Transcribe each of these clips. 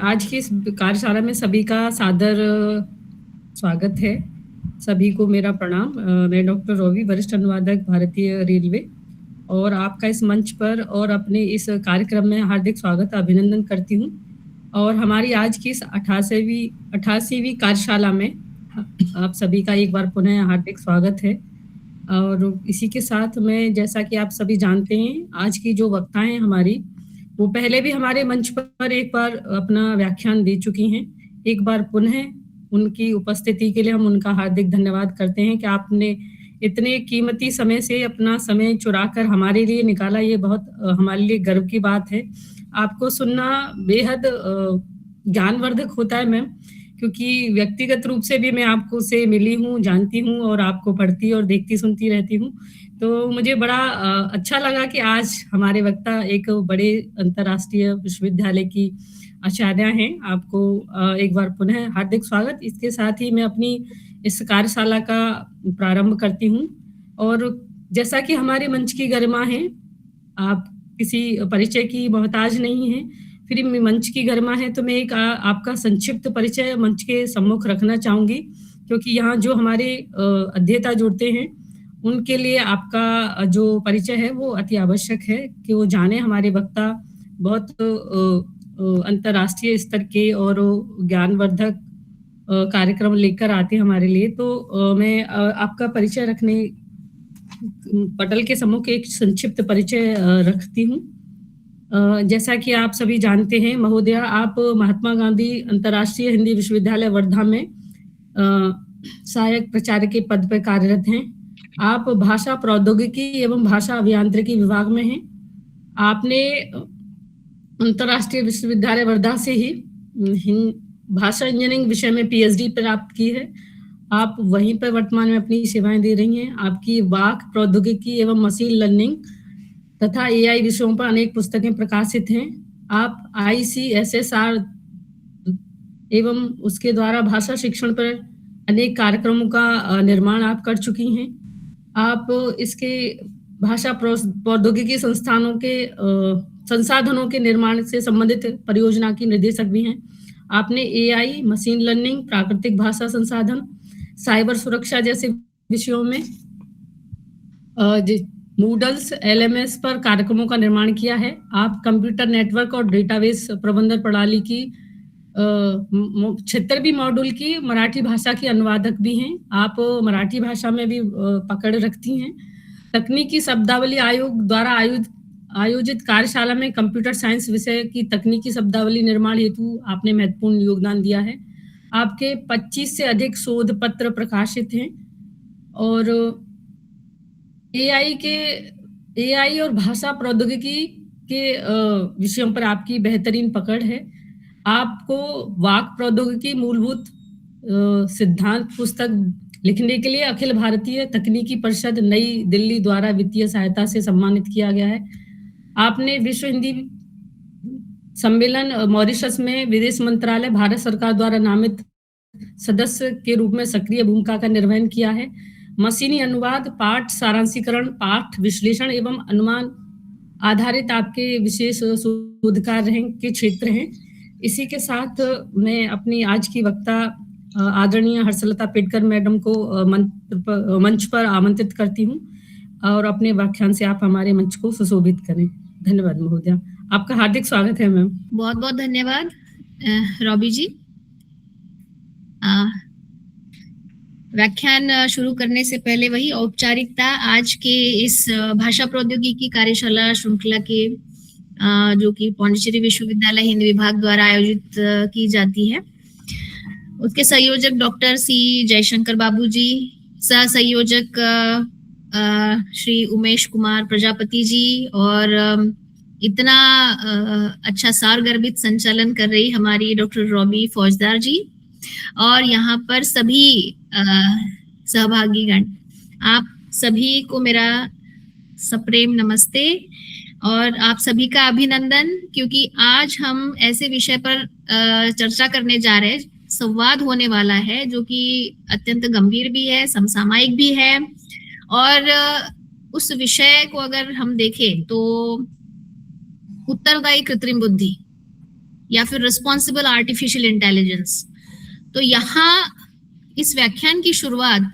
आज की इस कार्यशाला में सभी का सादर स्वागत है। सभी को मेरा प्रणाम। मैं डॉक्टर रवि, वरिष्ठ अनुवादक, भारतीय रेलवे, और आपका इस मंच पर और अपने इस कार्यक्रम में हार्दिक स्वागत, अभिनंदन करती हूँ। और हमारी आज की इस 88वीं कार्यशाला में आप सभी का एक बार पुनः हार्दिक स्वागत है। और इसी के साथ मैं, जैसा कि आप सभी जानते हैं, आज की जो वक्ता हैं हमारी, वो पहले भी हमारे मंच पर एक बार अपना व्याख्यान दे चुकी हैं। एक बार पुनः उनकी उपस्थिति के लिए हम उनका हार्दिक धन्यवाद करते हैं कि आपने इतने कीमती समय से अपना समय चुराकर हमारे लिए निकाला। ये बहुत हमारे लिए गर्व की बात है। आपको सुनना बेहद ज्ञानवर्धक होता है मैम, क्योंकि व्यक्तिगत रूप से भी मैं आपको से मिली हूँ, जानती हूँ और आपको पढ़ती और देखती सुनती रहती हूँ। तो मुझे बड़ा अच्छा लगा कि आज हमारे वक्ता एक बड़े अंतर्राष्ट्रीय विश्वविद्यालय की आचार्य हैं। आपको एक बार पुनः हार्दिक स्वागत। इसके साथ ही मैं अपनी इस कार्यशाला का प्रारंभ करती हूँ। और जैसा कि हमारे मंच की गरिमा है, आप किसी परिचय की मोहताज नहीं हैं। फिर मंच की गरिमा है तो मैं एक आपका संक्षिप्त परिचय मंच के सम्मुख रखना चाहूँगी, क्योंकि यहाँ जो हमारे अध्येता जुड़ते हैं उनके लिए आपका जो परिचय है वो अति आवश्यक है कि वो जाने। हमारे वक्ता बहुत अंतर्राष्ट्रीय स्तर के और ज्ञानवर्धक कार्यक्रम लेकर आते हैं हमारे लिए। तो मैं आपका परिचय रखने पटल के सम्मुख एक संक्षिप्त परिचय रखती हूँ। जैसा कि आप सभी जानते हैं महोदया, आप महात्मा गांधी अंतर्राष्ट्रीय हिंदी विश्वविद्यालय वर्धा में सहायक प्राचार्य के पद पर कार्यरत हैं। आप भाषा प्रौद्योगिकी एवं भाषा अभियांत्रिकी विभाग में हैं। आपने अंतर्राष्ट्रीय विश्वविद्यालय वर्धा से ही भाषा इंजीनियरिंग विषय में पीएचडी प्राप्त की है। आप वहीं पर वर्तमान में अपनी सेवाएं दे रही हैं। आपकी वाक प्रौद्योगिकी एवं मशीन लर्निंग तथा एआई विषयों पर अनेक पुस्तकें प्रकाशित हैं। आप ICSSR एवं उसके द्वारा भाषा शिक्षण पर अनेक कार्यक्रमों का निर्माण आप कर चुकी हैं। आप इसके भाषा प्रौद्योगिकी संस्थानों के संसाधनों के निर्माण से संबंधित परियोजना की निर्देशक भी हैं। आपने एआई, मशीन लर्निंग, प्राकृतिक भाषा संसाधन, साइबर सुरक्षा जैसे विषयों में मूडल्स, LMS पर कार्यक्रमों का निर्माण किया है। आप कंप्यूटर नेटवर्क और डेटाबेस प्रबंधन प्रणाली की 76वीं मॉड्यूल की मराठी भाषा की अनुवादक भी हैं। आप मराठी भाषा में भी पकड़ रखती हैं। तकनीकी शब्दावली आयोग द्वारा आयोजित कार्यशाला में कंप्यूटर साइंस विषय की तकनीकी शब्दावली निर्माण हेतु आपने महत्वपूर्ण योगदान दिया है। आपके 25 से अधिक शोध पत्र प्रकाशित हैं। और एआई और भाषा प्रौद्योगिकी के विषयों पर आपकी बेहतरीन पकड़ है। आपको वाक प्रौद्योगिकी मूलभूत सिद्धांत पुस्तक लिखने के लिए अखिल भारतीय तकनीकी परिषद नई दिल्ली द्वारा वित्तीय सहायता से सम्मानित किया गया है। आपने विश्व हिंदी सम्मेलन मॉरिशस में विदेश मंत्रालय भारत सरकार द्वारा नामित सदस्य के रूप में सक्रिय भूमिका का निर्वहन किया है। मशीनी अनुवाद, पाठ सारांशीकरण, पाठ विश्लेषण एवं अनुमान आधारित आपके विशेष शोध कार्य के क्षेत्र हैं। इसी के साथ मैं अपनी आज की वक्ता आदरणीय हर्षलता पेडकर मैडम को मंच पर आमंत्रित करती हूँ और अपने व्याख्यान से आप हमारे मंच को सुशोभित करें। धन्यवाद महोदया, आपका हार्दिक स्वागत है मैम। बहुत बहुत धन्यवाद रॉबी जी। व्याख्यान शुरू करने से पहले वही औपचारिकता, आज के इस भाषा प्रौद्योगिकी कार्यशाला श्रृंखला के जो कि पांडिचेरी विश्वविद्यालय हिंदी विभाग द्वारा आयोजित की जाती है, उसके संयोजक डॉक्टर C जयशंकर बाबू जी, सह संयोजक श्री उमेश कुमार प्रजापति जी, और इतना अच्छा सारगर्भित संचालन कर रही हमारी डॉक्टर रॉबी फौजदार जी, और यहाँ पर सभी सहभागीगण, आप सभी को मेरा सप्रेम नमस्ते और आप सभी का अभिनंदन, क्योंकि आज हम ऐसे विषय पर चर्चा करने जा रहे हैं, संवाद होने वाला है जो कि अत्यंत गंभीर भी है, समसामयिक भी है। और उस विषय को अगर हम देखें तो उत्तरदायी कृत्रिम बुद्धि, या फिर रिस्पॉन्सिबल आर्टिफिशियल इंटेलिजेंस। तो यहाँ इस व्याख्यान की शुरुआत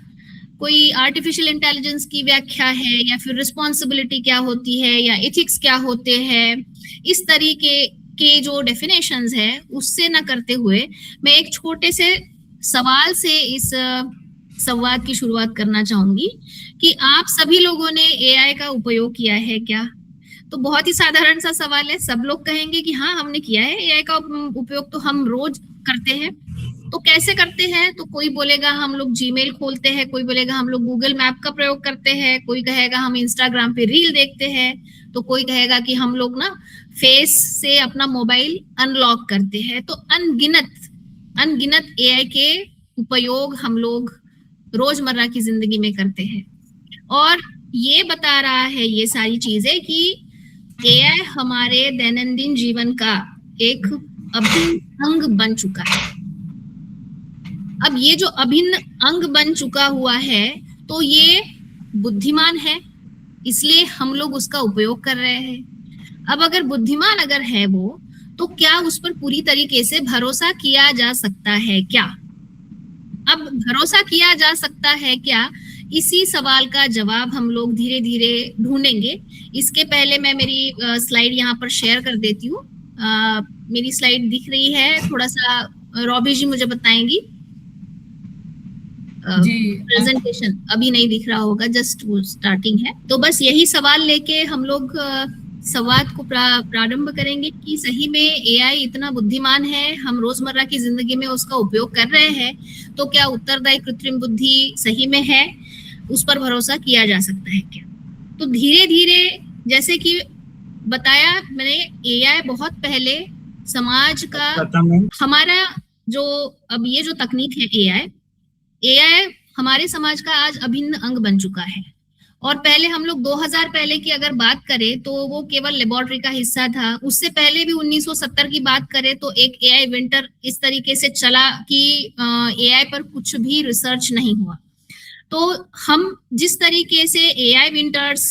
कोई आर्टिफिशियल इंटेलिजेंस की व्याख्या है या फिर रिस्पॉन्सिबिलिटी क्या होती है या एथिक्स क्या होते हैं, इस तरीके के जो डेफिनेशंस है उससे न करते हुए मैं एक छोटे से सवाल से इस संवाद की शुरुआत करना चाहूंगी कि आप सभी लोगों ने एआई का उपयोग किया है क्या? तो बहुत ही साधारण सा सवाल है, सब लोग कहेंगे कि हाँ हमने किया है, एआई का उपयोग तो हम रोज करते हैं। तो कैसे करते हैं? तो कोई बोलेगा हम लोग जीमेल खोलते हैं, कोई बोलेगा हम लोग गूगल मैप का प्रयोग करते हैं, कोई कहेगा हम इंस्टाग्राम पे रील देखते हैं, तो कोई कहेगा कि हम लोग ना फेस से अपना मोबाइल अनलॉक करते हैं। तो अनगिनत एआई के उपयोग हम लोग रोजमर्रा की जिंदगी में करते हैं। और ये बता रहा है ये सारी चीजें कि एआई हमारे दैनंदिन जीवन का एक अभिन्न अंग बन चुका है। अब ये जो अभिन्न अंग बन चुका हुआ है तो ये बुद्धिमान है, इसलिए हम लोग उसका उपयोग कर रहे हैं। अब अगर बुद्धिमान अगर है वो, तो क्या उस पर पूरी तरीके से भरोसा किया जा सकता है क्या? अब भरोसा किया जा सकता है क्या, इसी सवाल का जवाब हम लोग धीरे धीरे ढूंढेंगे। इसके पहले मैं मेरी स्लाइड यहाँ पर शेयर कर देती हूँ। मेरी स्लाइड दिख रही है, थोड़ा सा रॉबी जी मुझे बताएंगी। जी प्रेजेंटेशन अभी नहीं दिख रहा होगा, जस्ट वो स्टार्टिंग है। तो बस यही सवाल लेके हम लोग संवाद को प्रारंभ करेंगे कि सही में एआई इतना बुद्धिमान है, हम रोजमर्रा की जिंदगी में उसका उपयोग कर रहे हैं, तो क्या उत्तरदायी कृत्रिम बुद्धि सही में है, उस पर भरोसा किया जा सकता है क्या? तो धीरे धीरे जैसे कि बताया मैंने, एआई बहुत पहले समाज का हमारा जो अब ये जो तकनीक है एआई हमारे समाज का आज अभिन्न अंग बन चुका है। और पहले हम लोग 2000 पहले की अगर बात करें तो वो केवल लेबोरेटरी का हिस्सा था। उससे पहले भी 1970 की बात करें तो एक एआई विंटर इस तरीके से चला कि एआई पर कुछ भी रिसर्च नहीं हुआ। तो हम जिस तरीके से एआई विंटर्स,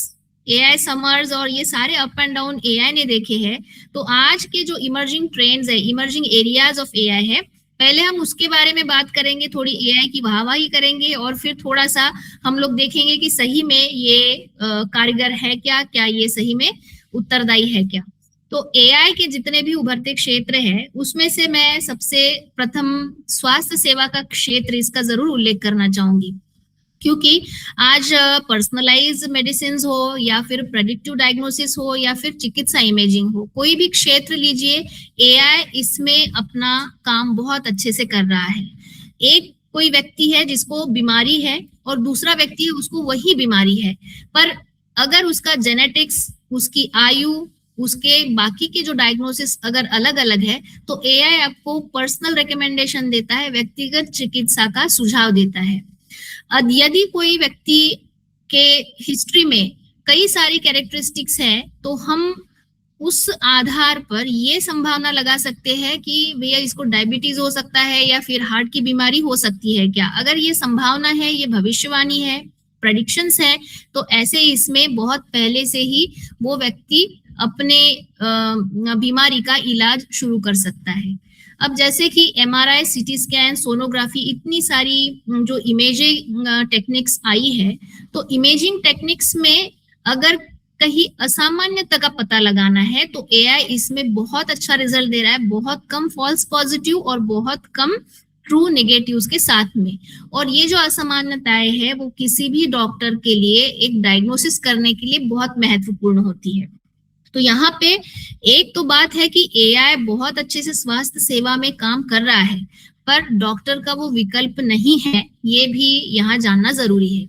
एआई समर्स और ये सारे अप एंड डाउन एआई ने देखे हैं, तो आज के जो इमर्जिंग ट्रेंड्स है, इमर्जिंग एरियाज ऑफ एआई है, पहले हम उसके बारे में बात करेंगे, थोड़ी एआई की वाहवाही करेंगे और फिर थोड़ा सा हम लोग देखेंगे कि सही में ये कारगर है क्या ये सही में उत्तरदायी है क्या। तो एआई के जितने भी उभरते क्षेत्र हैं उसमें से मैं सबसे प्रथम स्वास्थ्य सेवा का क्षेत्र इसका जरूर उल्लेख करना चाहूंगी, क्योंकि आज पर्सनलाइज मेडिसिन हो या फिर प्रेडिक्टिव डायग्नोसिस हो या फिर चिकित्सा इमेजिंग हो, कोई भी क्षेत्र लीजिए, एआई इसमें अपना काम बहुत अच्छे से कर रहा है। एक कोई व्यक्ति है जिसको बीमारी है और दूसरा व्यक्ति है उसको वही बीमारी है, पर अगर उसका जेनेटिक्स, उसकी आयु, उसके बाकी के जो डायग्नोसिस अगर अलग अलग है तो एआई आपको पर्सनल रिकमेंडेशन देता है, व्यक्तिगत चिकित्सा का सुझाव देता है। यदि कोई व्यक्ति के हिस्ट्री में कई सारी कैरेक्टरिस्टिक्स है तो हम उस आधार पर ये संभावना लगा सकते हैं कि भैया इसको डायबिटीज हो सकता है या फिर हार्ट की बीमारी हो सकती है क्या। अगर ये संभावना है, ये भविष्यवाणी है, प्रेडिक्शंस है, तो ऐसे इसमें बहुत पहले से ही वो व्यक्ति अपने बीमारी का इलाज शुरू कर सकता है। अब जैसे कि एमआरआई, सीटी स्कैन, सोनोग्राफी, इतनी सारी जो इमेजिंग टेक्निक्स आई है, तो इमेजिंग टेक्निक्स में अगर कहीं असामान्यता का पता लगाना है तो एआई इसमें बहुत अच्छा रिजल्ट दे रहा है, बहुत कम फॉल्स पॉजिटिव और बहुत कम ट्रू नेगेटिव्स के साथ में। और ये जो असामान्यताएं है वो किसी भी डॉक्टर के लिए एक डायग्नोसिस करने के लिए बहुत महत्वपूर्ण होती है। तो यहाँ पे एक तो बात है कि एआई बहुत अच्छे से स्वास्थ्य सेवा में काम कर रहा है, पर डॉक्टर का वो विकल्प नहीं है, ये भी यहाँ जानना जरूरी है।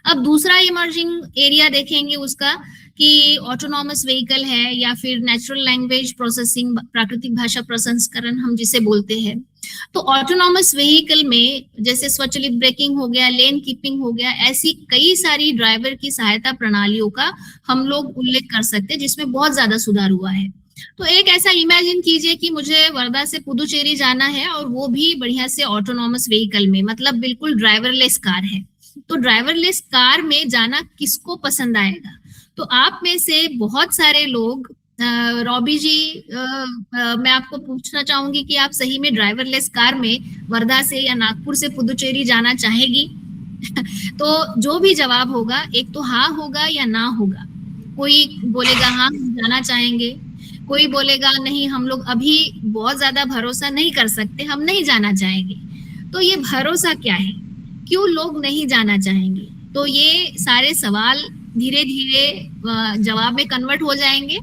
अब दूसरा इमर्जिंग एरिया देखेंगे उसका कि ऑटोनॉमस व्हीकल है या फिर नेचुरल लैंग्वेज प्रोसेसिंग, प्राकृतिक भाषा प्रसंस्करण हम जिसे बोलते हैं। तो ऑटोनॉमस व्हीकल में जैसे स्वचालित ब्रेकिंग हो गया, लेन कीपिंग हो गया, ऐसी कई सारी ड्राइवर की सहायता प्रणालियों का हम लोग उल्लेख कर सकते हैं जिसमें बहुत ज्यादा सुधार हुआ है। तो एक ऐसा इमेजिन कीजिए कि मुझे वर्धा से पुदुचेरी जाना है और वो भी बढ़िया से ऑटोनॉमस व्हीकल में, मतलब बिल्कुल ड्राइवरलेस कार है। तो ड्राइवरलेस कार में जाना किसको पसंद आएगा? तो आप में से बहुत सारे लोग रॉबी जी, मैं आपको पूछना चाहूंगी कि आप सही में ड्राइवरलेस कार में वर्धा से या नागपुर से पुदुचेरी जाना चाहेगी? तो जो भी जवाब होगा, एक तो हाँ होगा या ना होगा। कोई बोलेगा हाँ हम जाना चाहेंगे, कोई बोलेगा नहीं हम लोग अभी बहुत ज्यादा भरोसा नहीं कर सकते, हम नहीं जाना चाहेंगे। तो ये भरोसा क्या है, क्यों लोग नहीं जाना चाहेंगे? तो ये सारे सवाल धीरे धीरे जवाब में कन्वर्ट हो जाएंगे।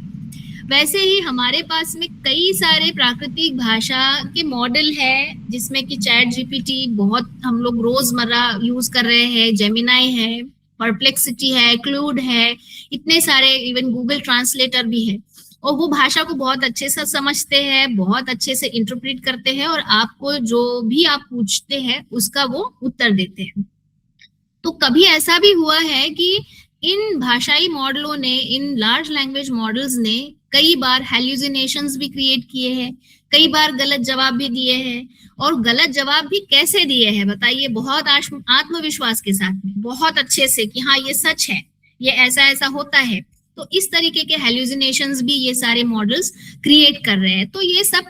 वैसे ही हमारे पास में कई सारे प्राकृतिक भाषा के मॉडल है, जिसमें कि चैट जीपीटी बहुत हम लोग रोजमर्रा यूज कर रहे हैं, जेमिनाई है, परप्लेक्सिटी है, क्लूड है, इतने सारे, इवन गूगल ट्रांसलेटर भी है। और वो भाषा को बहुत अच्छे से समझते हैं, बहुत अच्छे से इंटरप्रेट करते हैं, और आपको जो भी आप पूछते हैं उसका वो उत्तर देते हैं। तो कभी ऐसा भी हुआ है कि इन भाषाई मॉडलों ने, इन लार्ज लैंग्वेज मॉडल्स ने कई बार हेल्यूसिनेशंस भी क्रिएट किए हैं, कई बार गलत जवाब भी दिए हैं। और गलत जवाब भी कैसे दिए हैं बताइए? बहुत आत्मविश्वास के साथ में, बहुत अच्छे से कि हाँ ये सच है, ये ऐसा ऐसा होता है। तो इस तरीके के हेल्यूसिनेशंस भी ये सारे मॉडल्स क्रिएट कर रहे हैं। तो ये सब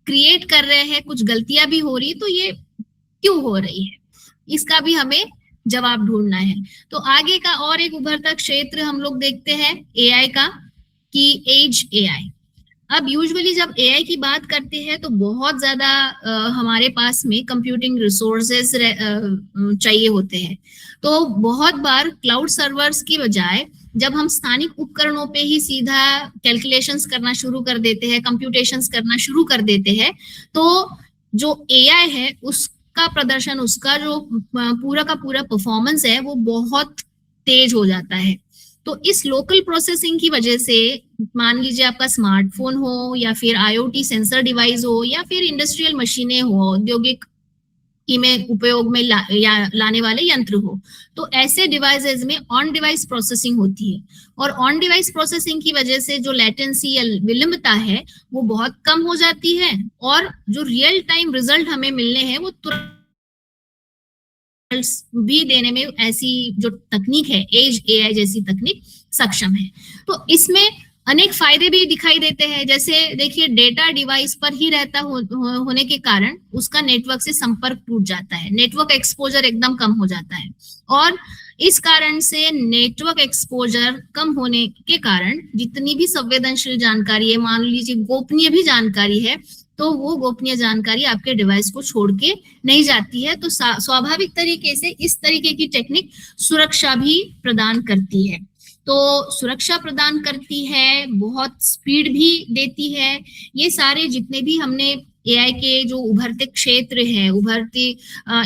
क्रिएट कर रहे हैं, कुछ गलतियां भी हो रही, तो ये क्यों हो रही है, इसका भी हमें जवाब ढूंढना है। तो आगे का और एक उभरता क्षेत्र हम लोग देखते हैं एआई का, कि एज एआई। अब यूजुअली जब एआई की बात करते हैं तो बहुत ज्यादा हमारे पास में कंप्यूटिंग रिसोर्सेस चाहिए होते हैं। तो बहुत बार क्लाउड सर्वर्स की बजाय जब हम स्थानिक उपकरणों पे ही सीधा कैलकुलेशंस करना शुरू कर देते हैं, कंप्यूटेशंस करना शुरू कर देते हैं, तो जो एआई है उसका प्रदर्शन, उसका जो पूरा का पूरा परफॉर्मेंस है वो बहुत तेज हो जाता है। तो इस लोकल प्रोसेसिंग की वजह से, मान लीजिए आपका स्मार्टफोन हो या फिर आईओटी सेंसर डिवाइस हो या फिर इंडस्ट्रियल मशीनें हो, औद्योगिक में उपयोग में लाने वाले यंत्र हो, तो ऐसे डिवाइसेस में ऑन डिवाइस प्रोसेसिंग होती है। और ऑन डिवाइस प्रोसेसिंग की वजह से जो लेटेंसी या विलंबता है वो बहुत कम हो जाती है, और जो रियल टाइम रिजल्ट हमें मिलने हैं वो तुरंत भी देने में ऐसी जो तकनीक है, एज एआई जैसी तकनीक सक्षम है। तो इसमें अनेक फायदे भी दिखाई देते हैं। जैसे देखिए, डेटा डिवाइस पर ही रहता होने के कारण उसका नेटवर्क से संपर्क टूट जाता है, नेटवर्क एक्सपोजर एकदम कम हो जाता है। और इस कारण से नेटवर्क एक्सपोजर कम होने के कारण जितनी भी संवेदनशील जानकारी है, मान लीजिए गोपनीय भी जानकारी है, तो वो गोपनीय जानकारी आपके डिवाइस को छोड़ के नहीं जाती है। तो स्वाभाविक तरीके से इस तरीके की टेक्निक सुरक्षा भी प्रदान करती है। तो सुरक्षा प्रदान करती है, बहुत स्पीड भी देती है। ये सारे जितने भी हमने एआई के जो उभरते क्षेत्र है, उभरती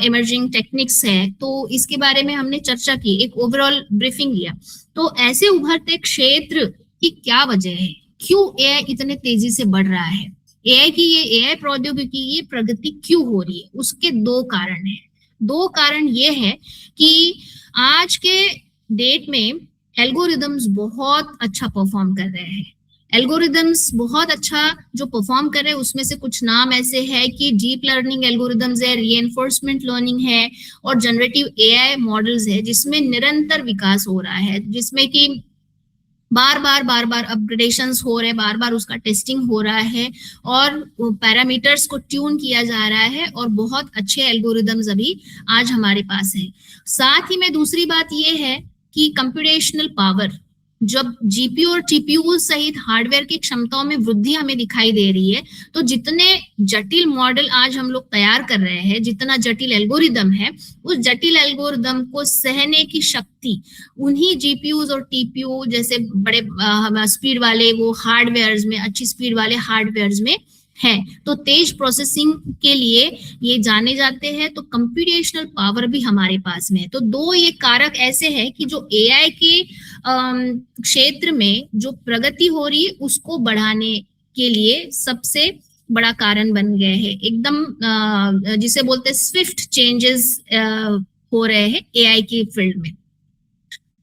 इमर्जिंग टेक्निक्स है, तो इसके बारे में हमने चर्चा की, एक ओवरऑल ब्रीफिंग लिया। तो ऐसे उभरते क्षेत्र की क्या वजह है, क्यों एआई इतने तेजी से बढ़ रहा है, एआई की ये एआई प्रौद्योगिकी ये प्रगति क्यों हो रही है, उसके दो कारण है। दो कारण ये है कि आज के डेट में एल्गोरिदम्स बहुत अच्छा परफॉर्म कर रहे हैं। एल्गोरिदम्स बहुत अच्छा जो परफॉर्म कर रहे हैं उसमें से कुछ नाम ऐसे है कि डीप लर्निंग एल्गोरिदम्स है, रीइंफोर्समेंट लर्निंग है, और जनरेटिव एआई मॉडल्स है, जिसमें निरंतर विकास हो रहा है, जिसमें कि बार बार अपग्रेडेशंस हो रहे हैं, बार बार उसका टेस्टिंग हो रहा है, और पैरामीटर्स को ट्यून किया जा रहा है, और बहुत अच्छे एल्गोरिदम्स अभी आज हमारे पास है। साथ ही में दूसरी बात ये है कि कंप्यूटेशनल पावर, जब जीपीयू और टीपीयू सहित हार्डवेयर की क्षमताओं में वृद्धि हमें दिखाई दे रही है, तो जितने जटिल मॉडल आज हम लोग तैयार कर रहे हैं, जितना जटिल एल्गोरिदम है, उस जटिल एल्गोरिदम को सहने की शक्ति उन्हीं जीपीयूज और टीपीयू जैसे बड़े स्पीड वाले वो हार्डवेयर्स में, अच्छी स्पीड वाले हार्डवेयर्स में है। तो तेज प्रोसेसिंग के लिए ये जाने जाते हैं। तो कंप्यूटेशनल पावर भी हमारे पास में है। तो दो ये कारक ऐसे हैं कि जो एआई के क्षेत्र में जो प्रगति हो रही है उसको बढ़ाने के लिए सबसे बड़ा कारण बन गए हैं। एकदम जिसे बोलते हैं स्विफ्ट चेंजेस हो रहे हैं एआई की फील्ड में।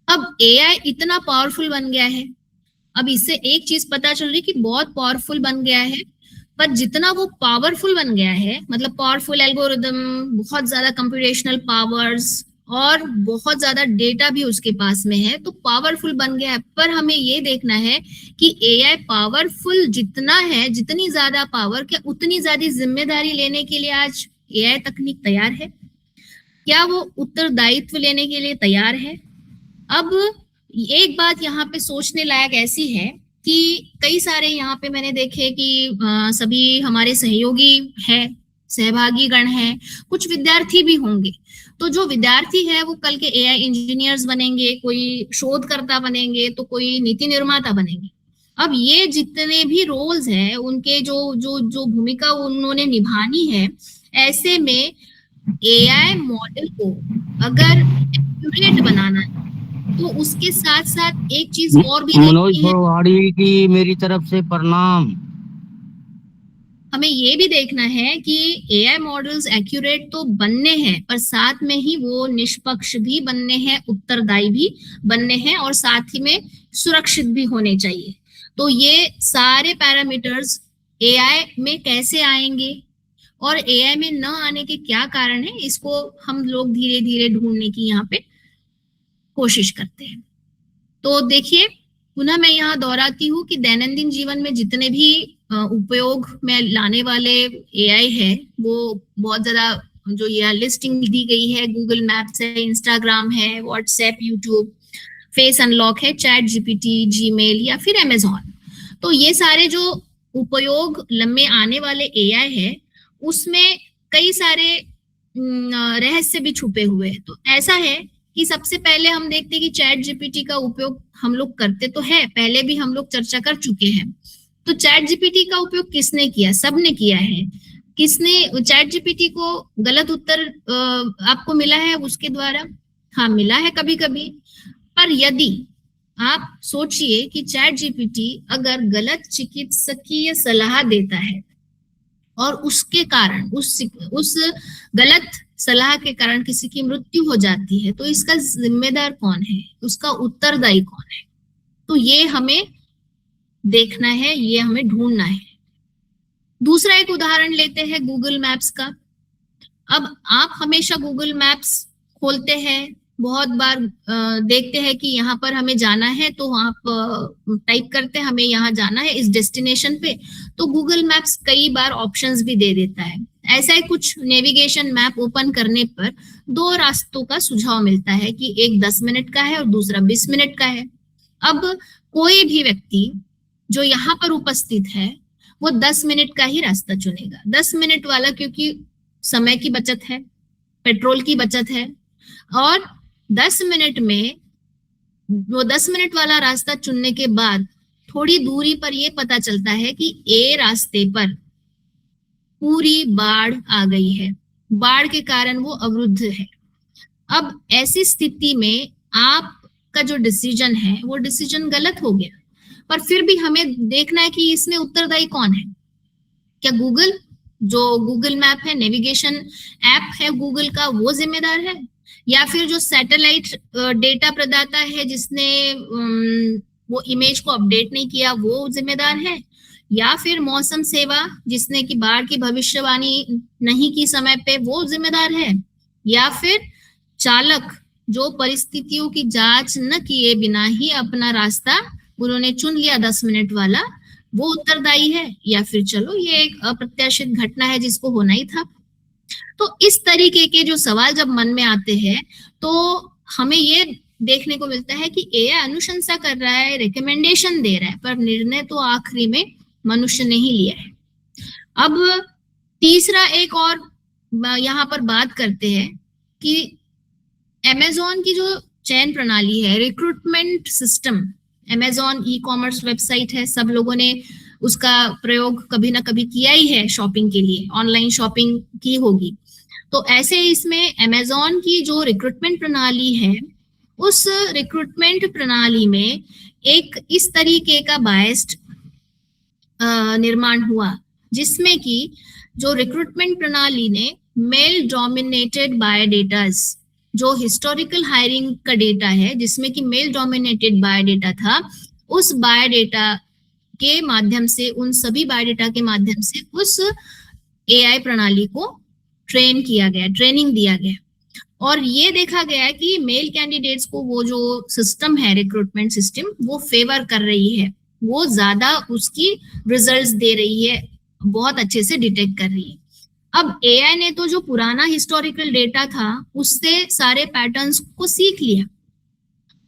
अब एआई इतना पावरफुल बन गया है, अब इससे एक चीज पता चल रही है कि बहुत पावरफुल बन गया है, पर जितना वो पावरफुल बन गया है, मतलब पावरफुल एल्गोरिदम, बहुत ज्यादा कंप्यूटेशनल पावर्स और बहुत ज्यादा डेटा भी उसके पास में है, तो पावरफुल बन गया है। पर हमें ये देखना है कि एआई पावरफुल जितना है, जितनी ज्यादा पावर, क्या उतनी ज्यादा जिम्मेदारी लेने के लिए आज एआई तकनीक तैयार है? क्या वो उत्तरदायित्व लेने के लिए तैयार है? अब एक बात यहाँ पे सोचने लायक ऐसी है कि कई सारे यहाँ पे मैंने देखे कि सभी हमारे सहयोगी है, सहभागी गण हैं, कुछ विद्यार्थी भी होंगे। तो जो विद्यार्थी है वो कल के एआई इंजीनियर्स बनेंगे, कोई शोधकर्ता बनेंगे, तो कोई नीति निर्माता बनेंगे। अब ये जितने भी रोल्स हैं, उनके जो जो जो भूमिका उन्होंने निभानी है, ऐसे में एआई मॉडल को अगर एक्यूरेट बनाना है, तो उसके साथ साथ एक चीज और भी मनोज देखनी है, भरवाड़ी की मेरी तरफ से प्रणाम। हमें ये भी देखना है कि एआई मॉडल्स एक्यूरेट तो बनने हैं, पर साथ में ही वो निष्पक्ष भी बनने हैं, उत्तरदायी भी बनने हैं, और साथ ही में सुरक्षित भी होने चाहिए। तो ये सारे पैरामीटर्स एआई में कैसे आएंगे और एआई में न आने के क्या कारण है, इसको हम लोग धीरे धीरे ढूंढने की यहाँ पे कोशिश करते हैं। तो देखिए, पुनः मैं यहाँ दोहराती हूँ कि दैनंदिन जीवन में जितने भी उपयोग में लाने वाले एआई है, वो बहुत ज्यादा, जो यहाँ लिस्टिंग दी गई है, गूगल मैप्स है, इंस्टाग्राम है, व्हाट्सएप, यूट्यूब, फेस अनलॉक है, चैट जीपीटी, जीमेल या फिर अमेजॉन। तो ये सारे जो उपयोग में आने वाले एआई है, उसमें कई सारे रहस्य भी छुपे हुए हैं। तो ऐसा है कि सबसे पहले हम देखते हैं कि चैट जीपीटी का उपयोग हम लोग करते तो है, पहले भी हम लोग चर्चा कर चुके हैं। तो चैट जीपीटी का उपयोग किसने किया? सबने किया है। किसने चैट जीपीटी को गलत उत्तर आपको मिला है उसके द्वारा? हाँ, मिला है कभी कभी। पर यदि आप सोचिए कि चैट जीपीटी अगर गलत चिकित्सकीय सलाह देता है और उसके कारण, उस गलत सलाह के कारण किसी की मृत्यु हो जाती है, तो इसका जिम्मेदार कौन है, उसका उत्तरदायी कौन है? तो ये हमें देखना है, ये हमें ढूंढना है। दूसरा एक उदाहरण लेते हैं गूगल मैप्स का। अब आप हमेशा गूगल मैप्स खोलते हैं, बहुत बार देखते हैं कि यहाँ पर हमें जाना है, तो आप टाइप करते हैं हमें यहाँ जाना है इस डेस्टिनेशन पे, तो गूगल मैप्स कई बार ऑप्शंस भी दे देता है। ऐसा ही कुछ नेविगेशन मैप ओपन करने पर दो रास्तों का सुझाव मिलता है कि एक 10 मिनट का है और दूसरा 20 मिनट का है। अब कोई भी व्यक्ति जो यहाँ पर उपस्थित है वो 10 मिनट का ही रास्ता चुनेगा। 10 मिनट वाला, क्योंकि समय की बचत है, पेट्रोल की बचत है, और 10 मिनट में वो 10 मिनट वाला रास्ता चुनने के बाद थोड़ी दूरी पर ये पता चलता है कि ए रास्ते पर पूरी बाढ़ आ गई है, बाढ़ के कारण वो अवरुद्ध है। अब ऐसी स्थिति में आपका जो डिसीजन है वो डिसीजन गलत हो गया, पर फिर भी हमें देखना है कि इसमें उत्तरदायी कौन है। क्या गूगल, जो गूगल मैप है, नेविगेशन ऐप है गूगल का, वो जिम्मेदार है? या फिर जो सैटेलाइट डेटा प्रदाता है जिसने वो इमेज को अपडेट नहीं किया, वो जिम्मेदार है? या फिर मौसम सेवा जिसने की बाढ़ की भविष्यवाणी नहीं की समय पे, वो जिम्मेदार है? या फिर चालक जो परिस्थितियों की जांच न किए बिना ही अपना रास्ता उन्होंने चुन लिया 10 मिनट वाला, वो उत्तरदायी है? या फिर चलो ये एक अप्रत्याशित घटना है जिसको होना ही था। तो इस तरीके के जो सवाल जब मन में आते हैं, तो हमें ये देखने को मिलता है कि एआई अनुशंसा कर रहा है, रिकमेंडेशन दे रहा है, पर निर्णय तो आखिरी में मनुष्य ने ही लिया है। अब तीसरा एक और यहाँ पर बात करते हैं कि अमेजॉन की जो चयन प्रणाली है, recruitment system, Amazon e commerce website है, सब लोगों ने उसका प्रयोग कभी ना कभी किया ही है, शॉपिंग के लिए ऑनलाइन शॉपिंग की होगी। तो ऐसे इसमें अमेजॉन की जो रिक्रूटमेंट प्रणाली है, उस रिक्रूटमेंट प्रणाली में एक इस तरीके का बायस्ड निर्माण हुआ, जिसमें कि जो रिक्रूटमेंट प्रणाली ने मेल डोमिनेटेड बायोडेटास, जो हिस्टोरिकल हायरिंग का डेटा है जिसमें कि मेल डोमिनेटेड बायोडेटा था, उस बायोडेटा के माध्यम से, उन सभी बायोडेटा के माध्यम से उस एआई प्रणाली को ट्रेन किया गया, ट्रेनिंग दिया गया। और ये देखा गया है कि मेल कैंडिडेट्स को वो जो सिस्टम है, रिक्रूटमेंट सिस्टम, वो फेवर कर रही है, वो ज्यादा उसकी रिजल्ट्स दे रही है, बहुत अच्छे से डिटेक्ट कर रही है। अब एआई ने तो जो पुराना हिस्टोरिकल डेटा था उससे सारे पैटर्न्स को सीख लिया,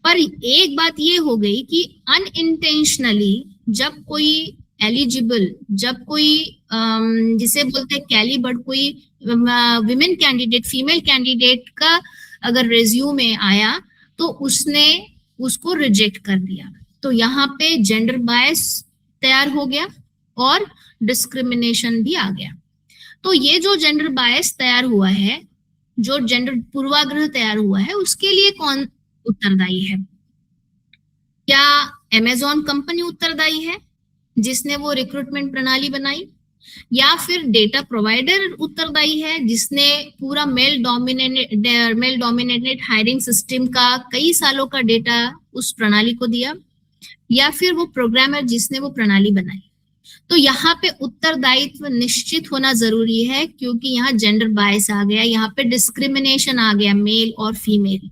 पर एक बात ये हो गई कि अनइंटेंशनली जब कोई एलिजिबल, जब कोई जिसे बोलते हैं कैलिबर, कोई विमेन कैंडिडेट, फीमेल कैंडिडेट का अगर रिज्यूमे आया तो उसने उसको रिजेक्ट कर दिया, तो यहाँ पे जेंडर बायस तैयार हो गया और डिस्क्रिमिनेशन भी आ गया। तो ये जो जेंडर बायस तैयार हुआ है, जो जेंडर पूर्वाग्रह तैयार हुआ है, उसके लिए कौन उत्तरदायी है? क्या अमेज़न कंपनी उत्तरदायी है जिसने वो रिक्रूटमेंट प्रणाली बनाई, या फिर डेटा प्रोवाइडर उत्तरदायी है जिसने पूरा मेल डोमिनेटेड हायरिंग सिस्टम का कई सालों का डेटा उस प्रणाली को दिया, या फिर वो प्रोग्रामर जिसने वो प्रणाली बनाई? तो यहाँ पे उत्तरदायित्व निश्चित होना जरूरी है, क्योंकि यहाँ जेंडर बायस आ गया, यहाँ पे डिस्क्रिमिनेशन आ गया मेल और फीमेल।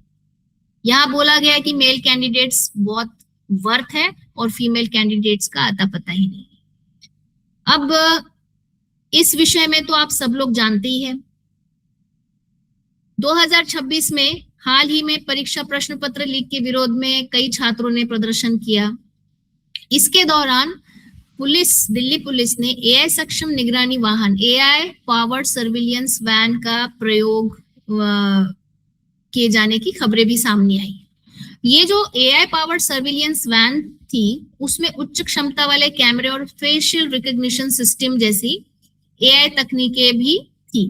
यहाँ बोला गया कि मेल कैंडिडेट्स बहुत वर्थ है और फीमेल कैंडिडेट्स का आता पता ही नहीं। अब इस विषय में तो आप सब लोग जानते ही हैं, 2026 में हाल ही में परीक्षा प्रश्न पत्र लीक के विरोध में कई छात्रों ने प्रदर्शन किया। इसके दौरान दिल्ली पुलिस ने एआई सक्षम निगरानी वाहन, एआई पावर्ड सर्विलियंस वैन का प्रयोग किए जाने की खबरें भी सामने आई। ये जो एआई पावर्ड सर्विलियंस वैन थी, उसमें उच्च क्षमता वाले कैमरे और फेशियल रिकॉग्निशन सिस्टम जैसी एआई तकनीकें भी थी।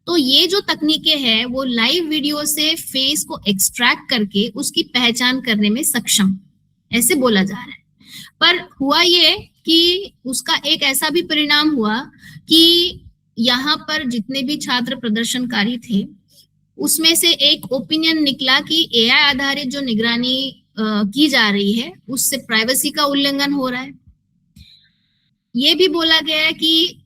तो ये जो तकनीकें हैं वो लाइव वीडियो से फेस को एक्सट्रैक्ट करके उसकी पहचान करने में सक्षम, ऐसे बोला जा रहा है। पर हुआ ये कि उसका एक ऐसा भी परिणाम हुआ कि यहाँ पर जितने भी छात्र प्रदर्शनकारी थे उसमें से एक ओपिनियन निकला कि एआई आधारित जो निगरानी की जा रही है उससे प्राइवेसी का उल्लंघन हो रहा है। ये भी बोला गया है कि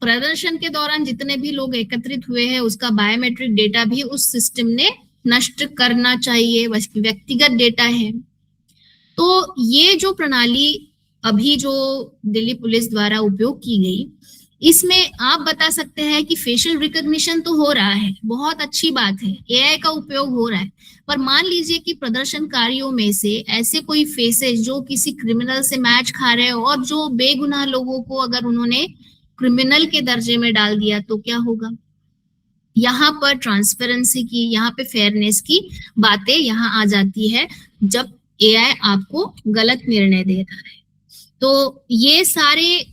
प्रदर्शन के दौरान जितने भी लोग एकत्रित हुए हैं उसका बायोमेट्रिक डेटा भी उस सिस्टम ने नष्ट करना चाहिए, व्यक्तिगत डेटा है। तो ये जो प्रणाली अभी जो दिल्ली पुलिस द्वारा उपयोग की गई, इसमें आप बता सकते हैं कि फेशियल रिकॉग्निशन तो हो रहा है, बहुत अच्छी बात है, एआई का उपयोग हो रहा है, पर मान लीजिए कि प्रदर्शनकारियों में से ऐसे कोई फेसेस जो किसी क्रिमिनल से मैच खा रहे हो और जो बेगुनाह लोगों को अगर उन्होंने क्रिमिनल के दर्जे में डाल दिया तो क्या होगा? यहाँ पर ट्रांसपेरेंसी की, यहाँ पे फेयरनेस की बातें यहाँ आ जाती है जब एआई आपको गलत निर्णय दे रहा है। तो ये सारे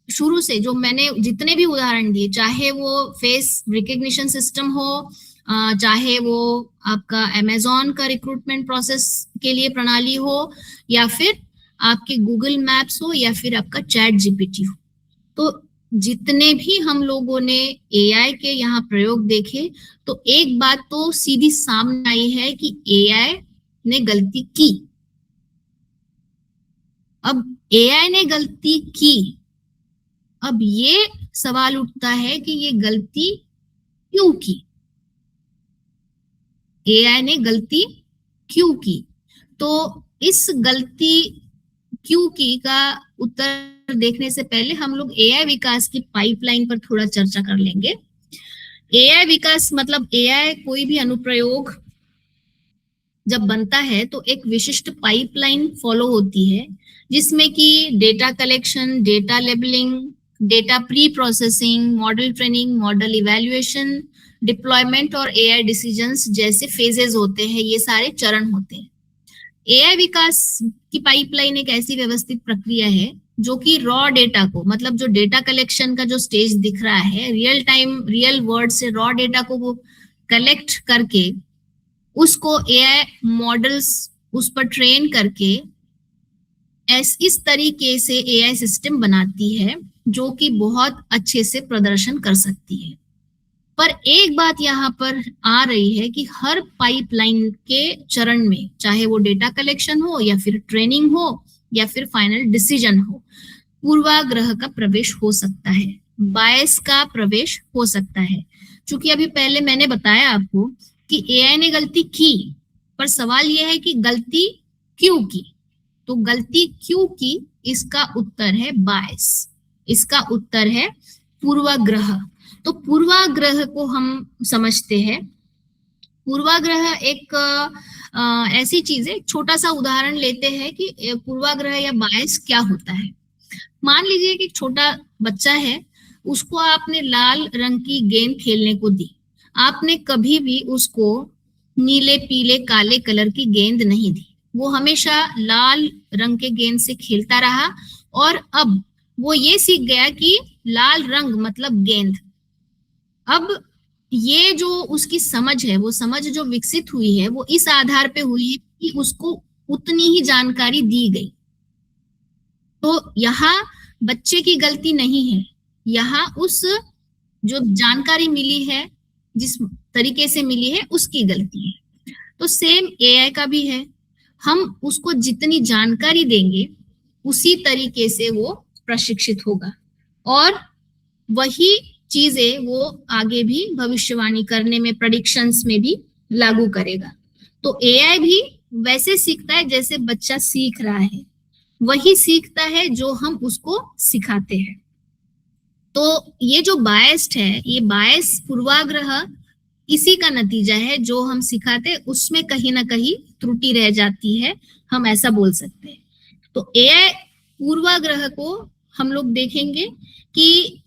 शुरू से जो मैंने जितने भी उदाहरण दिए, चाहे वो फेस रिकग्निशन सिस्टम हो, चाहे वो आपका अमेज़न का रिक्रूटमेंट प्रोसेस के लिए प्रणाली हो, या फिर आपके गूगल मैप्स हो, या फिर आपका चैट जीपीटी हो, तो जितने भी हम लोगों ने एआई के यहाँ प्रयोग देखे तो एक बात तो सीधी सामने आई है कि एआई ने गलती की। अब एआई ने गलती की, अब ये सवाल उठता है कि ये गलती क्यों की? एआई ने गलती क्यों की? तो इस गलती क्यों की का उत्तर देखने से पहले हम लोग एआई विकास की पाइपलाइन पर थोड़ा चर्चा कर लेंगे। एआई विकास मतलब एआई कोई भी अनुप्रयोग जब बनता है तो एक विशिष्ट पाइपलाइन फॉलो होती है, जिसमें कि data collection, data labelling, data pre processing, model training, model evaluation, deployment और एआई डिसीजंस जैसे फेजेस होते हैं, ये सारे चरण होते हैं। एआई विकास की पाइपलाइन एक ऐसी व्यवस्थित प्रक्रिया है जो कि रॉ डेटा को, मतलब जो डेटा कलेक्शन का जो स्टेज दिख रहा है, रियल टाइम रियल वर्ड से रॉ डेटा को वो कलेक्ट करके उसको एआई मॉडल्स उस पर ट्रेन करके इस तरीके से एआई सिस्टम बनाती है जो कि बहुत अच्छे से प्रदर्शन कर सकती है। पर एक बात यहाँ पर आ रही है कि हर पाइपलाइन के चरण में, चाहे वो डेटा कलेक्शन हो या फिर ट्रेनिंग हो या फिर फाइनल डिसीजन हो, पूर्वाग्रह का प्रवेश हो सकता है, बायस का प्रवेश हो सकता है। क्योंकि अभी पहले मैंने बताया आपको कि एआई ने गलती की, पर सवाल यह है कि गलती क्यों की। तो गलती क्यों की, इसका उत्तर है बायस, इसका उत्तर है पूर्वाग्रह। तो पूर्वाग्रह को हम समझते हैं। पूर्वाग्रह एक ऐसी चीज है, छोटा सा उदाहरण लेते हैं कि पूर्वाग्रह या बायस क्या होता है। मान लीजिए कि एक छोटा बच्चा है, उसको आपने लाल रंग की गेंद खेलने को दी, आपने कभी भी उसको नीले पीले काले कलर की गेंद नहीं दी, वो हमेशा लाल रंग के गेंद से खेलता रहा, और अब वो ये सीख गया कि लाल रंग मतलब गेंद। अब ये जो उसकी समझ है, वो समझ जो विकसित हुई है, वो इस आधार पे हुई है कि उसको उतनी ही जानकारी दी गई। तो यहाँ बच्चे की गलती नहीं है, यहाँ उस जो जानकारी मिली है, जिस तरीके से मिली है, उसकी गलती है। तो सेम एआई का भी है, हम उसको जितनी जानकारी देंगे उसी तरीके से वो प्रशिक्षित होगा, और वही चीजें वो आगे भी भविष्यवाणी करने में, प्रेडिक्शंस में भी लागू करेगा। तो एआई भी वैसे सीखता है जैसे बच्चा सीख रहा है, वही सीखता है जो हम उसको सिखाते हैं। तो ये जो बायस्ड है, ये बायस पूर्वाग्रह इसी का नतीजा है, जो हम सिखाते उसमें कहीं ना कहीं त्रुटि रह जाती है, हम ऐसा बोल सकते हैं। तो एआई पूर्वाग्रह को हम लोग देखेंगे कि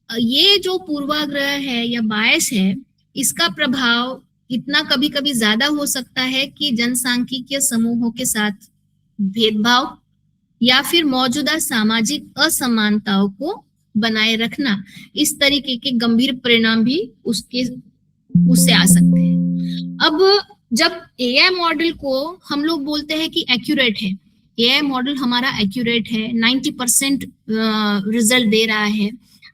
ये जो पूर्वाग्रह है या बायस है, इसका प्रभाव इतना कभी कभी ज्यादा हो सकता है कि जनसांख्यिकीय समूहों के साथ भेदभाव या फिर मौजूदा सामाजिक असमानताओं को बनाए रखना, इस तरीके के गंभीर परिणाम भी उससे आ सकते हैं। अब जब एआई मॉडल को हम लोग बोलते हैं कि एक्यूरेट है, एआई मॉडल हमारा एक्यूरेट है, 90% रिजल्ट दे रहा है,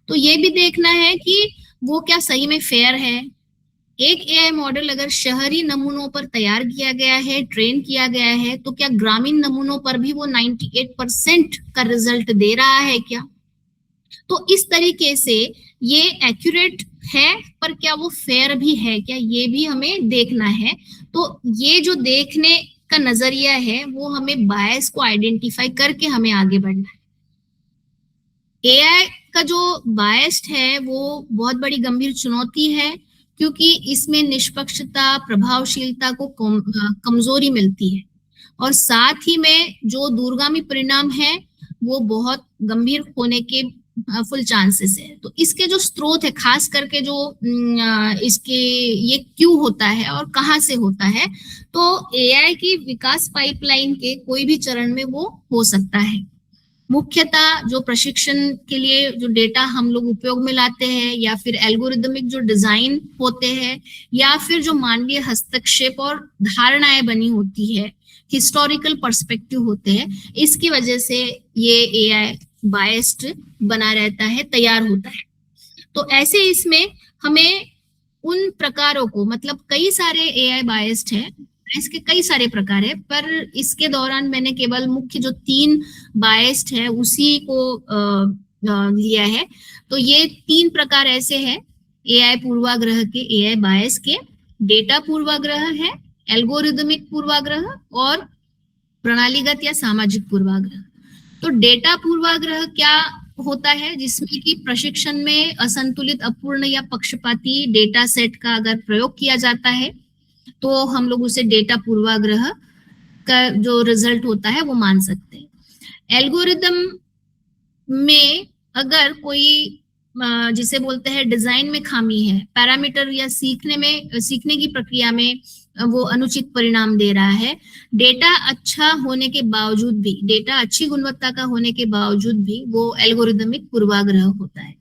तो ये भी देखना है कि वो क्या सही में फेयर है। एक एआई मॉडल अगर शहरी नमूनों पर तैयार किया गया है, ट्रेन किया गया है, तो क्या ग्रामीण नमूनों पर भी वो 98% का रिजल्ट दे रहा है क्या? तो इस तरीके से ये एक्यूरेट है, पर क्या वो फेयर भी है क्या, ये भी हमें देखना है। तो ये जो देखने का नजरिया है, वो हमें बायस को आइडेंटिफाई करके हमें आगे बढ़ना है। एआई का जो बायस्ड है, वो बहुत बड़ी गंभीर चुनौती है, क्योंकि इसमें निष्पक्षता, प्रभावशीलता को कमजोरी मिलती है, और साथ ही में जो दूरगामी परिणाम है वो बहुत गंभीर होने के फुल चांसेस है। तो इसके जो स्रोत है, खास करके जो इसके ये क्यों होता है और कहाँ से होता है, तो एआई की विकास पाइपलाइन के कोई भी चरण में वो हो सकता है। मुख्यतः जो प्रशिक्षण के लिए जो डेटा हम लोग उपयोग में लाते हैं, या फिर एल्गोरिदमिक जो डिजाइन होते हैं, या फिर जो मानवीय हस्तक्षेप और धारणाएं बनी होती है, हिस्टोरिकल पर्सपेक्टिव होते हैं, इसकी वजह से ये एआई बायस्ड बना रहता है, तैयार होता है। तो ऐसे इसमें हमें उन प्रकारों को, मतलब कई सारे एआई बायस्ड है, इसके कई सारे प्रकार है, पर इसके दौरान मैंने केवल मुख्य जो 3 बायस्ड है उसी को लिया है। तो ये 3 प्रकार ऐसे हैं एआई पूर्वाग्रह के, एआई बायस के। डेटा पूर्वाग्रह है, एल्गोरिदमिक पूर्वाग्रह और प्रणालीगत या सामाजिक पूर्वाग्रह। तो डेटा पूर्वाग्रह क्या होता है, जिसमें कि प्रशिक्षण में असंतुलित, अपूर्ण या पक्षपाती डेटा सेट का अगर प्रयोग किया जाता है, तो हम लोग उसे डेटा पूर्वाग्रह का जो रिजल्ट होता है वो मान सकते हैं। एल्गोरिदम में अगर कोई जिसे बोलते हैं डिजाइन में खामी है, पैरामीटर या सीखने की प्रक्रिया में वो अनुचित परिणाम दे रहा है, डेटा अच्छा होने के बावजूद भी, डेटा अच्छी गुणवत्ता का होने के बावजूद भी वो एल्गोरिदमिक पूर्वाग्रह होता है।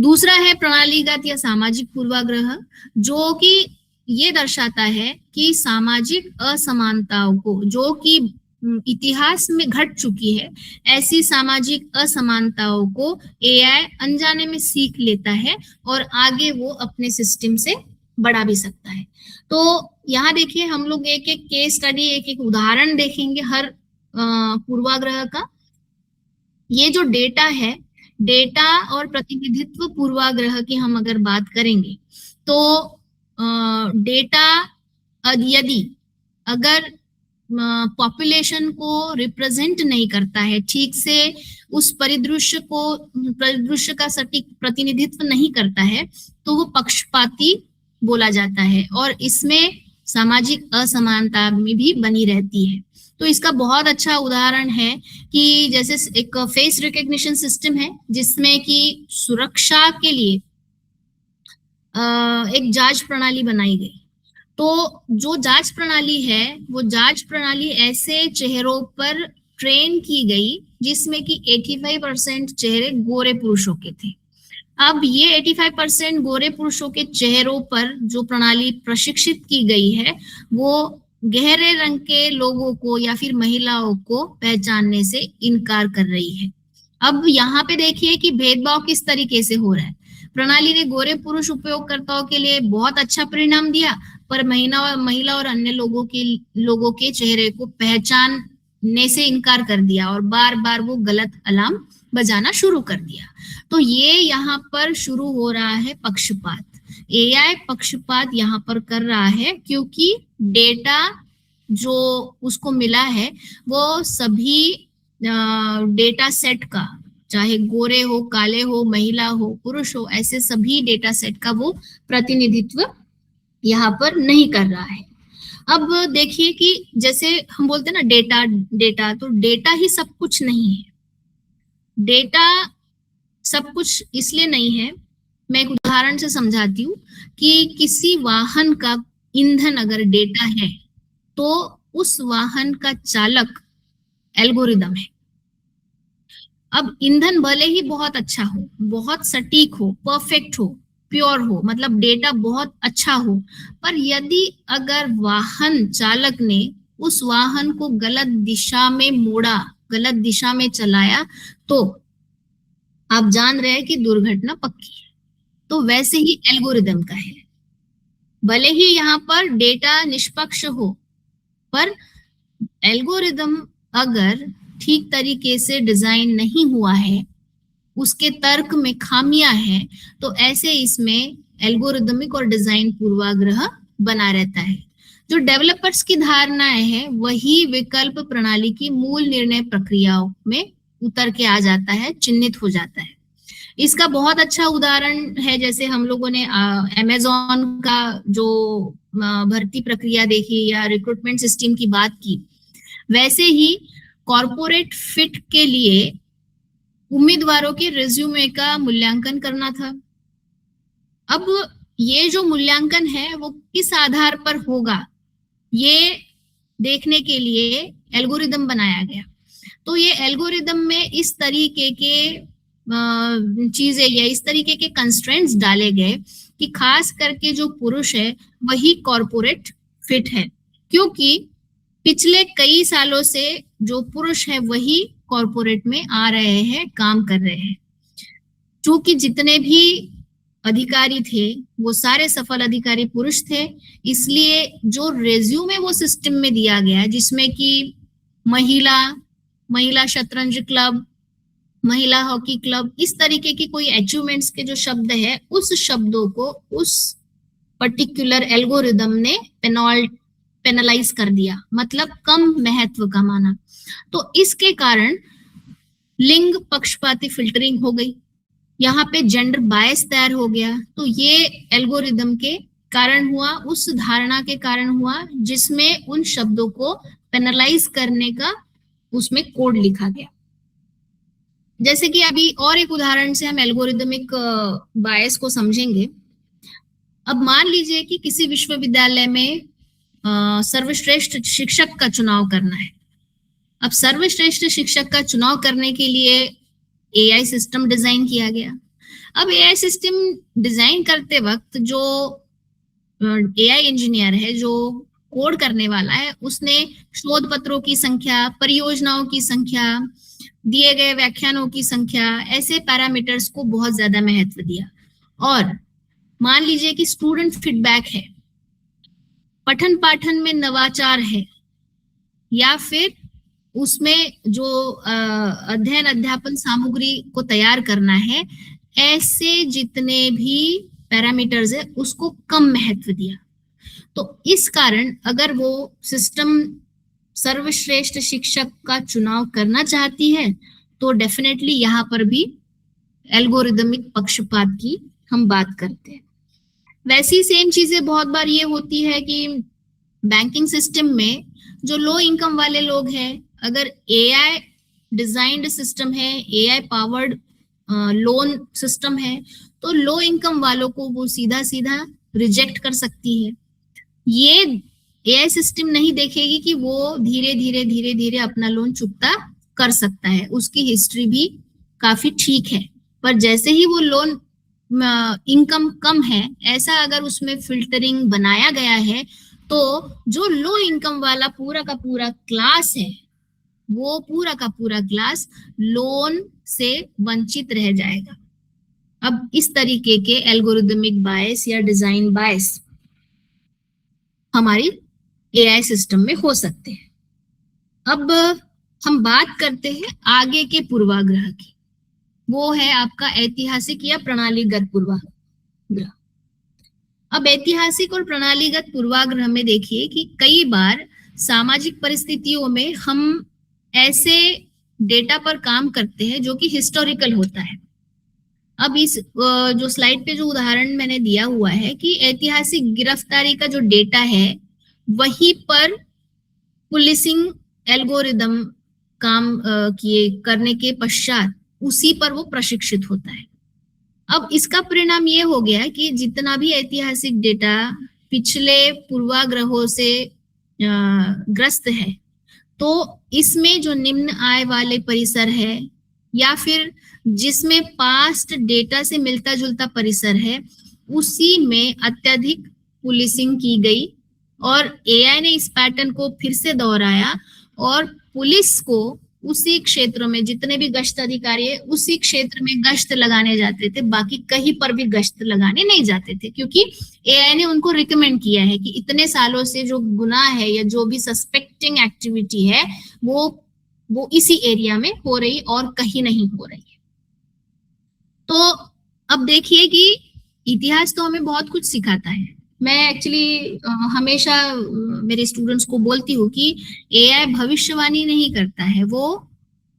दूसरा है प्रणालीगत या सामाजिक पूर्वाग्रह, जो कि ये दर्शाता है कि सामाजिक असमानताओं को, जो कि इतिहास में घट चुकी है, ऐसी सामाजिक असमानताओं को एआई अनजाने में सीख लेता है और आगे वो अपने सिस्टम से बढ़ा भी सकता है। तो यहाँ देखिए, हम लोग एक एक केस स्टडी, एक एक उदाहरण देखेंगे हर पूर्वाग्रह का। ये जो डेटा है, डेटा और प्रतिनिधित्व पूर्वाग्रह की हम अगर बात करेंगे, तो डेटा यदि अगर पॉपुलेशन को रिप्रेजेंट नहीं करता है ठीक से, उस परिदृश्य का सटीक प्रतिनिधित्व नहीं करता है, तो वो पक्षपाती बोला जाता है और इसमें सामाजिक असमानता भी बनी रहती है। तो इसका बहुत अच्छा उदाहरण है कि जैसे एक फेस रिकग्निशन सिस्टम है जिसमें कि सुरक्षा के लिए एक जांच प्रणाली बनाई गई। तो जो जांच प्रणाली है वो जांच प्रणाली ऐसे चेहरों पर ट्रेन की गई जिसमें कि 85% चेहरे गोरे पुरुषों के थे। अब ये 85% गोरे पुरुषों के चेहरों पर जो प्रणाली प्रशिक्षित की गई है वो गहरे रंग के लोगों को या फिर महिलाओं को पहचानने से इनकार कर रही है। अब यहाँ पे देखिए कि भेदभाव किस तरीके से हो रहा है। प्रणाली ने गोरे पुरुष उपयोगकर्ताओं के लिए बहुत अच्छा परिणाम दिया, पर महिला और अन्य लोगों के चेहरे को पहचानने से इनकार कर दिया और बार बार वो गलत अलार्म बजाना शुरू कर दिया। तो ये यहाँ पर शुरू हो रहा है पक्षपात। एआई पक्षपात यहाँ पर कर रहा है क्योंकि डेटा जो उसको मिला है वो सभी डेटा सेट का, चाहे गोरे हो, काले हो, महिला हो, पुरुष हो, ऐसे सभी डेटा सेट का वो प्रतिनिधित्व यहाँ पर नहीं कर रहा है। अब देखिए कि जैसे हम बोलते हैं ना डेटा, तो डेटा ही सब कुछ नहीं है। डेटा सब कुछ इसलिए नहीं है, मैं एक उदाहरण से समझाती हूँ कि किसी वाहन का ईंधन अगर डेटा है तो उस वाहन का चालक एल्गोरिदम है। अब ईंधन भले ही बहुत अच्छा हो, बहुत सटीक हो, परफेक्ट हो, प्योर हो, मतलब डेटा बहुत अच्छा हो, पर यदि अगर वाहन चालक ने उस वाहन को गलत दिशा में मोड़ा, गलत दिशा में चलाया, तो आप जान रहे हैं कि दुर्घटना पक्की है। तो वैसे ही एल्गोरिदम का है। भले ही यहाँ पर डेटा निष्पक्ष हो, पर एल्गोरिदम अगर ठीक तरीके से डिजाइन नहीं हुआ है, उसके तर्क में खामियां हैं, तो ऐसे इसमें एल्गोरिदमिक और डिजाइन पूर्वाग्रह बना रहता है। जो डेवलपर्स की धारणाएं हैं वही विकल्प प्रणाली की मूल निर्णय प्रक्रियाओं में उतर के आ जाता है, चिन्हित हो जाता है। इसका बहुत अच्छा उदाहरण है, जैसे हम लोगों ने अमेज़न का जो भर्ती प्रक्रिया देखी या रिक्रूटमेंट सिस्टम की बात की, वैसे ही कॉर्पोरेट फिट के लिए उम्मीदवारों के रिज्यूमे का मूल्यांकन करना था। अब ये जो मूल्यांकन है वो किस आधार पर होगा, ये देखने के लिए एल्गोरिदम बनाया गया। तो ये एल्गोरिदम में इस तरीके के चीजें या इस तरीके के कंस्ट्रेंट्स डाले गए कि खास करके जो पुरुष है वही कॉर्पोरेट फिट है, क्योंकि पिछले कई सालों से जो पुरुष है वही कॉर्पोरेट में आ रहे हैं, काम कर रहे हैं। चूंकि जितने भी अधिकारी थे वो सारे सफल अधिकारी पुरुष थे, इसलिए जो रेज्यूमे वो सिस्टम में दिया गया जिसमें कि महिला शतरंज क्लब, महिला हॉकी क्लब, इस तरीके की कोई अचीवमेंट्स के जो शब्द है, उस शब्दों को उस पर्टिकुलर एल्गोरिदम ने पेनलाइज कर दिया, मतलब कम महत्व का माना। तो इसके कारण लिंग पक्षपाती फिल्टरिंग हो गई, यहाँ पे जेंडर बायस तैयार हो गया। तो ये एल्गोरिदम के कारण हुआ, उस धारणा के कारण हुआ जिसमें उन शब्दों को पेनलाइज करने का उसमें कोड लिखा गया। जैसे कि अभी और एक उदाहरण से हम एल्गोरिदमिक बायस को समझेंगे। अब मान लीजिए कि किसी विश्वविद्यालय में सर्वश्रेष्ठ शिक्षक का चुनाव करना है। अब सर्वश्रेष्ठ शिक्षक का चुनाव करने के लिए एआई सिस्टम डिजाइन किया गया। अब एआई सिस्टम डिजाइन करते वक्त जो एआई इंजीनियर है, जो कोड करने वाला है, उसने शोध पत्रों की संख्या, परियोजनाओं की संख्या, दिए गए व्याख्यानों की संख्या, ऐसे पैरामीटर्स को बहुत ज्यादा महत्व दिया। और मान लीजिए कि स्टूडेंट फीडबैक है, पठन पाठन में नवाचार है, या फिर उसमें जो अध्ययन अध्यापन सामग्री को तैयार करना है, ऐसे जितने भी पैरामीटर्स है उसको कम महत्व दिया। तो इस कारण अगर वो सिस्टम सर्वश्रेष्ठ शिक्षक का चुनाव करना चाहती है तो डेफिनेटली यहाँ पर भी एल्गोरिदमिक पक्षपात की हम बात करते हैं। वैसी सेम चीजें बहुत बार ये होती है कि बैंकिंग सिस्टम में जो लो इनकम वाले लोग हैं, अगर एआई डिजाइंड सिस्टम है, एआई पावर्ड लोन सिस्टम है, तो लो इनकम वालों को वो सीधा सीधा रिजेक्ट कर सकती है। ये एआई सिस्टम नहीं देखेगी कि वो धीरे धीरे अपना लोन चुकता कर सकता है, उसकी हिस्ट्री भी काफी ठीक है, पर जैसे ही वो लोन इनकम कम है, ऐसा अगर उसमें फिल्टरिंग बनाया गया है तो जो लो इनकम वाला पूरा का पूरा क्लास है, वो पूरा का पूरा क्लास लोन से वंचित रह जाएगा। अब इस तरीके के एल्गोरिदमिक बायस या डिजाइन बायस हमारी एआई सिस्टम में हो सकते हैं। अब हम बात करते हैं आगे के पूर्वाग्रह की, वो है आपका ऐतिहासिक या प्रणालीगत पूर्वाग्रह। अब ऐतिहासिक और प्रणालीगत पूर्वाग्रह में देखिए कि कई बार सामाजिक परिस्थितियों में हम ऐसे डेटा पर काम करते हैं जो कि हिस्टोरिकल होता है। अब इस जो स्लाइड पे जो उदाहरण मैंने दिया हुआ है कि ऐतिहासिक गिरफ्तारी का जो डेटा है वहीं पर पुलिसिंग एल्गोरिदम काम किए करने के पश्चात उसी पर वो प्रशिक्षित होता है। अब इसका परिणाम ये हो गया कि जितना भी ऐतिहासिक डेटा पिछले पूर्वाग्रहों से ग्रस्त है, तो इसमें जो निम्न आय वाले परिसर है या फिर जिसमें पास्ट डेटा से मिलता जुलता परिसर है, उसी में अत्यधिक पुलिसिंग की गई और एआई ने इस पैटर्न को फिर से दोहराया और पुलिस को उसी क्षेत्र में जितने भी गश्त अधिकारी है उसी क्षेत्र में गश्त लगाने जाते थे, बाकी कहीं पर भी गश्त लगाने नहीं जाते थे, क्योंकि एआई ने उनको रिकमेंड किया है कि इतने सालों से जो गुनाह है या जो भी सस्पेक्टिंग एक्टिविटी है वो इसी एरिया में हो रही और कहीं नहीं हो रही है। तो अब देखिए कि इतिहास तो हमें बहुत कुछ सिखाता है। मैं एक्चुअली हमेशा मेरे स्टूडेंट्स को बोलती हूँ कि एआई भविष्यवाणी नहीं करता है, वो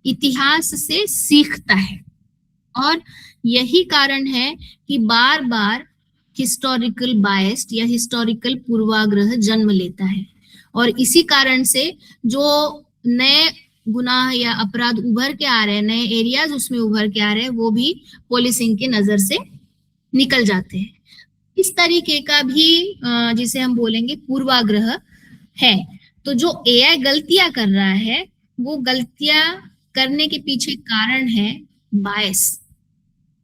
इतिहास से सीखता है और यही कारण है कि बार बार हिस्टोरिकल बायस्ड या हिस्टोरिकल पूर्वाग्रह जन्म लेता है और इसी कारण से जो नए गुनाह या अपराध उभर के आ रहे हैं, नए एरियाज उसमें उभर के आ रहे हैं, वो भी पुलिसिंग की नजर से निकल जाते हैं। इस तरीके का भी जिसे हम बोलेंगे पूर्वाग्रह है। तो जो एआई गलतियां कर रहा है वो गलतियां करने के पीछे कारण है बायस,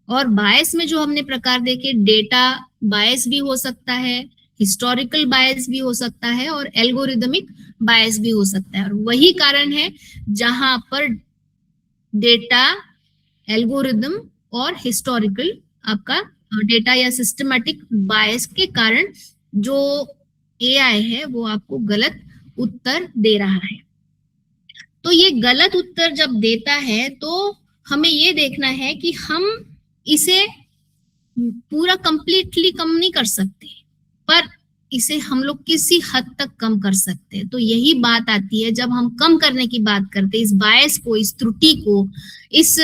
और बायस में जो हमने प्रकार देखे, डेटा बायस भी हो सकता है, हिस्टोरिकल बायस भी हो सकता है और एल्गोरिदमिक बायस भी हो सकता है। और वही कारण है जहां पर डेटा, एल्गोरिदम और हिस्टोरिकल आपका डेटा या सिस्टमैटिक बायस के कारण जो एआई है वो आपको गलत उत्तर दे रहा है। तो ये गलत उत्तर जब देता है तो हमें ये देखना है कि हम इसे पूरा कंप्लीटली कम नहीं कर सकते, पर इसे हम लोग किसी हद तक कम कर सकते हैं। तो यही बात आती है जब हम कम करने की बात करते हैं, इस बायस को, इस त्रुटि को, इस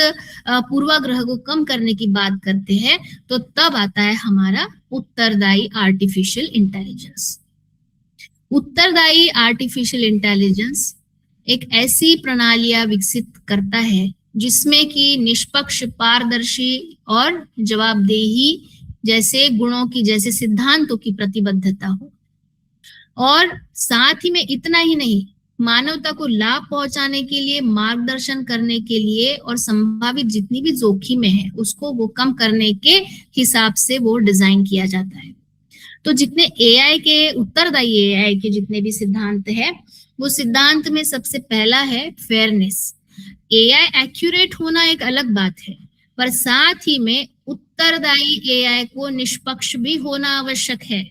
पूर्वाग्रह को कम करने की बात करते हैं, तो तब आता है हमारा उत्तरदायी आर्टिफिशियल इंटेलिजेंस। उत्तरदायी आर्टिफिशियल इंटेलिजेंस एक ऐसी प्रणालियां विकसित करता है जिसमें कि निष्पक्ष, पारदर्शी और जवाबदेही जैसे गुणों की, जैसे सिद्धांतों की प्रतिबद्धता हो, और साथ ही में इतना ही नहीं, मानवता को लाभ पहुंचाने के लिए, मार्गदर्शन करने के लिए और संभावित जितनी भी जोखिमें है उसको वो कम करने के हिसाब से वो डिजाइन किया जाता है। तो जितने एआई के, उत्तरदायी एआई के जितने भी सिद्धांत है, वो सिद्धांत में सबसे पहला है फेयरनेस। एआई एक्यूरेट होना एक अलग बात है, पर साथ ही में उत्तरदायी एआई को निष्पक्ष भी होना आवश्यक है।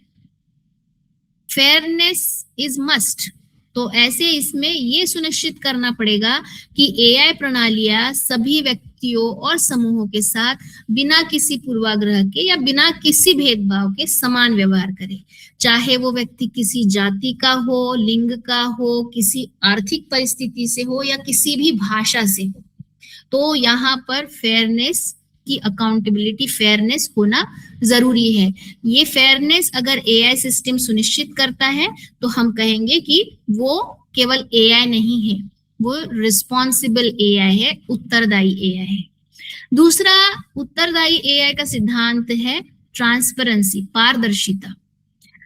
Fairness is must. तो ऐसे इसमें ये सुनिश्चित करना पड़ेगा कि एआई प्रणालियां सभी व्यक्तियों और समूहों के साथ बिना किसी पूर्वाग्रह के या बिना किसी भेदभाव के समान व्यवहार करे, चाहे वो व्यक्ति किसी जाति का हो, लिंग का हो, किसी आर्थिक परिस्थिति से हो या किसी भी भाषा से हो। तो यहाँ पर फेयरनेस की अकाउंटेबिलिटी, फेयरनेस होना जरूरी है। ये फेयरनेस अगर एआई सिस्टम सुनिश्चित करता है तो हम कहेंगे कि वो केवल एआई नहीं है, वो रिस्पॉन्सिबल एआई है, उत्तरदायी एआई है। दूसरा उत्तरदायी एआई का सिद्धांत है ट्रांसपेरेंसी, पारदर्शिता।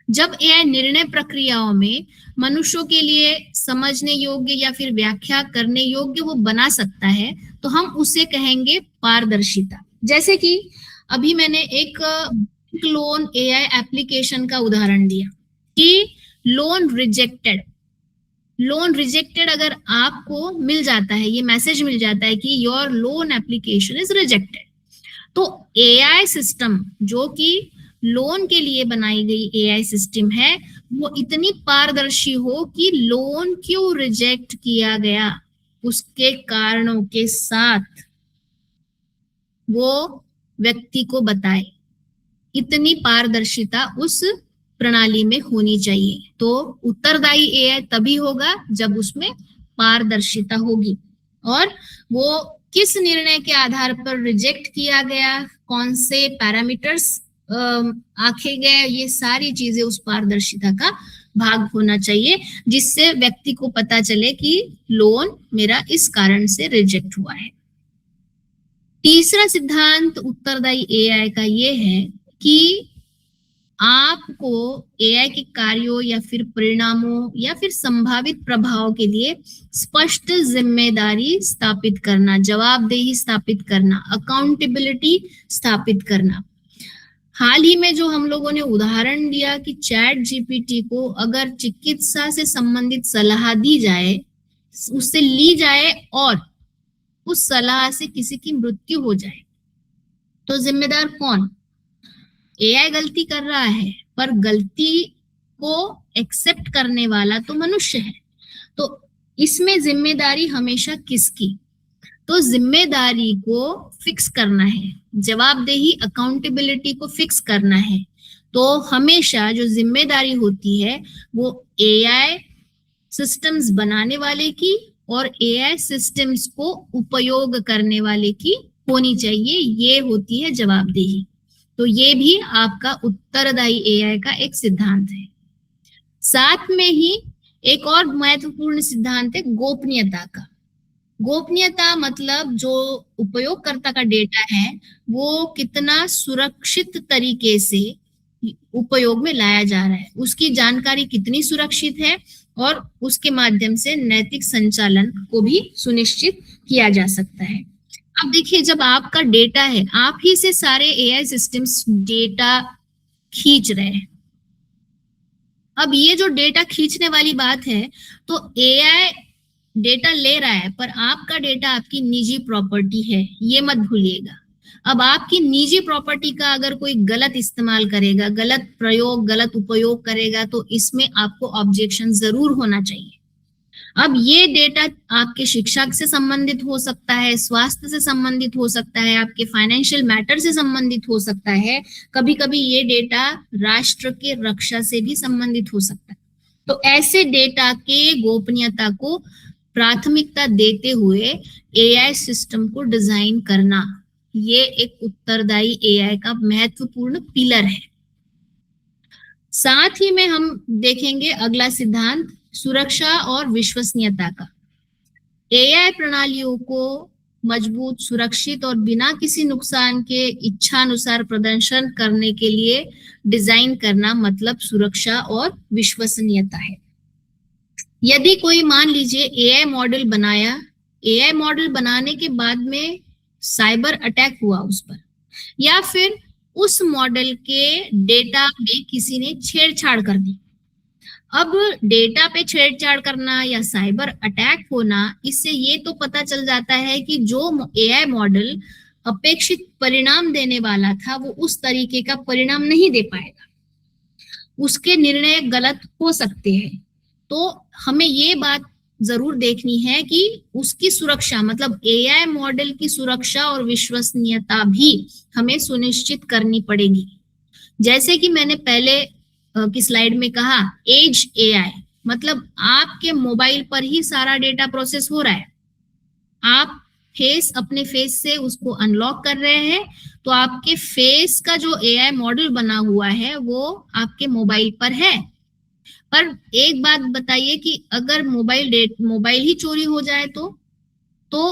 जब एआई निर्णय प्रक्रियाओं में मनुष्यों के लिए समझने योग्य या फिर व्याख्या करने योग्य वो बना सकता है तो हम उसे कहेंगे पारदर्शिता। जैसे कि अभी मैंने एक लोन एआई एप्लीकेशन का उदाहरण दिया कि लोन रिजेक्टेड अगर आपको मिल जाता है, ये मैसेज मिल जाता है कि your loan application is rejected, तो एआई सिस्टम जो कि लोन के लिए बनाई गई एआई सिस्टम है वो इतनी पारदर्शी हो कि लोन क्यों रिजेक्ट किया गया उसके कारणों के साथ वो व्यक्ति को बताए। इतनी पारदर्शिता उस प्रणाली में होनी चाहिए। तो उत्तरदायी एआई तभी होगा जब उसमें पारदर्शिता होगी और वो किस निर्णय के आधार पर रिजेक्ट किया गया, कौन से पैरामीटर्स आंके गए, ये सारी चीजें उस पारदर्शिता का भाग होना चाहिए जिससे व्यक्ति को पता चले कि लोन मेरा इस कारण से रिजेक्ट हुआ है। तीसरा सिद्धांत उत्तरदायी एआई का ये है कि आपको एआई के कार्यों या फिर परिणामों या फिर संभावित प्रभाव के लिए स्पष्ट जिम्मेदारी स्थापित करना, जवाबदेही स्थापित करना, अकाउंटेबिलिटी स्थापित करना। हाल ही में जो हम लोगों ने उदाहरण दिया कि चैट जीपीटी को अगर चिकित्सा से संबंधित सलाह दी जाए, उससे ली जाए और उस सलाह से किसी की मृत्यु हो जाए तो जिम्मेदार कौन? एआई गलती कर रहा है पर गलती को एक्सेप्ट करने वाला तो मनुष्य है। तो इसमें जिम्मेदारी हमेशा किसकी? तो जिम्मेदारी को फिक्स करना है, जवाबदेही अकाउंटेबिलिटी को फिक्स करना है। तो हमेशा जो जिम्मेदारी होती है वो एआई सिस्टम्स बनाने वाले की और एआई सिस्टम्स को उपयोग करने वाले की होनी चाहिए, ये होती है जवाबदेही। तो ये भी आपका उत्तरदायी एआई का एक सिद्धांत है। साथ में ही एक और महत्वपूर्ण सिद्धांत है गोपनीयता का। गोपनीयता मतलब जो उपयोगकर्ता का डेटा है वो कितना सुरक्षित तरीके से उपयोग में लाया जा रहा है, उसकी जानकारी कितनी सुरक्षित है और उसके माध्यम से नैतिक संचालन को भी सुनिश्चित किया जा सकता है। अब देखिए, जब आपका डेटा है, आप ही से सारे एआई सिस्टम्स डेटा खींच रहे हैं। अब ये जो डेटा खींचने वाली बात है, तो एआई डेटा ले रहा है पर आपका डेटा आपकी निजी प्रॉपर्टी है, ये मत भूलिएगा। अब आपकी निजी प्रॉपर्टी का अगर कोई गलत इस्तेमाल करेगा, गलत प्रयोग, गलत उपयोग करेगा तो इसमें आपको ऑब्जेक्शन जरूर होना चाहिए। अब ये डेटा आपके शिक्षा से संबंधित हो सकता है, स्वास्थ्य से संबंधित हो सकता है, आपके फाइनेंशियल मैटर से संबंधित हो सकता है, कभी कभी ये डेटा राष्ट्र के रक्षा से भी संबंधित हो सकता है। तो ऐसे डेटा के गोपनीयता को प्राथमिकता देते हुए एआई सिस्टम को डिजाइन करना, ये एक उत्तरदायी एआई का महत्वपूर्ण पिलर है। साथ ही में हम देखेंगे अगला सिद्धांत सुरक्षा और विश्वसनीयता का। एआई प्रणालियों को मजबूत, सुरक्षित और बिना किसी नुकसान के इच्छानुसार प्रदर्शन करने के लिए डिजाइन करना मतलब सुरक्षा और विश्वसनीयता है। यदि कोई मान लीजिए एआई मॉडल बनाया, एआई मॉडल बनाने के बाद में साइबर अटैक हुआ उस पर, या फिर उस मॉडल के डेटा में किसी ने छेड़छाड़ कर दी। अब डेटा पे छेड़छाड़ करना या साइबर अटैक होना, इससे ये तो पता चल जाता है कि जो एआई मॉडल अपेक्षित परिणाम देने वाला था वो उस तरीके का परिणाम नहीं दे पाएगा, उसके निर्णय गलत हो सकते हैं। तो हमें ये बात जरूर देखनी है कि उसकी सुरक्षा, मतलब एआई मॉडल की सुरक्षा और विश्वसनीयता भी हमें सुनिश्चित करनी पड़ेगी। जैसे कि मैंने पहले की स्लाइड में कहा, एज एआई, मतलब आपके मोबाइल पर ही सारा डेटा प्रोसेस हो रहा है। आप अपने फेस से उसको अनलॉक कर रहे हैं, तो आपके फेस का जो एआई मॉडल बना हुआ है वो आपके मोबाइल पर है। पर एक बात बताइए कि अगर मोबाइल ही चोरी हो जाए तो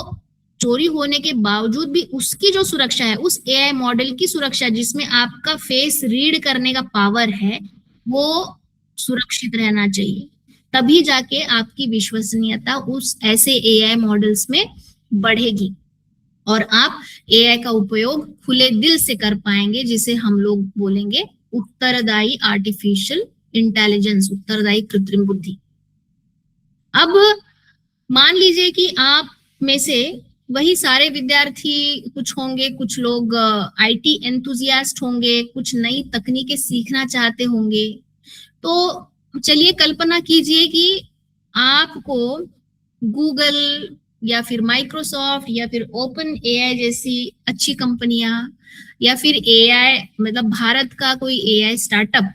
चोरी होने के बावजूद भी उसकी जो सुरक्षा है, उस एआई मॉडल की सुरक्षा जिसमें आपका फेस रीड करने का पावर है, वो सुरक्षित रहना चाहिए। तभी जाके आपकी विश्वसनीयता उस ऐसे एआई मॉडल्स में बढ़ेगी और आप एआई का उपयोग खुले दिल से कर पाएंगे, जिसे हम लोग बोलेंगे उत्तरदायी आर्टिफिशियल इंटेलिजेंस, उत्तरदायी कृत्रिम बुद्धि। अब मान लीजिए कि आप में से वही सारे विद्यार्थी कुछ होंगे, कुछ लोग आईटी एंथुजियास्ट होंगे, कुछ नई तकनीकें सीखना चाहते होंगे। तो चलिए कल्पना कीजिए कि आपको गूगल या फिर माइक्रोसॉफ्ट या फिर ओपन एआई जैसी अच्छी कंपनियां, या फिर एआई मतलब भारत का कोई एआई स्टार्टअप,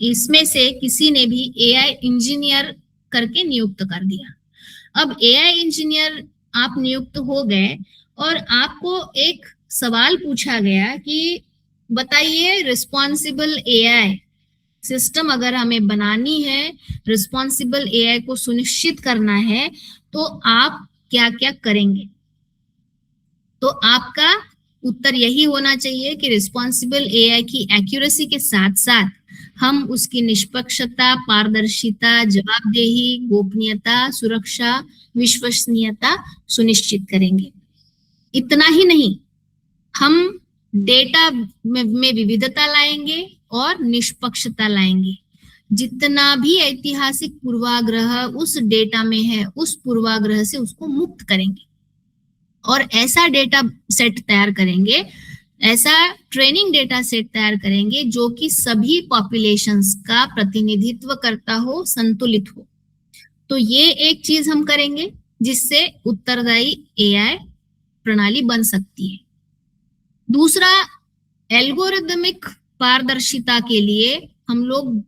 इसमें से किसी ने भी एआई इंजीनियर करके नियुक्त कर दिया। अब एआई इंजीनियर आप नियुक्त हो गए और आपको एक सवाल पूछा गया कि बताइए, रिस्पॉन्सिबल एआई सिस्टम अगर हमें बनानी है, रिस्पॉन्सिबल एआई को सुनिश्चित करना है, तो आप क्या क्या करेंगे? तो आपका उत्तर यही होना चाहिए कि रिस्पॉन्सिबल एआई की एक्यूरेसी के साथ साथ हम उसकी निष्पक्षता, पारदर्शिता, जवाबदेही, गोपनीयता, सुरक्षा, विश्वसनीयता सुनिश्चित करेंगे। इतना ही नहीं, हम डेटा में विविधता लाएंगे और निष्पक्षता लाएंगे। जितना भी ऐतिहासिक पूर्वाग्रह उस डेटा में है, उस पूर्वाग्रह से उसको मुक्त करेंगे और ऐसा डेटा सेट तैयार करेंगे, ऐसा ट्रेनिंग डेटा सेट तैयार करेंगे जो कि सभी पॉपुलेशंस का प्रतिनिधित्व करता हो, संतुलित हो। तो ये एक चीज हम करेंगे जिससे उत्तरदायी एआई प्रणाली बन सकती है। दूसरा, एल्गोरिदमिक पारदर्शिता के लिए हम लोग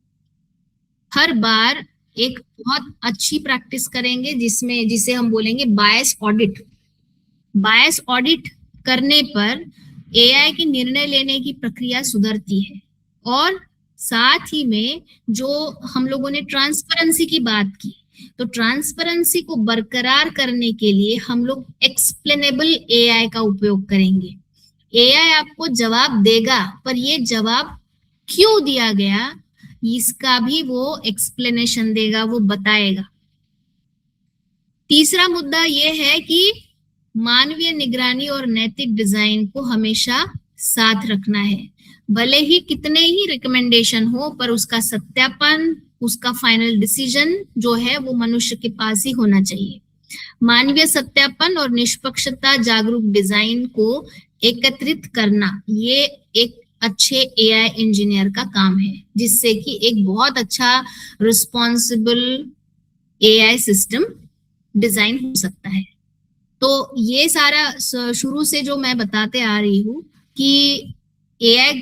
हर बार एक बहुत अच्छी प्रैक्टिस करेंगे जिसे हम बोलेंगे बायस ऑडिट। बायस ऑडिट करने पर एआई की निर्णय लेने की प्रक्रिया सुधरती है और साथ ही में जो हम लोगों ने ट्रांसपेरेंसी की बात की, तो ट्रांसपेरेंसी को बरकरार करने के लिए हम लोग एक्सप्लेनेबल एआई का उपयोग करेंगे। एआई आपको जवाब देगा, पर ये जवाब क्यों दिया गया इसका भी वो एक्सप्लेनेशन देगा, वो बताएगा। तीसरा मुद्दा ये है कि मानवीय निगरानी और नैतिक डिजाइन को हमेशा साथ रखना है। भले ही कितने ही रिकमेंडेशन हो, पर उसका सत्यापन, उसका फाइनल डिसीजन जो है वो मनुष्य के पास ही होना चाहिए। मानवीय सत्यापन और निष्पक्षता, जागरूक डिजाइन को एकत्रित करना, ये एक अच्छे एआई इंजीनियर का काम है, जिससे कि एक बहुत अच्छा रिस्पॉन्सिबल एआई सिस्टम डिजाइन हो सकता है। तो ये सारा शुरू से जो मैं बताते आ रही हूँ कि एआई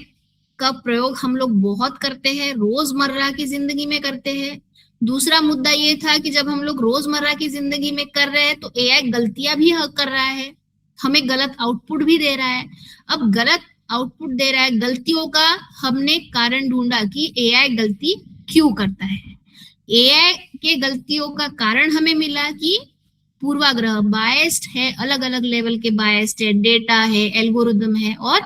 का प्रयोग हम लोग बहुत करते हैं, रोजमर्रा की जिंदगी में करते हैं। दूसरा मुद्दा ये था कि जब हम लोग रोजमर्रा की जिंदगी में कर रहे हैं तो एआई गलतियां भी कर रहा है, हमें गलत आउटपुट भी दे रहा है। अब गलत आउटपुट दे रहा है, गलतियों का हमने कारण ढूंढा कि एआई गलती क्यों करता है। एआई के गलतियों का कारण हमें मिला कि पूर्वाग्रह, बायस्ड है, अलग अलग लेवल के बायस्ड है, डेटा है, एल्गोरिदम है और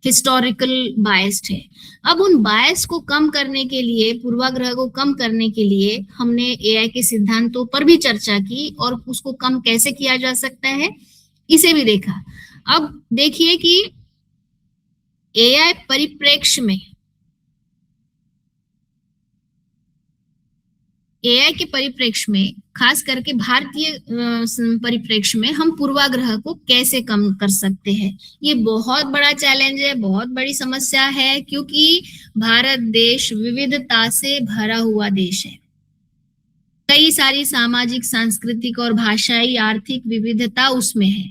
हिस्टोरिकल बायस्ड है। अब उन बायस को कम करने के लिए, पूर्वाग्रह को कम करने के लिए हमने एआई के सिद्धांतों पर भी चर्चा की और उसको कम कैसे किया जा सकता है इसे भी देखा। अब देखिए कि एआई परिप्रेक्ष्य में, एआई के परिप्रेक्ष्य में, खास करके भारतीय परिप्रेक्ष्य में हम पूर्वाग्रह को कैसे कम कर सकते हैं, ये बहुत बड़ा चैलेंज है, बहुत बड़ी समस्या है, क्योंकि भारत देश विविधता से भरा हुआ देश है। कई सारी सामाजिक, सांस्कृतिक और भाषाई आर्थिक विविधता उसमें है।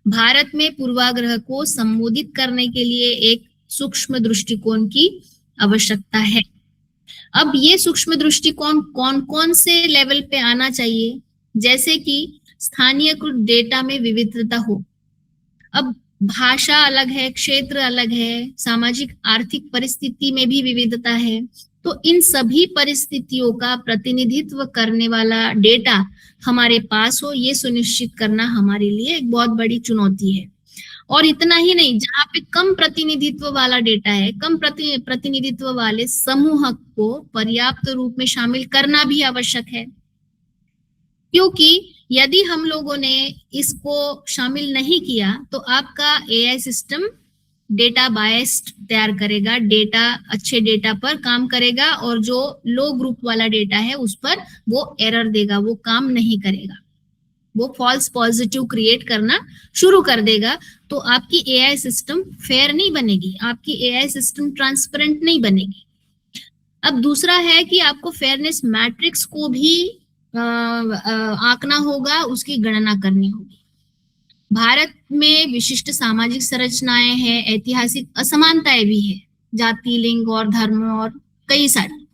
भारत में पूर्वाग्रह को संबोधित करने के लिए एक सूक्ष्म दृष्टिकोण की आवश्यकता है। अब ये सूक्ष्म दृष्टिकोण कौन कौन से लेवल पे आना चाहिए, जैसे कि स्थानीयकृत डेटा में विविधता हो। अब भाषा अलग है, क्षेत्र अलग है, सामाजिक आर्थिक परिस्थिति में भी विविधता है। तो इन सभी परिस्थितियों का प्रतिनिधित्व करने वाला डेटा हमारे पास हो, ये सुनिश्चित करना हमारे लिए एक बहुत बड़ी चुनौती है। और इतना ही नहीं, जहाँ पे कम प्रतिनिधित्व वाला डेटा है, कम प्रतिनिधित्व वाले समूह को पर्याप्त रूप में शामिल करना भी आवश्यक है, क्योंकि यदि हम लोगों ने इसको शामिल नहीं किया तो आपका एआई सिस्टम डेटा बायस्ड तैयार करेगा, डेटा अच्छे डेटा पर काम करेगा और जो लो ग्रुप वाला डेटा है उस पर वो एरर देगा, वो काम नहीं करेगा, वो फॉल्स पॉजिटिव क्रिएट करना शुरू कर देगा। तो आपकी एआई सिस्टम फेयर नहीं बनेगी, आपकी एआई सिस्टम ट्रांसपेरेंट नहीं बनेगी। अब दूसरा है कि आपको फेयरनेस मैट्रिक्स को भी आंकना होगा, उसकी गणना करनी होगी। भारत में विशिष्ट सामाजिक संरचनाएं हैं, ऐतिहासिक असमानताएं भी है, जाति, लिंग और धर्म और कई सारी।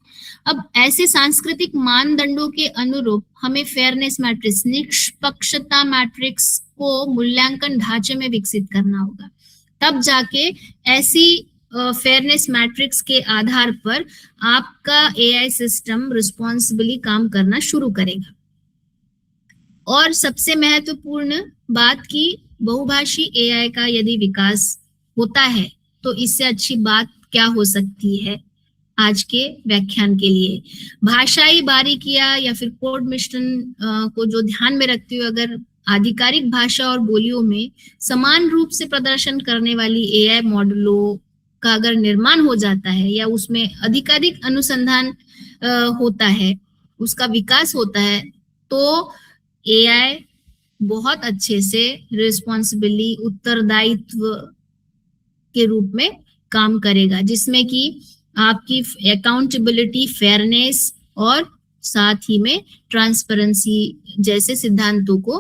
अब ऐसे सांस्कृतिक मानदंडों के अनुरूप हमें फेयरनेस मैट्रिक्स, निष्पक्षता मैट्रिक्स को मूल्यांकन ढांचे में विकसित करना होगा। तब जाके ऐसी फेयरनेस मैट्रिक्स के आधार पर आपका एआई सिस्टम रिस्पॉन्सिबली काम करना शुरू करेगा। और सबसे महत्वपूर्ण बात की बहुभाषी एआई का यदि विकास होता है तो इससे अच्छी बात क्या हो सकती है। आज के व्याख्यान के लिए भाषाई बारीकियां या फिर कोड मिश्रण को जो ध्यान में रखते हुए अगर आधिकारिक भाषा और बोलियों में समान रूप से प्रदर्शन करने वाली एआई मॉडलों का अगर निर्माण हो जाता है या उसमें अधिकाधिक अनुसंधान होता है, उसका विकास होता है, तो एआई बहुत अच्छे से रिस्पॉन्सिबिली उत्तरदायित्व के रूप में काम करेगा, जिसमें कि आपकी अकाउंटेबिलिटी, फेयरनेस और साथ ही में ट्रांसपेरेंसी जैसे सिद्धांतों को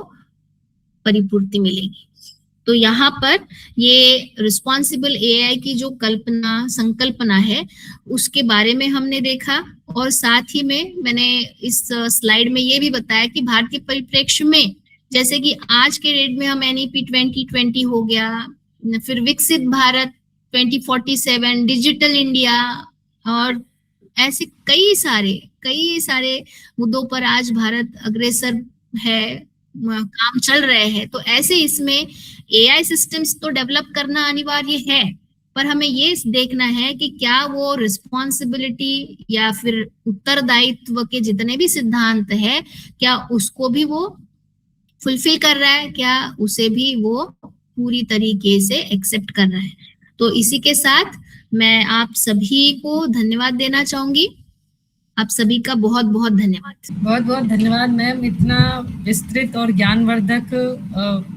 परिपूर्ति मिलेगी। तो यहाँ पर ये रिस्पॉन्सिबल एआई की जो संकल्पना है उसके बारे में हमने देखा, और साथ ही में मैंने इस स्लाइड में ये भी बताया कि भारत के परिप्रेक्ष्य में, जैसे कि आज के डेट में हम NEP 2020 हो गया, फिर विकसित भारत 2047, डिजिटल इंडिया और ऐसे कई सारे मुद्दों पर आज भारत अग्रसर है, काम चल रहे हैं। तो ऐसे इसमें एआई सिस्टम्स तो डेवलप करना अनिवार्य है, पर हमें ये देखना है कि क्या वो रिस्पॉन्सिबिलिटी या फिर उत्तरदायित्व के जितने भी सिद्धांत है, क्या उसको भी वो फुलफिल कर रहा है, क्या उसे भी वो पूरी तरीके से एक्सेप्ट कर रहा है। तो इसी के साथ मैं आप सभी को धन्यवाद देना चाहूंगी। आप सभी का बहुत बहुत धन्यवाद। बहुत बहुत धन्यवाद मैम, इतना विस्तृत और ज्ञानवर्धक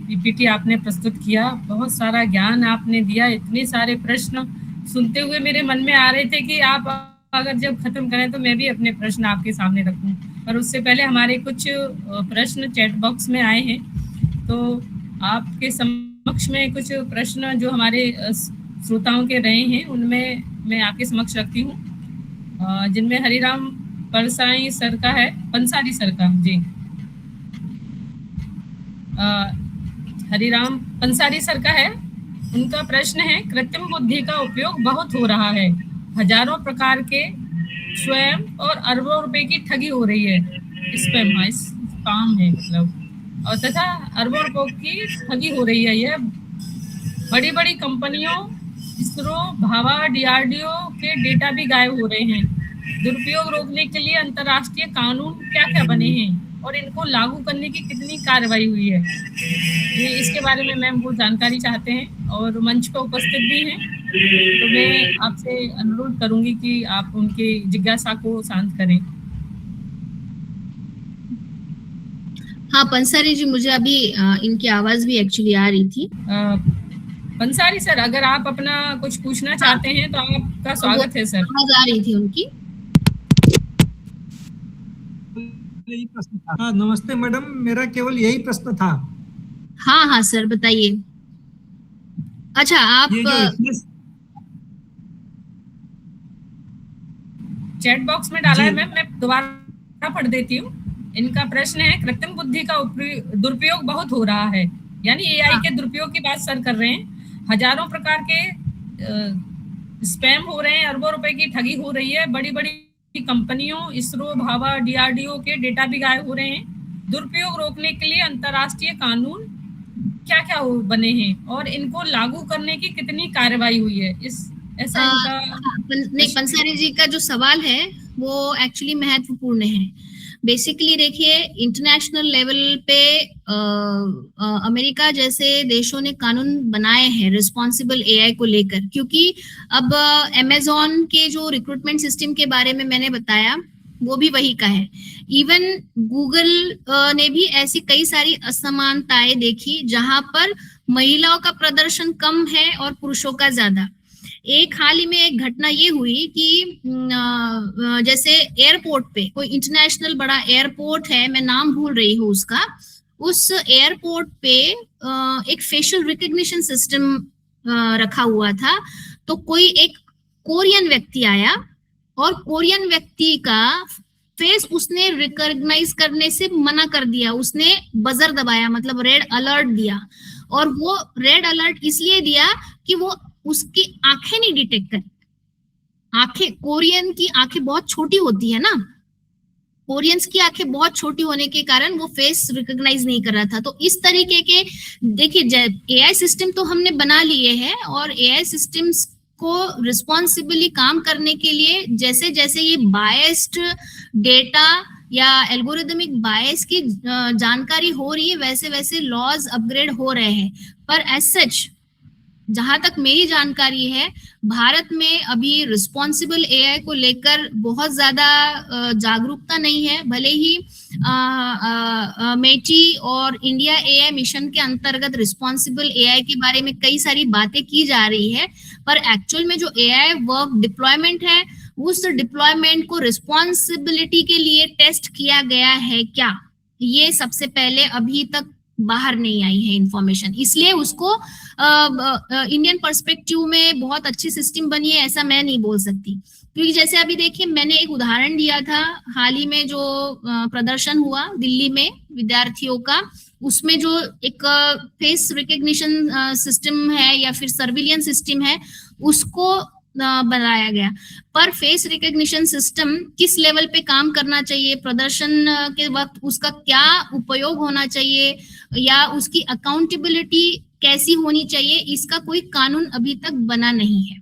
पीपीटी आपने प्रस्तुत किया, बहुत सारा ज्ञान आपने दिया। इतने सारे प्रश्न सुनते हुए मेरे मन में आ रहे थे कि आप अगर जब खत्म करें तो मैं भी अपने प्रश्न आपके सामने रखूं, पर उससे पहले हमारे कुछ प्रश्न चैट बॉक्स में आए हैं, तो आपके समक्ष में कुछ प्रश्न जो हमारे श्रोताओं के रहे हैं उनमें मैं आपके समक्ष रखती हूँ, जिनमें हरिराम परसाई सर का है, पंसारी सर का जी, हरिराम पंसारी सर का है। उनका प्रश्न है, कृत्रिम बुद्धि का उपयोग बहुत हो रहा है, हजारों प्रकार के स्वयं और अरबों रुपए की ठगी हो रही है, स्पैम है मतलब, और तथा अरबों रुपयों की ठगी हो रही है। यह बड़ी बड़ी कंपनियों इसरो, भाभा, DRDO के डेटा भी गायब हो रहे हैं। दुरुपयोग रोकने के लिए अंतर्राष्ट्रीय कानून क्या क्या बने हैं और इनको लागू करने की कितनी कार्रवाई हुई है, ये इसके बारे में मैम वो जानकारी चाहते हैं और मंच पर उपस्थित भी हैं। तो मैं आपसे अनुरोध करूंगी कि आप उनकी जिज्ञासा को शांत करें। हाँ पंसारी जी, मुझे अभी इनकी आवाज भी एक्चुअली आ रही थी। पंसारी सर, अगर आप अपना कुछ पूछना चाहते हैं तो आपका स्वागत है सर। आवाज आ रही थी उनकी। यही प्रश्न था। हाँ, नमस्ते मैडम, मेरा केवल यही प्रश्न था। हाँ हाँ सर, बताइए। अच्छा, आप ये जो इसमें चैट बॉक्स में डाला जी है मैम, मैं दोबारा पढ़ देती हूँ। इनका प्रश्न है, कृत्रिम बुद्धि का दुरुपयोग बहुत हो रहा है, यानी एआई हाँ, के दुरुपयोग की बात सर कर रहे हैं। हजारों प्रकार के स्पैम हो रहे हैं, अरबों रुपए की ठगी हो रही है, बड़ी बड़ी कंपनियों, इसरो, भाभा, डीआरडीओ के डेटा भी गायब हो रहे हैं। दुरुपयोग रोकने के लिए अंतर्राष्ट्रीय कानून क्या क्या बने हैं और इनको लागू करने की कितनी कार्रवाई हुई है, इस ऐसा इनका नहीं, पंसारी जी का जो सवाल है वो एक्चुअली महत्वपूर्ण है। बेसिकली देखिए, इंटरनेशनल लेवल पे अमेरिका जैसे देशों ने कानून बनाए हैं रिस्पॉन्सिबल एआई को लेकर, क्योंकि अब अमेजोन के जो रिक्रूटमेंट सिस्टम के बारे में मैंने बताया, वो भी वही का है। इवन गूगल ने भी ऐसी कई सारी असमानताएं देखी जहां पर महिलाओं का प्रदर्शन कम है और पुरुषों का ज्यादा। एक हाल ही में एक घटना ये हुई कि जैसे एयरपोर्ट पे कोई इंटरनेशनल बड़ा एयरपोर्ट है, मैं नाम भूल रही हूँ उसका, उस एयरपोर्ट पे एक फेशियल रिकग्निशन सिस्टम रखा हुआ था। तो कोई एक कोरियन व्यक्ति आया और कोरियन व्यक्ति का फेस उसने रिकॉग्नाइज करने से मना कर दिया, उसने बजर दबाया, मतलब रेड अलर्ट दिया। और वो रेड अलर्ट इसलिए दिया कि वो उसकी आंखें नहीं डिटेक्ट करी। आंखें, कोरियन की आंखें बहुत छोटी होती है ना, कोरियंस की आंखें बहुत छोटी होने के कारण वो फेस रिकॉग्नाइज नहीं कर रहा था। तो इस तरीके के देखिए, एआई सिस्टम तो हमने बना लिए हैं और एआई सिस्टम्स को रिस्पॉन्सिबली काम करने के लिए जैसे जैसे ये बायस्ड डेटा या एल्गोरिदमिक बायस की जानकारी हो रही है, वैसे वैसे लॉज अपग्रेड हो रहे हैं। पर एज सच, जहां तक मेरी जानकारी है, भारत में अभी रिस्पॉन्सिबल एआई को लेकर बहुत ज्यादा जागरूकता नहीं है। भले ही मेटी और इंडिया एआई मिशन के अंतर्गत रिस्पॉन्सिबल एआई के बारे में कई सारी बातें की जा रही है, पर एक्चुअल में जो एआई वर्क डिप्लॉयमेंट है, उस डिप्लॉयमेंट को रिस्पॉन्सिबिलिटी के लिए टेस्ट किया गया है क्या, ये सबसे पहले अभी तक बाहर नहीं आई है इंफॉर्मेशन। इसलिए उसको इंडियन पर्सपेक्टिव में बहुत अच्छी सिस्टम बनी है ऐसा मैं नहीं बोल सकती। क्योंकि जैसे अभी देखिए, मैंने एक उदाहरण दिया था हाल ही में जो प्रदर्शन हुआ दिल्ली में विद्यार्थियों का, उसमें जो एक फेस रिकग्निशन सिस्टम है या फिर सर्विलियंस सिस्टम है, उसको बनाया गया। पर फेस रिकग्निशन सिस्टम किस लेवल पे काम करना चाहिए, प्रदर्शन के वक्त उसका क्या उपयोग होना चाहिए या उसकी अकाउंटेबिलिटी कैसी होनी चाहिए, इसका कोई कानून अभी तक बना नहीं है।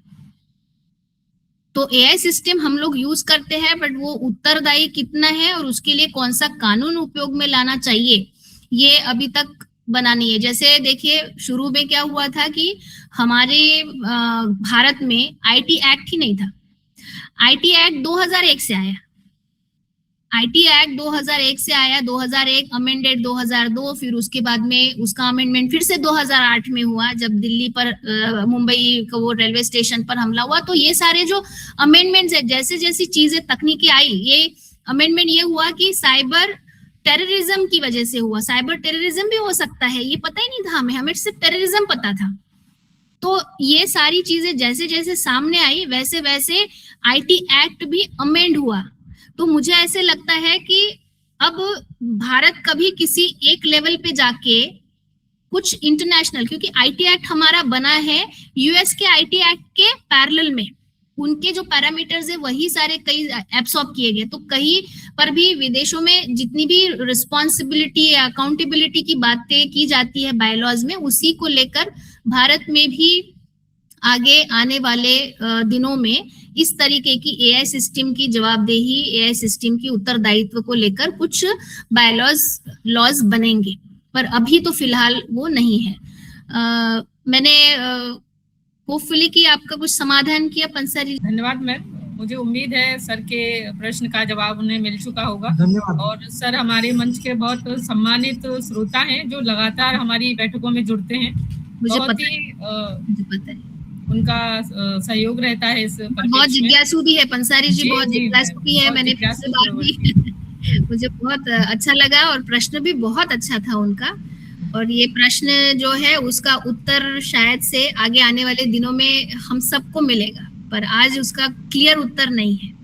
तो एआई सिस्टम हम लोग यूज करते हैं, बट वो उत्तरदायी कितना है और उसके लिए कौन सा कानून उपयोग में लाना चाहिए, ये अभी तक बना नहीं है। जैसे देखिए, शुरू में क्या हुआ था कि हमारे भारत में आईटी एक्ट ही नहीं था। आईटी एक्ट 2001 से आया, आईटी एक्ट 2001 से आया, 2001 अमेंडेड 2002, फिर उसके बाद में उसका अमेंडमेंट फिर से 2008 में हुआ जब दिल्ली पर मुंबई का वो रेलवे स्टेशन पर हमला हुआ। तो ये सारे जो अमेंडमेंट्स है, जैसे जैसी चीजें तकनीकी आई, ये अमेंडमेंट ये हुआ कि साइबर टेररिज्म की वजह से हुआ। साइबर टेररिज्म भी हो सकता है, ये पता ही नहीं था हमें, हमें सिर्फ टेररिज्म पता था। तो ये सारी चीजें जैसे जैसे सामने आई, वैसे वैसे आईटी एक्ट भी अमेंड हुआ। तो मुझे ऐसे लगता है कि अब भारत कभी किसी एक लेवल पे जाके कुछ इंटरनेशनल, क्योंकि आईटी एक्ट हमारा बना है यूएस के आईटी एक्ट के पैरेलल में, उनके जो पैरामीटर्स है वही सारे कई एब्सॉर्ब किए गए। तो कहीं पर भी विदेशों में जितनी भी रिस्पॉन्सिबिलिटी या अकाउंटेबिलिटी की बातें की जाती है बायलॉज में, उसी को लेकर भारत में भी आगे आने वाले दिनों में इस तरीके की एआई सिस्टम की जवाबदेही, एआई सिस्टम की उत्तरदायित्व को लेकर कुछ बायलॉज लॉज बनेंगे, पर अभी तो फिलहाल वो नहीं है। मैंने होपफुली कि आपका कुछ समाधान किया पंसारी। धन्यवाद मैम, मुझे उम्मीद है सर के प्रश्न का जवाब उन्हें मिल चुका होगा। धन्यवाद। और सर हमारे मंच के बहुत सम्मानित श्रोता हैं जो लगातार हमारी बैठकों में जुड़ते हैं, मुझे बहुत ही उनका सहयोग रहता है इस बहुत जिज्ञासु भी है पंसारी जी, बहुत जिज्ञासु भी है। मैंने मुझे बहुत अच्छा लगा और प्रश्न भी बहुत अच्छा था उनका। और ये प्रश्न जो है उसका उत्तर शायद से आगे आने वाले दिनों में हम सबको मिलेगा, पर आज उसका क्लियर उत्तर नहीं है।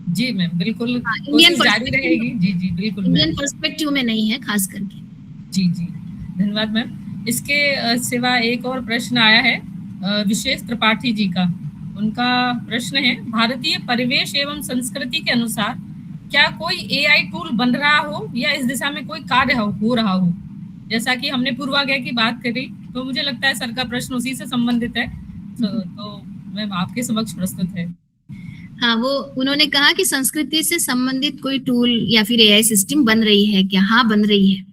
जी मैम, बिल्कुल इंडियन कोशिश जारी रहेगी। जी जी बिल्कुल इंडियन मैम। पर्सपेक्टिव में नहीं है खास करके। जी जी, धन्यवाद मैम। इसके सिवा एक और प्रश्न आया है विशेष त्रिपाठी जी का। उनका प्रश्न है, भारतीय परिवेश एवं संस्कृति के अनुसार क्या कोई एआई टूल बन रहा हो या इस दिशा में कोई कार्य हो रहा हो? जैसा कि हमने पूर्वाग्रह की बात करी, तो मुझे लगता है सर का प्रश्न उसी से संबंधित है। तो मैम आपके समक्ष प्रस्तुत है। हाँ, वो उन्होंने कहा कि संस्कृति से संबंधित कोई टूल या फिर एआई सिस्टम बन रही है क्या? हाँ, बन रही है।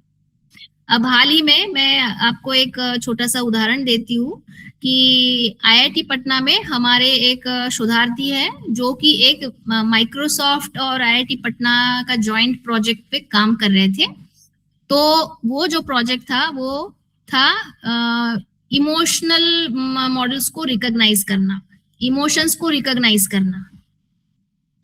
अब हाल ही में मैं आपको एक छोटा सा उदाहरण देती हूँ कि आईआईटी पटना में हमारे एक शोधार्थी है जो कि एक माइक्रोसॉफ्ट और आईआईटी पटना का जॉइंट प्रोजेक्ट पे काम कर रहे थे। तो वो जो प्रोजेक्ट था वो था इमोशनल मॉडल्स को रिकॉग्नाइज करना, इमोशंस को रिकॉग्नाइज करना।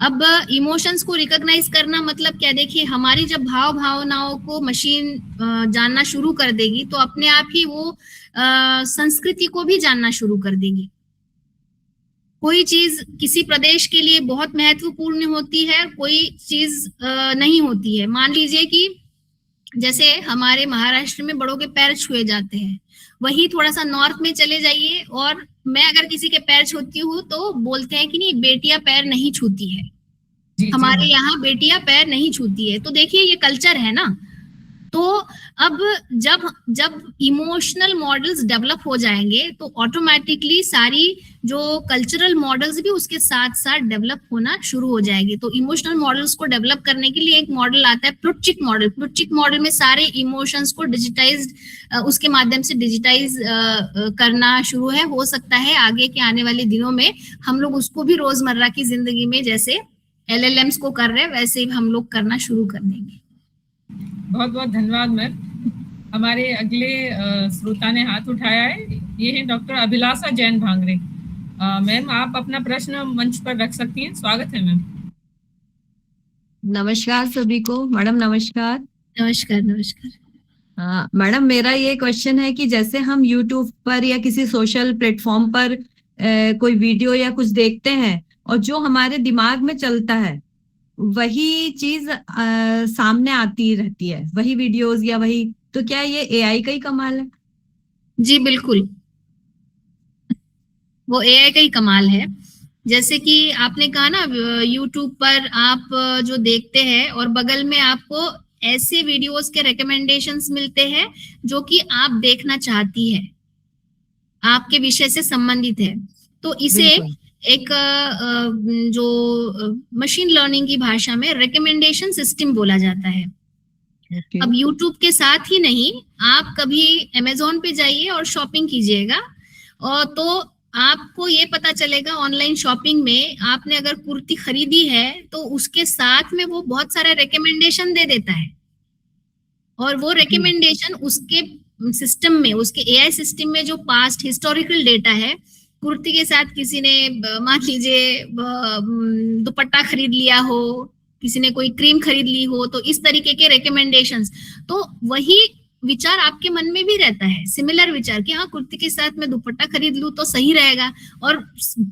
अब इमोशंस को रिकॉग्नाइज करना मतलब क्या? देखिए, हमारी जब भाव भावनाओं को मशीन जानना शुरू कर देगी तो अपने आप ही वो संस्कृति को भी जानना शुरू कर देगी। कोई चीज किसी प्रदेश के लिए बहुत महत्वपूर्ण होती है, कोई चीज नहीं होती है। मान लीजिए कि जैसे हमारे महाराष्ट्र में बड़ों के पैर छुए जाते हैं, वही थोड़ा सा नॉर्थ में चले जाइए और मैं अगर किसी के पैर छूती हूँ तो बोलते हैं कि नहीं, बेटियां पैर नहीं छूती है। हमारे यहाँ बेटियां पैर नहीं छूती है। तो देखिए, ये कल्चर है ना। तो अब जब इमोशनल मॉडल्स डेवलप हो जाएंगे तो ऑटोमेटिकली सारी जो कल्चरल मॉडल्स भी उसके साथ साथ डेवलप होना शुरू हो जाएंगे। तो इमोशनल मॉडल्स को डेवलप करने के लिए एक मॉडल आता है प्लूटचिक मॉडल। प्लूटचिक मॉडल में सारे इमोशंस को डिजिटाइज उसके माध्यम से डिजिटाइज करना शुरू है। हो सकता है आगे के आने वाले दिनों में हम लोग उसको भी रोजमर्रा की जिंदगी में जैसे LLMs को कर रहे हैं वैसे ही हम लोग करना शुरू कर देंगे। बहुत बहुत धन्यवाद मैम। हमारे अगले श्रोता ने हाथ उठाया है, ये है डॉक्टर अभिलाषा जैन भांगरे। मैम आप अपना प्रश्न मंच पर रख सकती हैं, स्वागत है मैम। नमस्कार सभी को। मैडम नमस्कार। नमस्कार। नमस्कार। मैडम, मेरा ये क्वेश्चन है कि जैसे हम यूट्यूब पर या किसी सोशल प्लेटफॉर्म पर कोई वीडियो या कुछ देखते हैं और जो हमारे दिमाग में चलता है वही चीज सामने आती रहती है, वही वीडियोस या वही, तो क्या ये एआई का ही कमाल है? जी बिल्कुल, वो एआई का ही कमाल है। जैसे कि आपने कहा ना, यूट्यूब पर आप जो देखते हैं और बगल में आपको ऐसे वीडियोस के रिकमेंडेशंस मिलते हैं जो कि आप देखना चाहती है, आपके विषय से संबंधित है। तो इसे एक जो मशीन लर्निंग की भाषा में रिकमेंडेशन सिस्टम बोला जाता है। अब यूट्यूब के साथ ही नहीं, आप कभी अमेजोन पे जाइए और शॉपिंग कीजिएगा और तो आपको ये पता चलेगा ऑनलाइन शॉपिंग में आपने अगर कुर्ती खरीदी है तो उसके साथ में वो बहुत सारे रिकमेंडेशन दे देता है और वो रिकमेंडेशन उसके सिस्टम में, उसके एआई सिस्टम में जो पास्ट हिस्टोरिकल डेटा है, कुर्ती के साथ किसी ने मान लीजिए दुपट्टा खरीद लिया हो, किसी ने कोई क्रीम खरीद ली हो, तो इस तरीके के रिकमेंडेशंस, तो वही विचार आपके मन में भी रहता है, सिमिलर विचार कि हाँ कुर्ती के साथ मैं दुपट्टा खरीद लूं तो सही रहेगा। और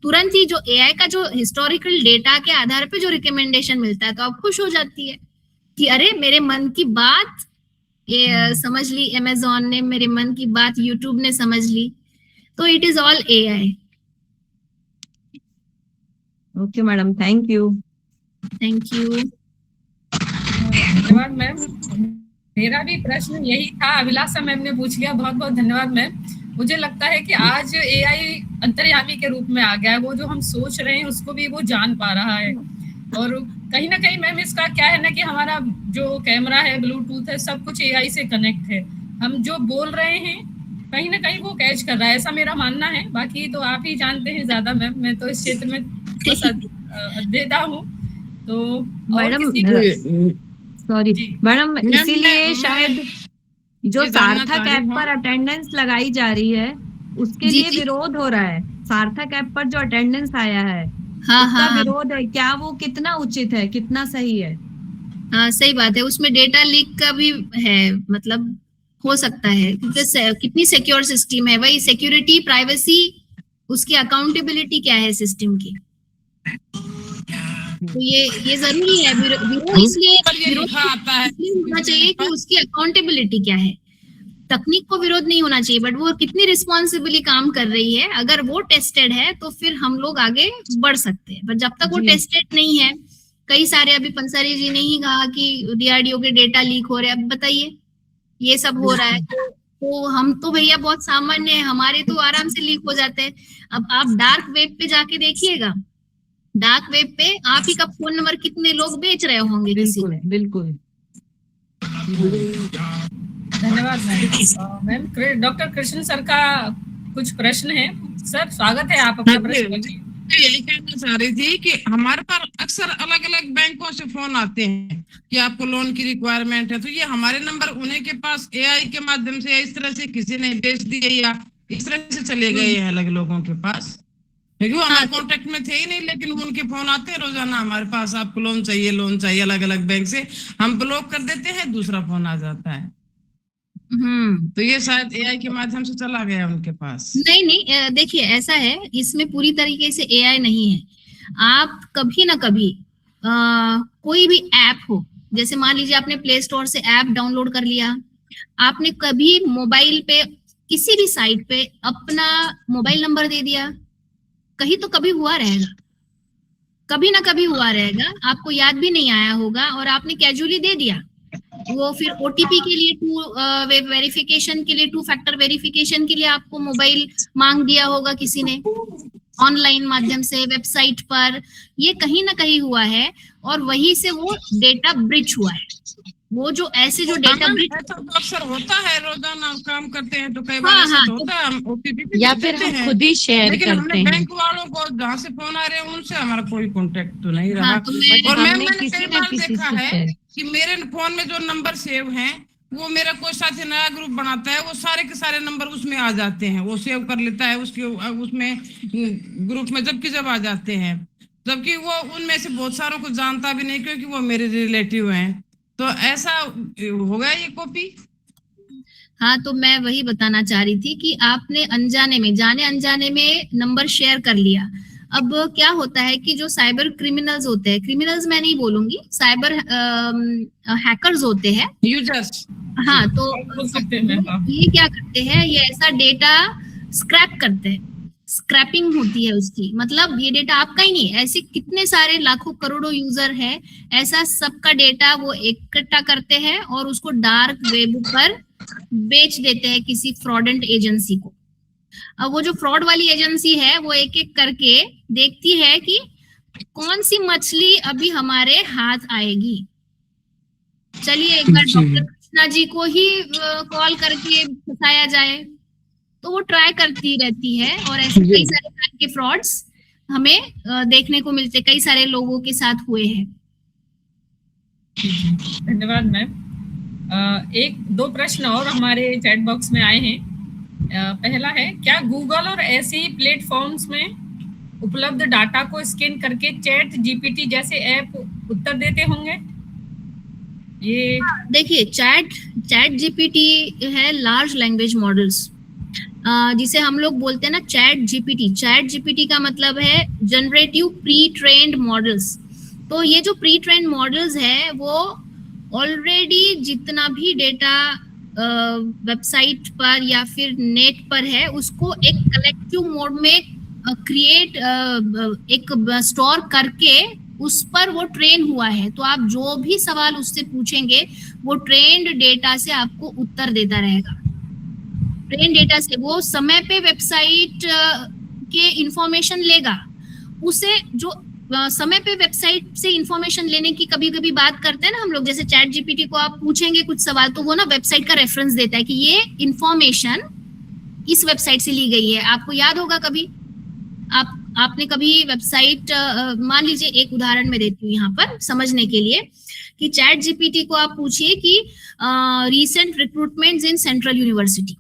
तुरंत ही जो एआई का जो हिस्टोरिकल डेटा के आधार पे जो रिकमेंडेशन मिलता है तो आप खुश हो जाती है कि अरे मेरे मन की बात ये समझ ली अमेजोन ने, मेरे मन की बात यूट्यूब ने समझ ली। तो it is all AI. Okay madam, thank you. Thank you. धन्यवाद मैम। मेरा भी प्रश्न यही था, अभिलाषा मैम ने पूछ लिया, बहुत बहुत धन्यवाद मैम। मुझे लगता है कि आज एआई अंतर्यामी के रूप में आ गया है, वो जो हम सोच रहे हैं उसको भी वो जान पा रहा है। और कहीं ना कहीं मैम इसका क्या है ना कि हमारा जो कैमरा है, ब्लूटूथ है, सब कुछ एआई से कनेक्ट है। हम जो बोल रहे हैं कहीं ना कहीं वो कैच कर रहा है, ऐसा मेरा मानना है। बाकी तो आप ही जानते हैं ज्यादा मैम, मैं तो इस क्षेत्र में बस अध्येता हूँ। तो मैडम सॉरी मैडम, इसीलिए शायद जो सार्थक ऐप पर अटेंडेंस लगाई जा रही है उसके लिए विरोध हो रहा है। सार्थक ऐप पर जो अटेंडेंस आया है उसका विरोध है, क्या वो कितना उचित है, कितना सही है? हाँ सही बात है, उसमें डेटा लीक का भी है, मतलब हो सकता है, क्योंकि कितनी सिक्योर सिस्टम है, वही सिक्योरिटी, प्राइवेसी, उसकी अकाउंटेबिलिटी क्या है सिस्टम की। तो ये जरूरी है, विरोध इसलिए होना चाहिए कि उसकी अकाउंटेबिलिटी क्या है। तकनीक को विरोध नहीं होना चाहिए, बट वो कितनी रिस्पॉन्सिबली काम कर रही है, अगर वो टेस्टेड है तो फिर हम लोग आगे बढ़ सकते हैं। पर जब तक वो टेस्टेड नहीं है, कई सारे, अभी पंसारी जी ने ही कहा कि डीआरडीओ के डेटा लीक हो रहे हैं, अब बताइए ये सब हो रहा है, तो हम तो भैया बहुत सामान्य है, हमारे तो आराम से लीक हो जाते हैं। अब आप डार्क वेब पे जाके देखिएगा, डार्क वेब पे आप ही का फोन नंबर कितने लोग बेच रहे होंगे किसी को। बिल्कुल। धन्यवाद मैम। डॉक्टर कृष्ण सर का कुछ प्रश्न है। सर स्वागत है, आप अपना प्रश्न रखिए। यही कहना चाह रही थी कि हमारे पास अक्सर अलग अलग बैंकों से फोन आते हैं कि आपको लोन की रिक्वायरमेंट है, तो ये हमारे नंबर उन्हीं के पास एआई के माध्यम से इस तरह से किसी ने बेच दिए या इस तरह से चले गए हैं अलग लोगों के पास, क्योंकि वो हमारे कॉन्टेक्ट में थे ही नहीं, लेकिन उनके फोन आते हैं रोजाना हमारे पास, आपको लोन चाहिए अलग अलग बैंक से, हम ब्लॉक कर देते हैं, दूसरा फोन आ जाता है। तो ये शायद एआई के माध्यम से चला गया उनके पास। नहीं, देखिए ऐसा है, इसमें पूरी तरीके से एआई नहीं है। आप कभी ना कभी कोई भी ऐप हो, जैसे मान लीजिए आपने प्ले स्टोर से ऐप डाउनलोड कर लिया, आपने कभी मोबाइल पे किसी भी साइट पे अपना मोबाइल नंबर दे दिया, कहीं तो कभी हुआ रहेगा, कभी ना कभी हुआ रहेगा, आपको याद भी नहीं आया होगा और आपने कैजुअली दे दिया। वो फिर ओटीपी के लिए, वेब वेरिफिकेशन के लिए, 2 फैक्टर वेरिफिकेशन के लिए आपको मोबाइल मांग दिया होगा किसी ने, ऑनलाइन माध्यम से, वेबसाइट पर, ये कहीं ना कहीं हुआ है और वहीं से वो डेटा ब्रीच हुआ है। वो जो ऐसे जो डेटा ब्रीच अक्सर होता है, रोजाना काम करते हैं तो कई बार ऐसा होता है, हम ओटीपी या फिर हम खुद ही शेयर करते हैं। बैंक वालों को जहाँ से फोन आ रहे हैं उनसे हमारा कोई कांटेक्ट तो नहीं रहा। और मैंने कई बार देखा है कि मेरे फोन में जो नंबर सेव हैं, वो मेरा कोई साथी नया ग्रुप बनाता है, वो सारे के सारे नंबर उसमें आ जाते हैं, वो सेव कर लेता है उसमें ग्रुप में, जबकि जब आ जाते हैं, जबकि वो उनमें से बहुत सारों को जानता भी नहीं, क्योंकि वो मेरे रिलेटिव हैं। तो ऐसा हो गया ये कॉपी। हाँ, तो मैं वही बताना चाह रही थी कि आपने अनजाने में, जाने अनजाने में नंबर शेयर कर लिया। अब क्या होता है कि जो साइबर क्रिमिनल्स होते हैं, क्रिमिनल्स मैं नहीं बोलूंगी, साइबर हैकर्स होते हैं, यूजर्स, हाँ, तो ये क्या करते हैं, ये ऐसा डेटा स्क्रैप करते हैं, स्क्रैपिंग होती है उसकी, मतलब ये डेटा आपका ही नहीं, ऐसे कितने सारे लाखों करोड़ों यूजर है, ऐसा सबका डेटा वो इकट्ठा करते हैं और उसको डार्क वेब पर बेच देते हैं किसी फ्रॉडेंट एजेंसी को। अब वो जो फ्रॉड वाली एजेंसी है, वो एक एक करके देखती है कि कौन सी मछली अभी हमारे हाथ आएगी। चलिए एक बार डॉक्टर कृष्णा जी को ही कॉल करके फंसाया जाए, तो वो ट्राई करती रहती है और ऐसे कई सारे तरह के फ्रॉड्स हमें देखने को मिलते, कई सारे लोगों के साथ हुए हैं। धन्यवाद मैम। 1-2 प्रश्न और हमारे चैट बॉक्स में आए हैं। पहला है, क्या गूगल और ऐसे ही प्लेटफॉर्म्स में उपलब्ध डाटा को स्कैन करके चैट जीपीटी जैसे ऐप उत्तर देते होंगे? ये देखिए, चैट जीपीटी है लार्ज लैंग्वेज मॉडल्स, जिसे हम लोग बोलते हैं ना चैट जीपीटी का मतलब है जनरेटिव प्री ट्रेन्ड मॉडल्स। तो ये जो प्री ट्रेन्ड मॉडल्स है, वो ऑलरेडी जितना भी डेटा वेबसाइट पर या फिर नेट पर है, उसको एक कलेक्टिव मोड में क्रिएट, एक स्टोर करके उस पर वो ट्रेन हुआ है। तो आप जो भी सवाल उससे पूछेंगे, वो ट्रेन्ड डेटा से आपको उत्तर देता रहेगा। ट्रेन डेटा से वो समय पे वेबसाइट के इंफॉर्मेशन लेगा, उसे जो समय पे वेबसाइट से इंफॉर्मेशन लेने की कभी कभी बात करते हैं ना हम लोग, जैसे चैट जीपीटी को आप पूछेंगे कुछ सवाल, तो वो ना वेबसाइट का रेफरेंस देता है कि ये इंफॉर्मेशन इस वेबसाइट से ली गई है। आपको याद होगा कभी आपने कभी वेबसाइट, मान लीजिए एक उदाहरण में देती हूँ यहाँ पर समझने के लिए, कि चैट जीपीटी को आप पूछिए कि recent recruitments in central university,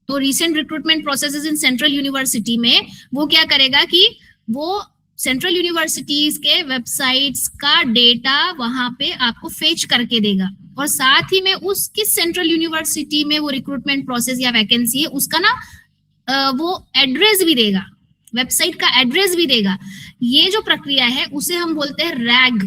तो recent recruitment processes in central university में वो क्या करेगा कि वो सेंट्रल यूनिवर्सिटीज के वेबसाइट्स का डेटा वहां पे आपको फेच करके देगा, और साथ ही में उस किस सेंट्रल यूनिवर्सिटी में वो रिक्रूटमेंट प्रोसेस या वैकेंसी है उसका ना वो एड्रेस भी देगा, वेबसाइट का एड्रेस भी देगा। ये जो प्रक्रिया है उसे हम बोलते हैं rag,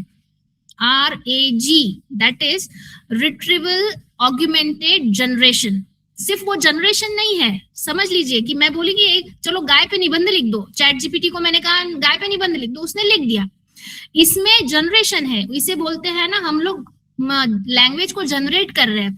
RAG, that is retrieval augmented generation. सिर्फ वो जनरेशन नहीं है, समझ लीजिए कि मैं बोली कि चलो गाय पे निबंध लिख दो, चैट जीपीटी को मैंने कहा गाय पे निबंध लिख दो, उसने लिख दिया। इसमें जनरेशन है, इसे बोलते हैं ना हम लोग लैंग्वेज को जनरेट कर रहे हैं,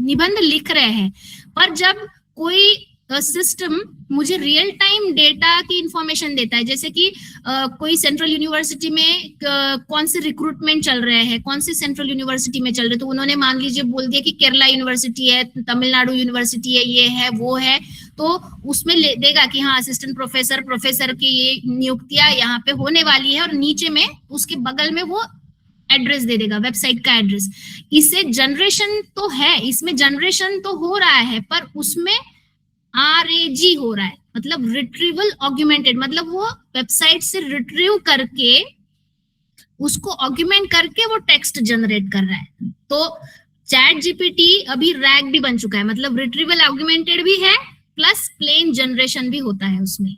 निबंध लिख रहे हैं। पर जब कोई सिस्टम मुझे रियल टाइम डेटा की इंफॉर्मेशन देता है, जैसे कि कोई सेंट्रल यूनिवर्सिटी में कौन से रिक्रूटमेंट चल रहे हैं, कौन से सेंट्रल यूनिवर्सिटी में चल रहे, तो उन्होंने मान लीजिए बोल दिया कि केरला यूनिवर्सिटी है, तमिलनाडु यूनिवर्सिटी है, ये है वो है, तो उसमें देगा कि हाँ असिस्टेंट प्रोफेसर की ये नियुक्तियां यहाँ पे होने वाली है, और नीचे में उसके बगल में वो एड्रेस दे देगा, वेबसाइट का एड्रेस। इससे जनरेशन तो है, इसमें जनरेशन तो हो रहा है, पर उसमें RAG हो रहा है, मतलब रिट्रीवल ऑगमेंटेड, मतलब वो वेबसाइट से रिट्रीव करके उसको ऑगमेंट करके वो टेक्स्ट जनरेट कर रहा है। तो चैट जीपीटी अभी रैग भी बन चुका है, मतलब रिट्रीवल ऑगमेंटेड भी है प्लस प्लेन जनरेशन भी होता है उसमें।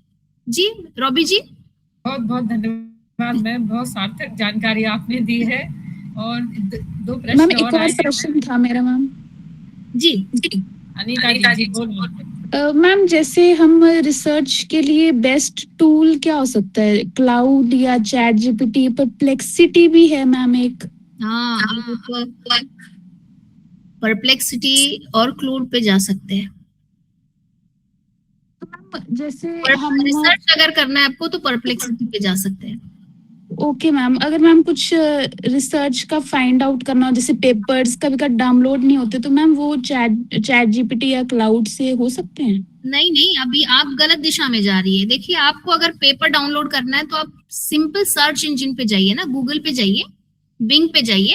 जी रॉबी जी, बहुत बहुत धन्यवाद मैम, बहुत सार्थक जानकारी आपने दी है। और दो प्रश्न मैम, एक और आए प्रश्न था मेरा मैम। जी अनीता जी बोलिए। मैम, जैसे हम रिसर्च के लिए बेस्ट टूल क्या हो सकता है, क्लाउड या चैट जीपीटी? परप्लेक्सिटी भी है मैम एक। हाँ, परप्लेक्सिटी और क्लाउड पे जा सकते हैं। जैसे हम रिसर्च अगर करना है आपको तो परप्लेक्सिटी पे जा सकते हैं। ओके मैम, अगर मैम कुछ रिसर्च का फाइंड आउट करना हो, जैसे पेपर्स कभी कभी डाउनलोड नहीं होते, तो मैम वो चैट जीपीटी या क्लाउड से हो सकते हैं? नहीं, अभी आप गलत दिशा में जा रही है। देखिए, आपको अगर पेपर डाउनलोड करना है तो आप सिंपल सर्च इंजन पे जाइए ना, गूगल पे जाइए, बिंग पे जाइए।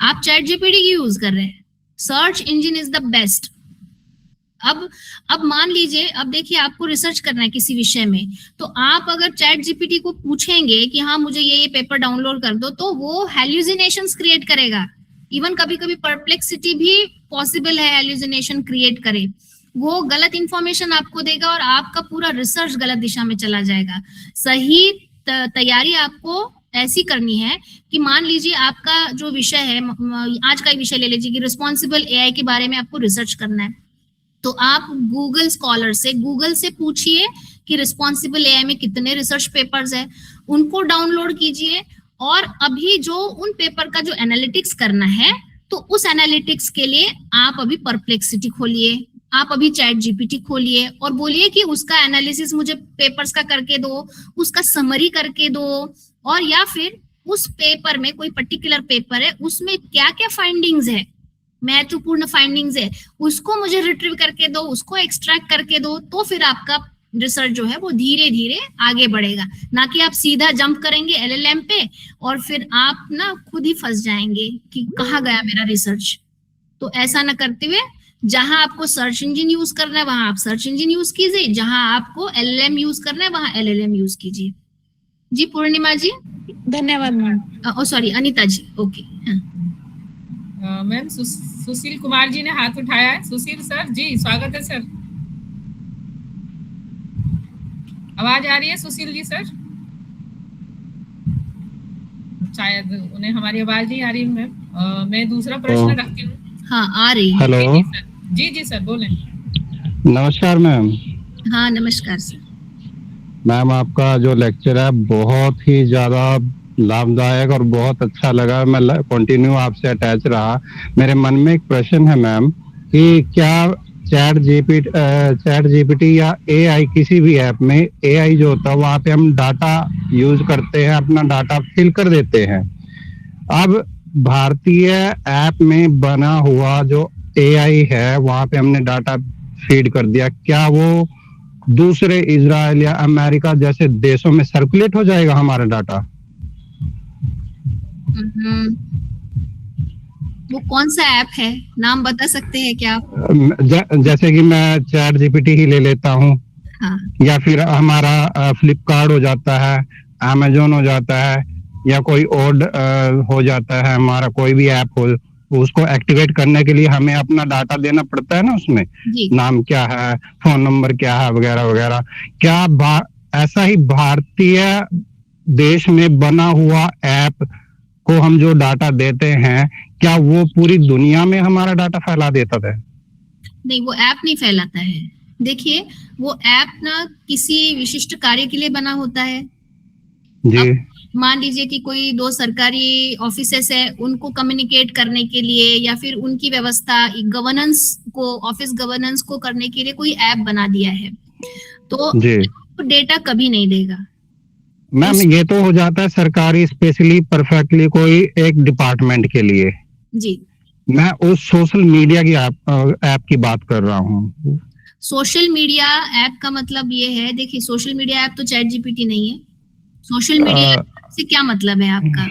आप चैट जीपीटी की यूज कर रहे हैं, search engine is the best. अब मान लीजिए, अब देखिए आपको रिसर्च करना है किसी विषय में, तो आप अगर चैट जीपीटी को पूछेंगे कि हाँ मुझे ये पेपर डाउनलोड कर दो, तो वो हेल्यूसिनेशंस क्रिएट करेगा। इवन कभी कभी परप्लेक्सिटी भी पॉसिबल है हेल्यूसिनेशन क्रिएट करे। वो गलत इंफॉर्मेशन आपको देगा और आपका पूरा रिसर्च गलत दिशा में चला जाएगा। सही तैयारी आपको ऐसी करनी है कि मान लीजिए आपका जो विषय है, आज का विषय ले लीजिए कि रिस्पॉन्सिबल एआई के बारे में आपको रिसर्च करना है, तो आप गूगल स्कॉलर से, गूगल से पूछिए कि रिस्पॉन्सिबल एआई में कितने रिसर्च पेपर्स है, उनको डाउनलोड कीजिए। और अभी जो उन पेपर का जो एनालिटिक्स करना है, तो उस एनालिटिक्स के लिए आप अभी परप्लेक्सिटी खोलिए, आप अभी चैट जीपीटी खोलिए और बोलिए कि उसका एनालिसिस मुझे पेपर्स का करके दो, उसका समरी करके दो, और या फिर उस पेपर में, कोई पर्टिकुलर पेपर है, उसमें क्या क्या फाइंडिंग्स है, महत्वपूर्ण फाइंडिंग्स है, उसको मुझे रिट्रीव करके दो, उसको एक्सट्रैक्ट करके दो। तो फिर आपका रिसर्च जो है वो धीरे धीरे आगे बढ़ेगा, ना कि आप सीधा जंप करेंगे एलएलएम पे और फिर आप ना खुद ही फंस जाएंगे कि कहाँ गया मेरा रिसर्च। तो ऐसा ना करते हुए, जहां आपको सर्च इंजन यूज करना है वहां आप सर्च इंजन यूज कीजिए, जहां आपको एलएलएम यूज करना है वहां एलएलएम यूज कीजिए। जी पूर्णिमा जी, धन्यवाद मैम। सॉरी अनीता जी, ओके। मैम सुशील कुमार जी ने हाथ उठाया है। सुशील सर जी, स्वागत है सर। आवाज आ रही है सुशील जी सर? शायद उन्हें हमारी आवाज नहीं आ रही मैम। मैं दूसरा प्रश्न रखती हूँ। हाँ आ रही है। हेलो, जी सर बोलें। नमस्कार मैम। हाँ नमस्कार सर। मैम, आपका जो लेक्चर है बहुत ही ज्यादा लाभदायक और बहुत अच्छा लगा। मैं कंटिन्यू आपसे अटैच रहा। मेरे मन में एक प्रश्न है मैम कि क्या चैट जीपीटी या एआई, किसी भी ऐप में एआई जो होता है वहाँ पे हम डाटा यूज करते हैं, अपना डाटा फिल कर देते हैं। अब भारतीय ऐप में बना हुआ जो एआई है वहाँ पे हमने डाटा फीड कर दिया, क्या वो दूसरे इजराइल या अमेरिका जैसे देशों में सर्कुलेट हो जाएगा हमारा डाटा? वो कौन सा ऐप है, नाम बता सकते हैं क्या आप? जैसे कि मैं चैट जीपीटी ही ले लेता हूँ। हाँ। या फिर हमारा फ्लिपकार्ट हो जाता है, अमेजोन हो जाता है या कोई और हो जाता है, हमारा कोई भी ऐप हो, उसको एक्टिवेट करने के लिए हमें अपना डाटा देना पड़ता है ना, उसमें जी नाम क्या है, फोन नंबर क्या है, वगैरह वगैरह। क्या ऐसा ही भारतीय देश में बना हुआ ऐप को हम जो डाटा देते हैं, क्या वो पूरी दुनिया में हमारा डाटा फैला देता है? नहीं, वो ऐप नहीं फैलाता है। देखिए, वो ऐप ना किसी विशिष्ट कार्य के लिए बना होता है। जी मान लीजिए कि कोई दो सरकारी ऑफिसेस है, उनको कम्युनिकेट करने के लिए या फिर उनकी व्यवस्था गवर्नेंस को, ऑफिस गवर्नेंस को करने के लिए कोई ऐप बना दिया है, तो जी डेटा कभी नहीं देगा। मैम, ये तो हो जाता है सरकारी, स्पेशली परफेक्टली कोई एक डिपार्टमेंट के लिए। जी, मैं उस सोशल मीडिया की ऐप की बात कर रहा हूँ। सोशल मीडिया ऐप का मतलब ये है, देखिए सोशल मीडिया ऐप तो चैट जीपीटी नहीं है। सोशल मीडिया से क्या मतलब है आपका?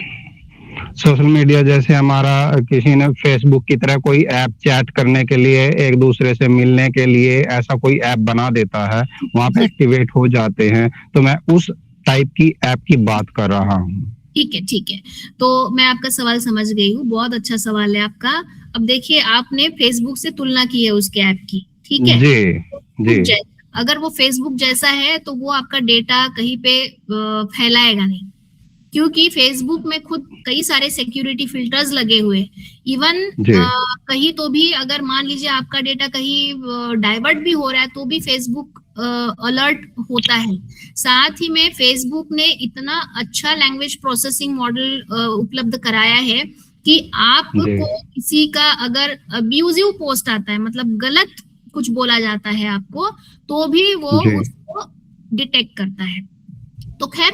सोशल मीडिया जैसे हमारा किसी ने फेसबुक की तरह कोई ऐप चैट करने के लिए, एक दूसरे से मिलने के लिए ऐसा कोई ऐप बना देता है, वहां पे एक्टिवेट हो जाते हैं, तो मैं उस टाइप की ऐप की बात कर रहा हूँ। ठीक है, ठीक है, तो मैं आपका सवाल समझ गई हूँ, बहुत अच्छा सवाल है आपका। अब देखिए, आपने फेसबुक से तुलना की है उसके ऐप की, ठीक है? जी जी अगर वो फेसबुक जैसा है तो वो आपका डेटा कहीं पे फैलाएगा नहीं, क्योंकि फेसबुक में खुद कई सारे सिक्योरिटी फिल्टर्स लगे हुए। इवन कहीं तो भी अगर मान लीजिए आपका डेटा कहीं डाइवर्ट भी हो रहा है तो भी फेसबुक अलर्ट होता है। साथ ही में फेसबुक ने इतना अच्छा लैंग्वेज प्रोसेसिंग मॉडल उपलब्ध कराया है कि आपको किसी का अगर अब्यूजिव पोस्ट आता है, मतलब गलत कुछ बोला जाता है आपको, तो भी वो उसको डिटेक्ट करता है। तो खैर,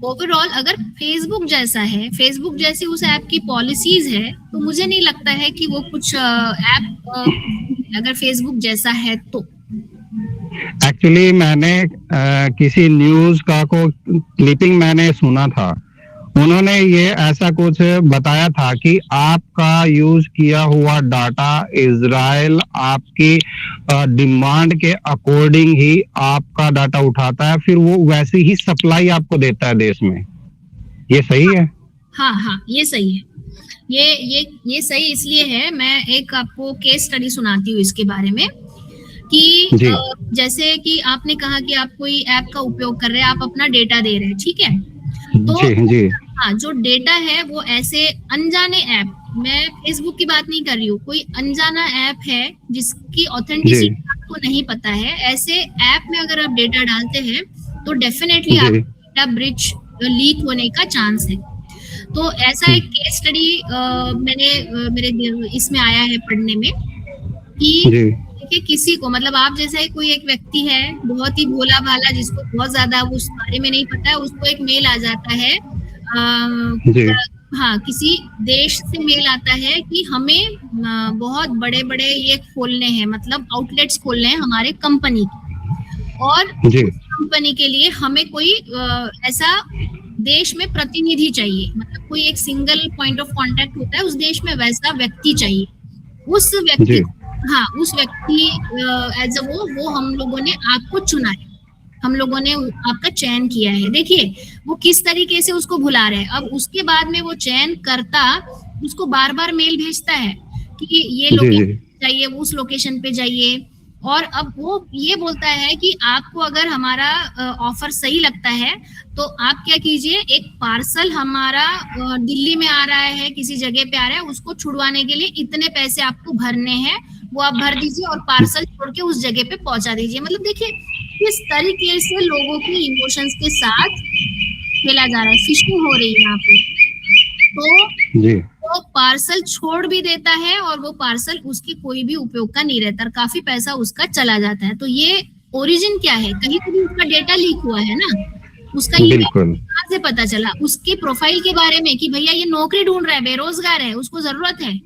ओवरऑल अगर फेसबुक जैसा है, फेसबुक जैसी उस ऐप की पॉलिसीज है, तो मुझे नहीं लगता है कि वो कुछ ऐप अगर फेसबुक जैसा है तो। एक्चुअली मैंने किसी न्यूज का को क्लिपिंग मैंने सुना था, उन्होंने ये ऐसा कुछ बताया था कि आपका यूज किया हुआ डाटा इजराइल आपकी डिमांड के अकॉर्डिंग ही आपका डाटा उठाता है, फिर वो वैसी ही सप्लाई आपको देता है देश में। ये सही है? हाँ हाँ, ये सही है। ये सही इसलिए है, मैं एक आपको केस स्टडी सुनाती हूँ इसके बारे में कि जैसे कि आपने कहा कि आप कोई ऐप का उपयोग कर रहे हैं, आप अपना डेटा दे रहे हैं, ठीक है? तो जी हाँ, जो डेटा है वो ऐसे अनजाने ऐप, मैं फेसबुक की बात नहीं कर रही हूँ, कोई अनजाना ऐप है जिसकी ऑथेंटिसिटी आपको नहीं पता है, ऐसे ऐप में अगर आप डेटा डालते हैं तो डेफिनेटली आपका डेटा ब्रीच लीक होने का चांस है। तो ऐसा एक केस स्टडी मैंने मेरे इसमें आया है पढ़ने में कि किसी को, मतलब आप जैसा ही कोई एक व्यक्ति है, बहुत ही भोला भाला, जिसको बहुत ज्यादा उस बारे में नहीं पता है, उसको एक मेल आ जाता है, हाँ, किसी देश से मेल आता है कि हमें बहुत बड़े बड़े ये खोलने हैं, मतलब आउटलेट्स खोलने हैं हमारे कंपनी के, और कंपनी के लिए हमें कोई ऐसा देश में प्रतिनिधि चाहिए, मतलब कोई एक सिंगल पॉइंट ऑफ कांटेक्ट होता है उस देश में, वैसा व्यक्ति चाहिए। उस व्यक्ति, हाँ, उस व्यक्ति एज अ वो हम लोगों ने आपको चुना है, हम लोगों ने आपका चयन किया है। देखिए वो किस तरीके से उसको भुला रहे हैं। अब उसके बाद में वो चयन करता उसको बार बार मेल भेजता है कि ये लोकेशन जाइए, उस लोकेशन पे जाइए, और अब वो ये बोलता है कि आपको अगर हमारा ऑफर सही लगता है तो आप क्या कीजिए, एक पार्सल हमारा दिल्ली में आ रहा है, किसी जगह पे आ रहा है, उसको छुड़वाने के लिए इतने पैसे आपको भरने हैं, वो आप भर दीजिए और पार्सल छोड़ के उस जगह पे पहुंचा दीजिए। मतलब देखिए किस तरीके से लोगों के इमोशंस के साथ खेला जा रहा है, फिशिंग हो रही है यहाँ पे। तो वो पार्सल छोड़ भी देता है और वो पार्सल उसके कोई भी उपयोग का नहीं रहता, काफी पैसा उसका चला जाता है। तो ये ओरिजिन क्या है, कहीं तो भी उसका डेटा लीक हुआ है ना, उसका ये कहाँ से पता चला, उसके प्रोफाइल के बारे में कि भैया ये नौकरी ढूंढ रहा है, बेरोजगार है, उसको जरूरत है।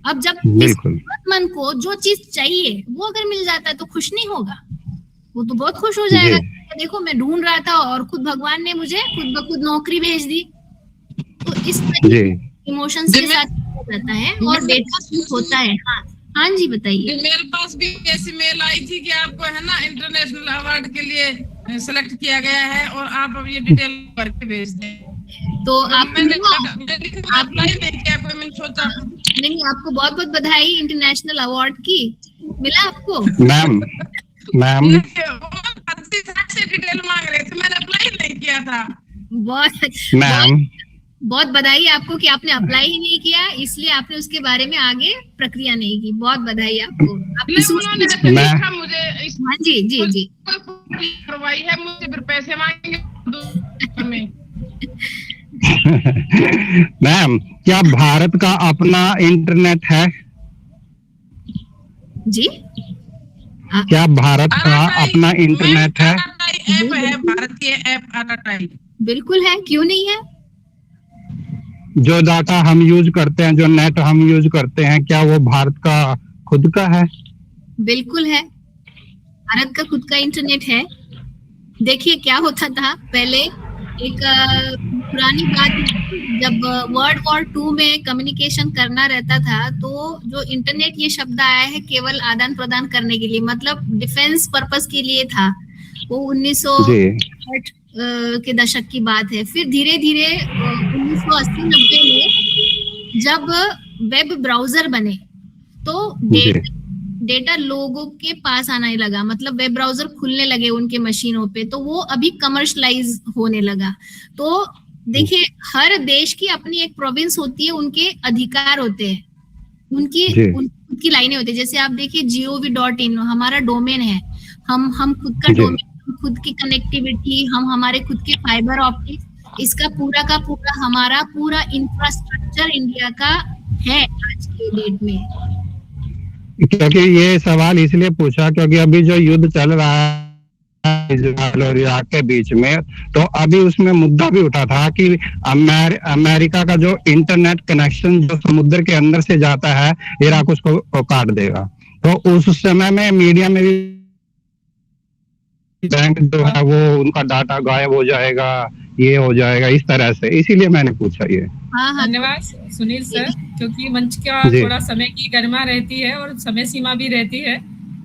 अब जब जरूरतमंद को जो चीज चाहिए वो अगर मिल जाता है तो खुश नहीं होगा, वो तो बहुत खुश हो जाएगा। देखो मैं ढूंढ रहा था और खुद भगवान ने मुझे खुद ब खुद नौकरी भेज दी। तो इस इमोशंस के साथ रहता है और डेटा होता है। हाँ जी बताइए। मेरे पास भी ऐसी मेल आई थी कि आपको है ना इंटरनेशनल अवार्ड के लिए सेलेक्ट किया गया है और आप अब ये डिटेल भर के भेज दें। तो आप मैंने अप्लाई नहीं किया, कोई मैंने सोचा नहीं, आपको बहुत बहुत बधाई इंटरनेशनल अवार्ड की। मिला आपको? मैम मैम से डिटेल मांग रहे थे, मैंने अप्लाई नहीं किया था। मैम बहुत बधाई आपको कि आपने अप्लाई ही नहीं किया, इसलिए आपने उसके बारे में आगे प्रक्रिया नहीं की। बहुत बधाई आपको। आपने उन्होंने मैं- मुझे इस हाँ जी जी जी। करवाई है, मुझे फिर पैसे मांगेंगे में। मैम क्या भारत का अपना इंटरनेट है? जी क्या भारत का अपना इंटरनेट है? ऐप है, भारतीय ऐप आरटीआई। बिल्कुल है, क्यों नहीं है? जो डाटा हम यूज करते हैं, जो नेट हम यूज करते हैं, क्या वो भारत का खुद का है? बिल्कुल है, भारत का खुद का इंटरनेट है। देखिए क्या होता था पहले, एक पुरानी बात, जब वर्ल्ड वॉर 2 में कम्युनिकेशन करना रहता था तो जो इंटरनेट ये शब्द आया है केवल आदान प्रदान करने के लिए, मतलब डिफेंस पर्पस के लिए था। वो 1960 के दशक की बात है। फिर धीरे धीरे 1980-90 में जब वेब ब्राउजर बने तो डेटा लोगों के पास आने लगा, मतलब वेब ब्राउजर खुलने लगे उनके मशीनों पे, तो वो अभी कमर्शलाइज होने लगा। तो देखिए हर देश की अपनी एक प्रोविंस होती है, उनके अधिकार होते हैं, उनकी लाइनें होती है। जैसे आप देखिए gov.in हमारा डोमेन है, हम खुद का डोमेन, खुद की कनेक्टिविटी, हम हमारे खुद के फाइबर ऑप्टिक्स, इसका पूरा का पूरा हमारा पूरा इंफ्रास्ट्रक्चर इंडिया का है आज के डेट में। क्योंकि ये सवाल इसलिए पूछा क्योंकि अभी जो युद्ध चल रहा है इजराइल और इराक के बीच में, तो अभी उसमें मुद्दा भी उठा था कि अमेरिका का जो इंटरनेट कनेक्शन जो समुद्र के अंदर से जाता है, इराक उसको काट देगा। तो उस समय में मीडिया में भी बैंक जो है वो उनका डाटा गायब हो जाएगा, ये हो जाएगा, इस तरह से, इसीलिए मैंने पूछा ये। धन्यवाद सुनील सर, क्योंकि मंच का थोड़ा समय की गरिमा रहती है और समय सीमा भी रहती है,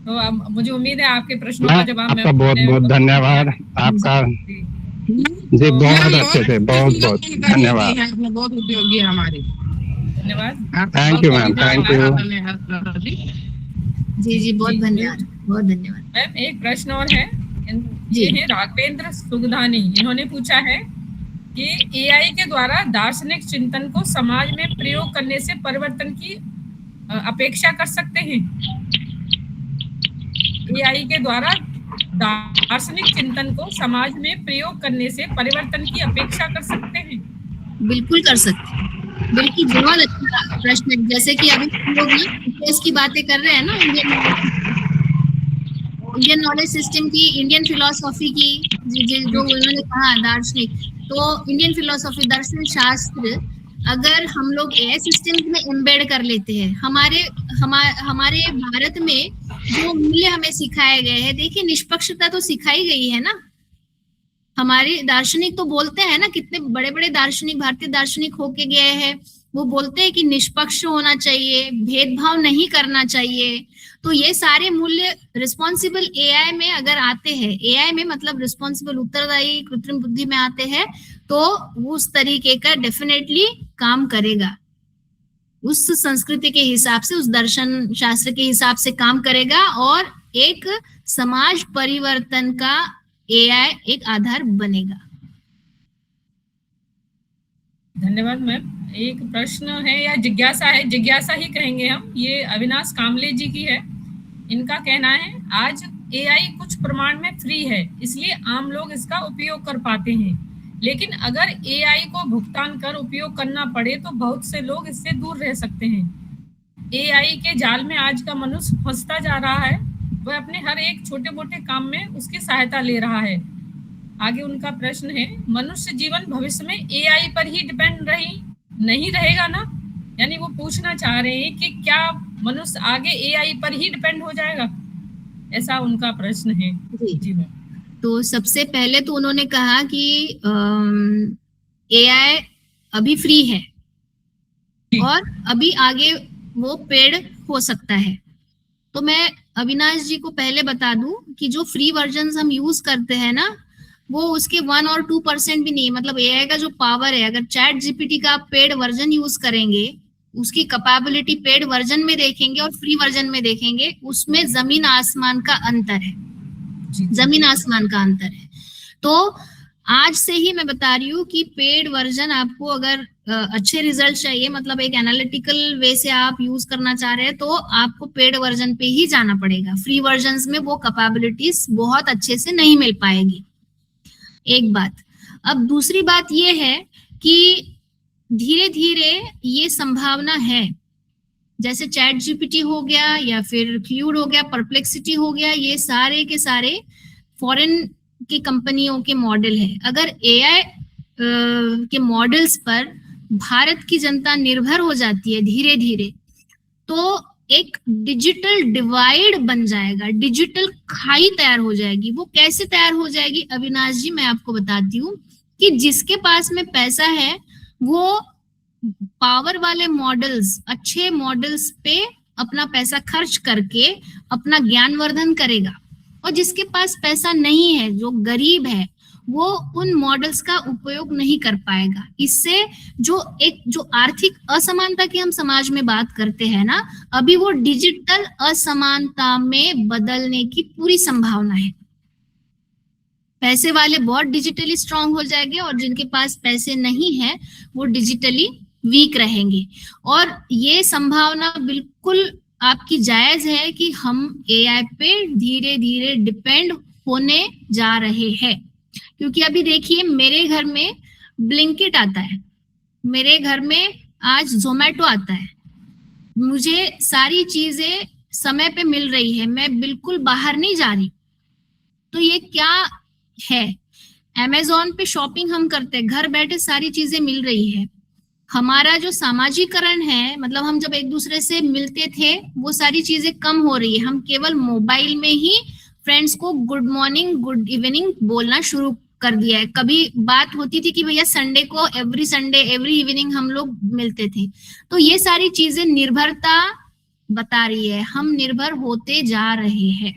तो मुझे उम्मीद है आपके प्रश्नों का जवाब आपका बहुत बहुत धन्यवाद। आपका जी बहुत अच्छे से, बहुत बहुत धन्यवाद। बहुत उपयोगी है हमारे। धन्यवाद। Thank you ma'am, thank you. जी जी बहुत धन्यवाद, बहुत धन्यवाद। मैम एक प्रश्न और है, ये है राघवेंद्र सुगधानी, इन्होंने पूछा है कि एआई के द्वारा दार्शनिक चिंतन को समाज में प्रयोग करने से परिवर्तन की अपेक्षा कर सकते हैं? एआई के द्वारा दार्शनिक चिंतन को समाज में प्रयोग करने से परिवर्तन की अपेक्षा कर सकते हैं? बिल्कुल कर सकते हैं, बिल्कुल। बहुत अच्छा प्रश्न है। जैसे कि अभी हम लोग ना इसकी बातें कर रहे हैं ना, इंडियन नॉलेज सिस्टम की, इंडियन फिलोसॉफी की, जो उन्होंने कहा दार्शनिक, तो इंडियन फिलोसॉफी, दर्शन शास्त्र अगर हम लोग एआई सिस्टम में एम्बेड कर लेते हैं, हमारे भारत में जो मूल्य हमें सिखाए गए हैं, देखिए निष्पक्षता तो सिखाई गई है ना। हमारे दार्शनिक तो बोलते हैं ना, कितने बड़े बड़े दार्शनिक, भारतीय दार्शनिक होके गए हैं, वो बोलते हैं कि निष्पक्ष होना चाहिए, भेदभाव नहीं करना चाहिए। तो ये सारे मूल्य रिस्पॉन्सिबल एआई में अगर आते हैं, एआई में मतलब रिस्पॉन्सिबल उत्तरदायी कृत्रिम बुद्धि में आते हैं, तो उस तरीके का डेफिनेटली काम करेगा, उस संस्कृति के हिसाब से, उस दर्शन शास्त्र के हिसाब से काम करेगा, और एक समाज परिवर्तन का एआई एक आधार बनेगा। धन्यवाद मैम। एक प्रश्न है या जिज्ञासा है, जिज्ञासा ही कहेंगे हम, ये अविनाश कामले जी की है। इनका कहना है आज एआई कुछ प्रमाण में फ्री है, इसलिए आम लोग इसका उपयोग कर पाते हैं, लेकिन अगर एआई को भुगतान कर उपयोग करना पड़े तो बहुत से लोग इससे दूर रह सकते हैं। एआई के जाल में आज का मनुष्य फंसता जा रहा है, वह अपने हर एक छोटे मोटे काम में उसकी सहायता ले रहा है। आगे उनका प्रश्न है, मनुष्य जीवन भविष्य में एआई पर ही डिपेंड नहीं रहेगा ना? यानी वो पूछना चाह रहे हैं कि क्या मनुष्य आगे एआई पर ही डिपेंड हो जाएगा, ऐसा उनका प्रश्न है। जी मैम। तो सबसे पहले तो उन्होंने कहा कि एआई अभी फ्री है और अभी आगे वो पेड हो सकता है। तो मैं अविनाश जी को पहले बता दूं कि जो फ्री वर्जन हम यूज करते हैं ना, वो उसके 1 और 2% भी नहीं है। मतलब एआई का जो पावर है, अगर चैट जीपीटी का आप पेड वर्जन यूज करेंगे, उसकी कैपेबिलिटी पेड वर्जन में देखेंगे और फ्री वर्जन में देखेंगे, उसमें जमीन आसमान का अंतर है, जमीन आसमान का अंतर है। तो आज से ही मैं बता रही हूँ कि पेड वर्जन आपको अगर अच्छे रिजल्ट चाहिए, मतलब एक एनालिटिकल वे से आप यूज करना चाह रहे हैं, तो आपको पेड वर्जन पे ही जाना पड़ेगा। फ्री वर्जन में वो कैपेबिलिटीज बहुत अच्छे से नहीं मिल पाएगी, एक बात। अब दूसरी बात ये है कि धीरे धीरे ये संभावना है, जैसे चैट जीपीटी हो गया या फिर क्लूड हो गया, परप्लेक्सिटी हो गया, ये सारे के सारे फॉरेन की कंपनियों के मॉडल है। अगर एआई के मॉडल्स पर भारत की जनता निर्भर हो जाती है धीरे धीरे, तो एक डिजिटल डिवाइड बन जाएगा, डिजिटल खाई तैयार हो जाएगी। वो कैसे तैयार हो जाएगी अविनाश जी, मैं आपको बताती हूँ कि जिसके पास में पैसा है वो पावर वाले मॉडल्स, अच्छे मॉडल्स पे अपना पैसा खर्च करके अपना ज्ञानवर्धन करेगा, और जिसके पास पैसा नहीं है, जो गरीब है, वो उन मॉडल्स का उपयोग नहीं कर पाएगा। इससे जो आर्थिक असमानता की हम समाज में बात करते हैं ना, अभी वो डिजिटल असमानता में बदलने की पूरी संभावना है। पैसे वाले बहुत डिजिटली स्ट्रांग हो जाएंगे और जिनके पास पैसे नहीं है वो डिजिटली वीक रहेंगे। और ये संभावना बिल्कुल आपकी जायज है कि हम एआई पे धीरे धीरे डिपेंड होने जा रहे हैं। क्योंकि अभी देखिए, मेरे घर में ब्लिंकिट आता है, मेरे घर में आज जोमेटो आता है, मुझे सारी चीजें समय पे मिल रही है, मैं बिल्कुल बाहर नहीं जा रही। तो ये क्या है? अमेज़न पे शॉपिंग हम करते हैं, घर बैठे सारी चीजें मिल रही है। हमारा जो सामाजिकरण है, मतलब हम जब एक दूसरे से मिलते थे, वो सारी चीजें कम हो रही है। हम केवल मोबाइल में ही फ्रेंड्स को गुड मॉर्निंग, गुड इवनिंग बोलना शुरू कर दिया है। कभी बात होती थी कि भैया संडे को, एवरी संडे, एवरी इवनिंग हम लोग मिलते थे। तो ये सारी चीजें निर्भरता बता रही है, हम निर्भर होते जा रहे हैं।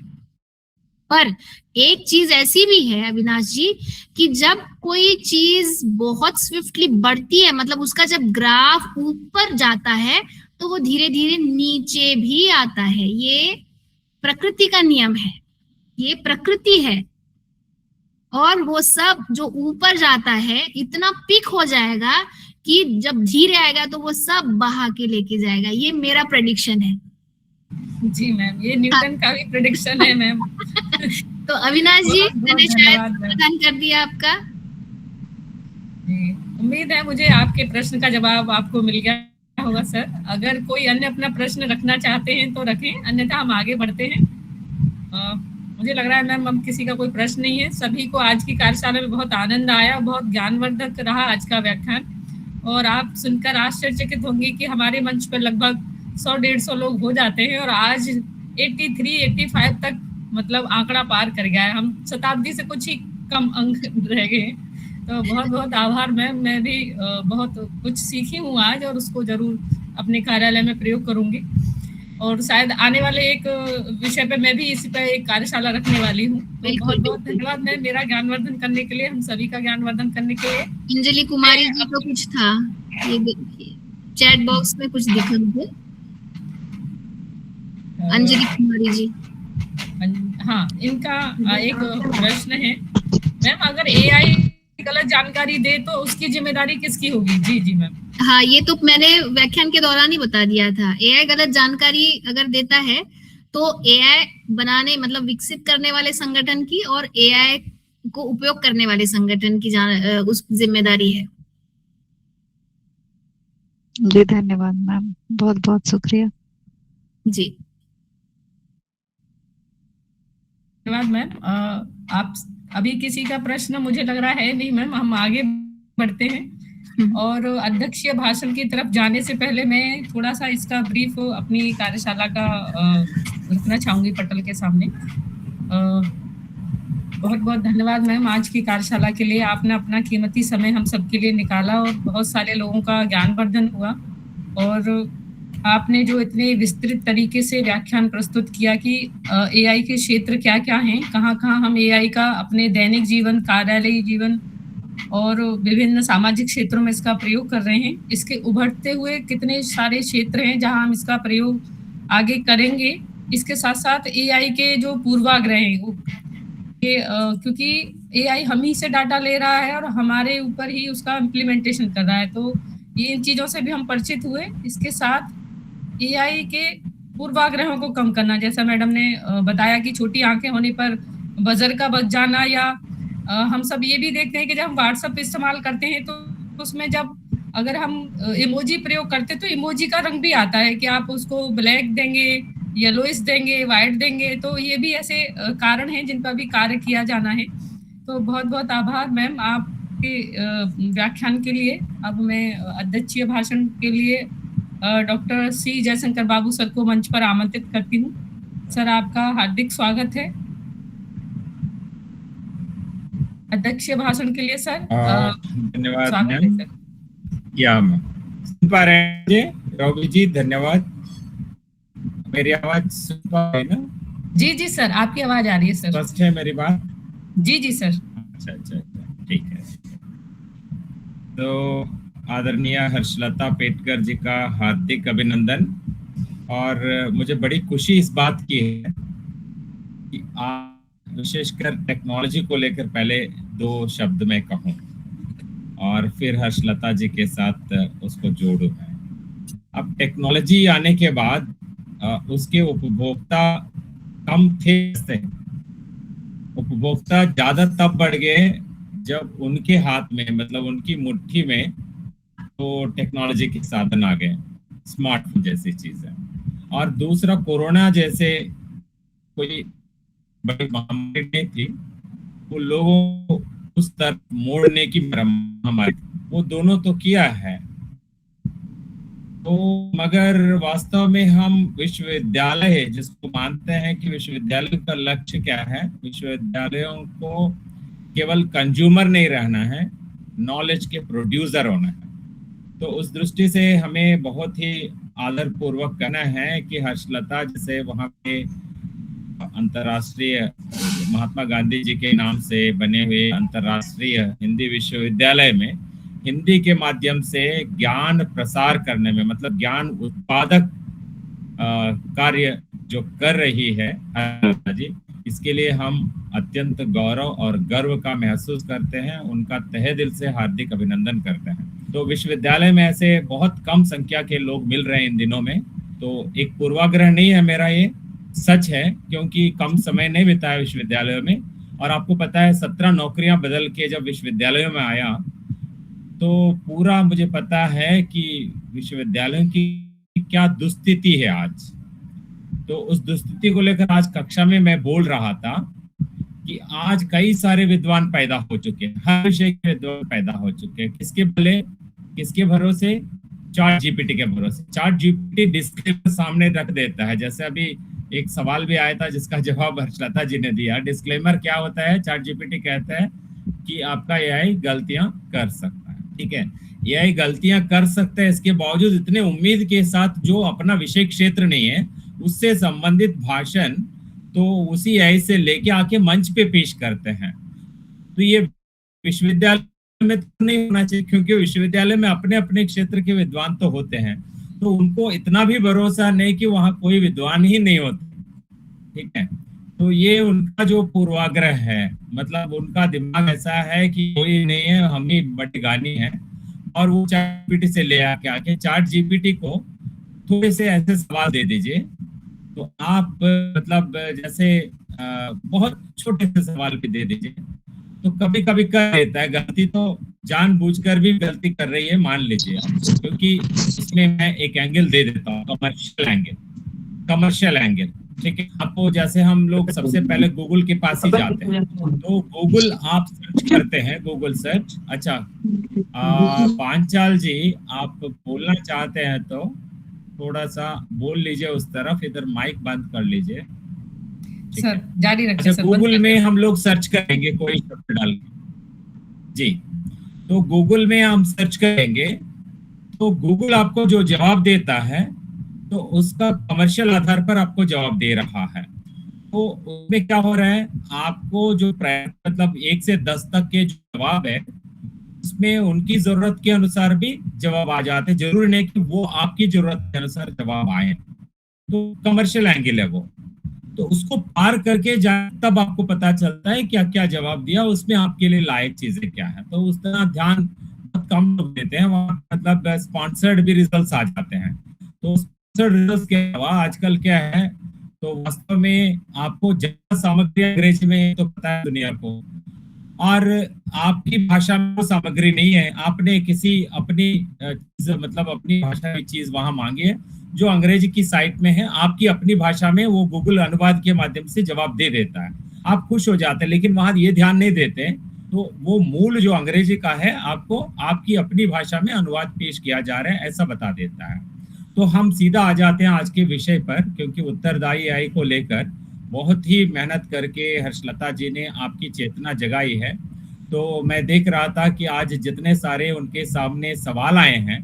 पर एक चीज ऐसी भी है अविनाश जी कि जब कोई चीज बहुत स्विफ्टली बढ़ती है, मतलब उसका जब ग्राफ ऊपर जाता है, तो वो धीरे धीरे नीचे भी आता है। ये प्रकृति का नियम है, ये प्रकृति है। और वो सब जो ऊपर जाता है इतना पीक हो जाएगा कि जब धीरे आएगा तो वो सब बहा के लेके जाएगा। ये मेरा प्रेडिक्शन है। जी मैम, ये न्यूटन का भी प्रेडिक्शन है मैम। तो अविनाश जी, मैंने शायद समाधान कर दिया आपका। जी, उम्मीद है मुझे आपके प्रश्न का जवाब आपको मिल गया होगा सर। अगर कोई अन्य अपना प्रश्न रखना चाहते हैं तो रखें, अन्यथा हम आगे बढ़ते हैं। मुझे लग रहा है मैम अब किसी का कोई प्रश्न नहीं है। सभी को आज की कार्यशाला में बहुत आनंद आया, बहुत ज्ञानवर्धक रहा आज का व्याख्यान। और आप सुनकर आश्चर्यचकित होंगे कि हमारे मंच पर लगभग 100-150 लोग हो जाते हैं और आज 83-85 तक मतलब आंकड़ा पार कर गया है। हम शताब्दी से कुछ ही कम अंक रह गए हैं। तो बहुत बहुत आभार मैम। मैं भी बहुत कुछ सीखी हूँ आज और उसको जरूर अपने कार्यालय में प्रयोग करूंगी। और शायद आने वाले एक विषय पे मैं भी इसी पे एक कार्यशाला रखने वाली हूँ। तो बहुत बहुत धन्यवाद मैम, मेरा ज्ञानवर्धन करने के लिए, हम सभी का ज्ञानवर्धन करने के लिए। अंजलि कुमारी जी को कुछ था, ये देखिए चैट बॉक्स में कुछ दिखा मुझे। अंजलि कुमारी जी, हाँ, इनका एक प्रश्न है मैम, अगर एआई गलत जानकारी दे तो उसकी जिम्मेदारी किसकी होगी? जी जी मैम। हाँ, ये तो मैंने व्याख्यान के दौरान ही बता दिया था। एआई गलत जानकारी अगर देता है तो एआई बनाने, मतलब विकसित करने वाले संगठन की और एआई को उपयोग करने वाले संगठन की उस जिम्मेदारी है। जी धन्यवाद मैम, बहुत बहुत शुक्रिया। जी धन्यवाद मैम। आप अभी किसी का प्रश्न मुझे लग रहा है नहीं मैम, हम आगे बढ़ते हैं। और अध्यक्षीय भाषण की तरफ जाने से पहले मैं थोड़ा सा इसका ब्रीफ अपनी कार्यशाला का रखना चाहूंगी पटल के सामने। बहुत बहुत धन्यवाद मैम आज की कार्यशाला के लिए। आपने अपना कीमती समय हम सबके लिए निकाला और बहुत सारे लोगों का ज्ञानवर्धन हुआ। और आपने जो इतने विस्तृत तरीके से व्याख्यान प्रस्तुत किया कि एआई के क्षेत्र क्या-क्या हैं, कहाँ-कहाँ हम एआई का अपने दैनिक जीवन, कार्यालयी जीवन और विभिन्न सामाजिक क्षेत्रों में इसका प्रयोग कर रहे हैं। इसके उभरते हुए कितने सारे क्षेत्र हैं जहाँ हम इसका प्रयोग आगे करेंगे। इसके साथ-साथ एआई के जो पूर्वाग्रह हैं वो क्योंकि एआई हम ही से डाटा ले रहा है और हमारे ऊपर ही उसका इम्प्लीमेंटेशन कर रहा है। तो ये इन चीज़ों से भी हम परिचित हुए। इसके साथ एआई के पूर्वाग्रहों को कम करना, जैसा मैडम ने बताया कि छोटी आँखें होने पर बज़र का बज जाना या हम सब ये भी देखते हैं कि जब हम व्हाट्सएप इस्तेमाल करते हैं तो उसमें जब अगर हम इमोजी प्रयोग करते हैं तो इमोजी का रंग भी आता है कि आप उसको ब्लैक देंगे, येलोइश देंगे, व्हाइट देंगे, तो ये भी ऐसे कारण हैं जिन पर भी कार्य किया जाना है। तो बहुत-बहुत आभार मैम आपके व्याख्यान के लिए। अब मैं अध्यक्षीय भाषण के लिए डॉक्टर सी जयशंकर बाबू सर को मंच पर आमंत्रित करती हूँ। सर आपका हार्दिक स्वागत है। अध्यक्षीय भाषण के लिए सर धन्यवाद स्वागत है मैम। सर। या मैम सुन पा रहे हैं मुझे? रवि जी धन्यवाद। मेरी आवाज सुन पा रहे हैं ना? जी सर, आपकी आवाज आ रही है सर। स्पष्ट है मेरी बात? जी सर। अच्छा ठीक है। तो आदरणीय हर्षलता पेटकर जी का हार्दिक अभिनंदन। और मुझे बड़ी खुशी इस बात की है कि आज विशेषकर टेक्नोलॉजी को लेकर पहले 2 शब्द मैं कहूँ और फिर हर्षलता जी के साथ उसको जोड़ूं। अब टेक्नोलॉजी आने के बाद उसके उपभोक्ता कम थे। उपभोक्ता ज्यादा तब बढ़ गए जब उनके हाथ में, मतलब उनकी मुट्ठी में तो टेक्नोलॉजी के साधन आ गए, स्मार्टफोन जैसी चीज है। और दूसरा कोरोना जैसे कोई बड़ी महामारी नहीं थी, वो लोगों को उस तरफ मोड़ने की हमारी, वो दोनों तो किया है। तो मगर वास्तव में हम विश्वविद्यालय जिसको मानते हैं कि विश्वविद्यालय का लक्ष्य क्या है, विश्वविद्यालयों को केवल कंज्यूमर नहीं रहना है, नॉलेज के प्रोड्यूसर होना है। तो उस दृष्टि से हमें बहुत ही आदर पूर्वक कहना है कि हर्षलता जैसे वहाँ पे अंतर्राष्ट्रीय महात्मा गांधी जी के नाम से बने हुए अंतर्राष्ट्रीय हिंदी विश्वविद्यालय में हिंदी के माध्यम से ज्ञान प्रसार करने में, मतलब ज्ञान उत्पादक कार्य जो कर रही है जी, इसके लिए हम अत्यंत गौरव और गर्व का महसूस करते हैं। उनका तहे दिल से हार्दिक अभिनंदन करते हैं। तो विश्वविद्यालय में ऐसे बहुत कम संख्या के लोग मिल रहे हैं इन दिनों में। तो एक पूर्वाग्रह नहीं है मेरा, ये सच है, क्योंकि कम समय नहीं बिताया विश्वविद्यालयों में। और आपको पता है 17 नौकरियां बदल के जब विश्वविद्यालयों में आया तो पूरा मुझे पता है कि विश्वविद्यालयों की क्या दुस्थिति है आज। तो उस दुस्थिति को लेकर आज कक्षा में मैं बोल रहा था कि आज कई सारे विद्वान पैदा हो चुके हैं, हर विषय के विद्वान पैदा हो चुके हैं। किसके भरोसे? चैट जीपीटी के भरोसे। चैट जीपीटी डिस्क्लेमर सामने रख देता है। जैसे अभी एक सवाल भी आया था जिसका जवाब हर्षलता जी ने दिया। डिस्क्लेमर क्या होता है? चैट जीपीटी कहता है कि आपका एआई गलतियां कर सकता है। ठीक है, एआई गलतियां कर सकता है, इसके बावजूद इतने उम्मीद के साथ जो अपना विषय क्षेत्र नहीं है उससे संबंधित भाषण तो उसी एआई से लेके आके मंच पे पेश करते हैं। तो ये विश्वविद्यालय में तो नहीं होना चाहिए, क्योंकि विश्वविद्यालय में अपने अपने क्षेत्र के विद्वान तो होते हैं, तो उनको इतना भी भरोसा नहीं कि वहां कोई विद्वान ही नहीं होते। ठीक है, तो ये उनका जो पूर्वाग्रह है, मतलब उनका दिमाग ऐसा है कि कोई नहीं है, हम ही बड़ी गानी है। और वो चैट जीपीटी से ले आके चैट जीपीटी को थोड़े से ऐसे सवाल दे दीजिए तो आप मतलब जैसे बहुत छोटे से सवाल भी दे दीजिए तो कभी कभी कर देता है गलती, तो जानबूझकर भी गलती कर रही है मान लीजिए, क्योंकि इसमें मैं एक एंगल दे देता हूँ, कमर्शियल एंगल। ठीक है, आपको जैसे हम लोग सबसे पहले गूगल के पास ही जाते हैं, तो गूगल आप सर्च करते हैं, गूगल सर्च। अच्छा पांचाल जी आप बोलना चाहते हैं तो थोड़ा सा बोल लीजिए उस तरफ, इधर माइक बंद कर लीजिए सर, जारी रखिए। अच्छा, गूगल में हम लोग सर्च करेंगे कोई शब्द डाल जी, तो गूगल में हम सर्च करेंगे तो गूगल आपको जो जवाब देता है तो उसका कमर्शियल आधार पर आपको जवाब दे रहा है। तो उसमें क्या हो रहा है, आपको जो मतलब 1 से 10 तक के जो जवाब है उसमें उनकी जरूरत के अनुसार भी जवाब आ जाते हैं, जरूरी नहीं कि वो आपकी जरूरत के अनुसार जवाब आए। तो कमर्शियल एंगल है वो, तो उसको पार करके तब आपको पता चलता है क्या क्या जवाब दिया, उसमें आपके लिए लायक चीजें क्या है। तो उस तरह ध्यान बहुत कम लोग देते हैं वहाँ, मतलब स्पॉन्सर्ड भी रिजल्ट्स आ जाते हैं। तो स्पॉन्सर्ड रिजल्ट्स के अलावा आजकल क्या है, तो वास्तव में आपको ज्यादा सामग्री अंग्रेजी में तो पता है दुनिया को, और आपकी भाषा में वो सामग्री नहीं है, आपने किसी अपनी मतलब अपनी भाषा की चीज वहां मांगी है जो अंग्रेजी की साइट में है, आपकी अपनी भाषा में वो गूगल अनुवाद के माध्यम से जवाब दे देता है, आप खुश हो जाते हैं। लेकिन वहां ये ध्यान नहीं देते, तो वो मूल जो अंग्रेजी का है आपको आपकी अपनी भाषा में अनुवाद पेश किया जा रहा है ऐसा बता देता है। तो हम सीधा आ जाते हैं आज के विषय पर, क्योंकि उत्तरदायी एआई को लेकर बहुत ही मेहनत करके हर्षलता जी ने आपकी चेतना जगाई है। तो मैं देख रहा था कि आज जितने सारे उनके सामने सवाल आए हैं,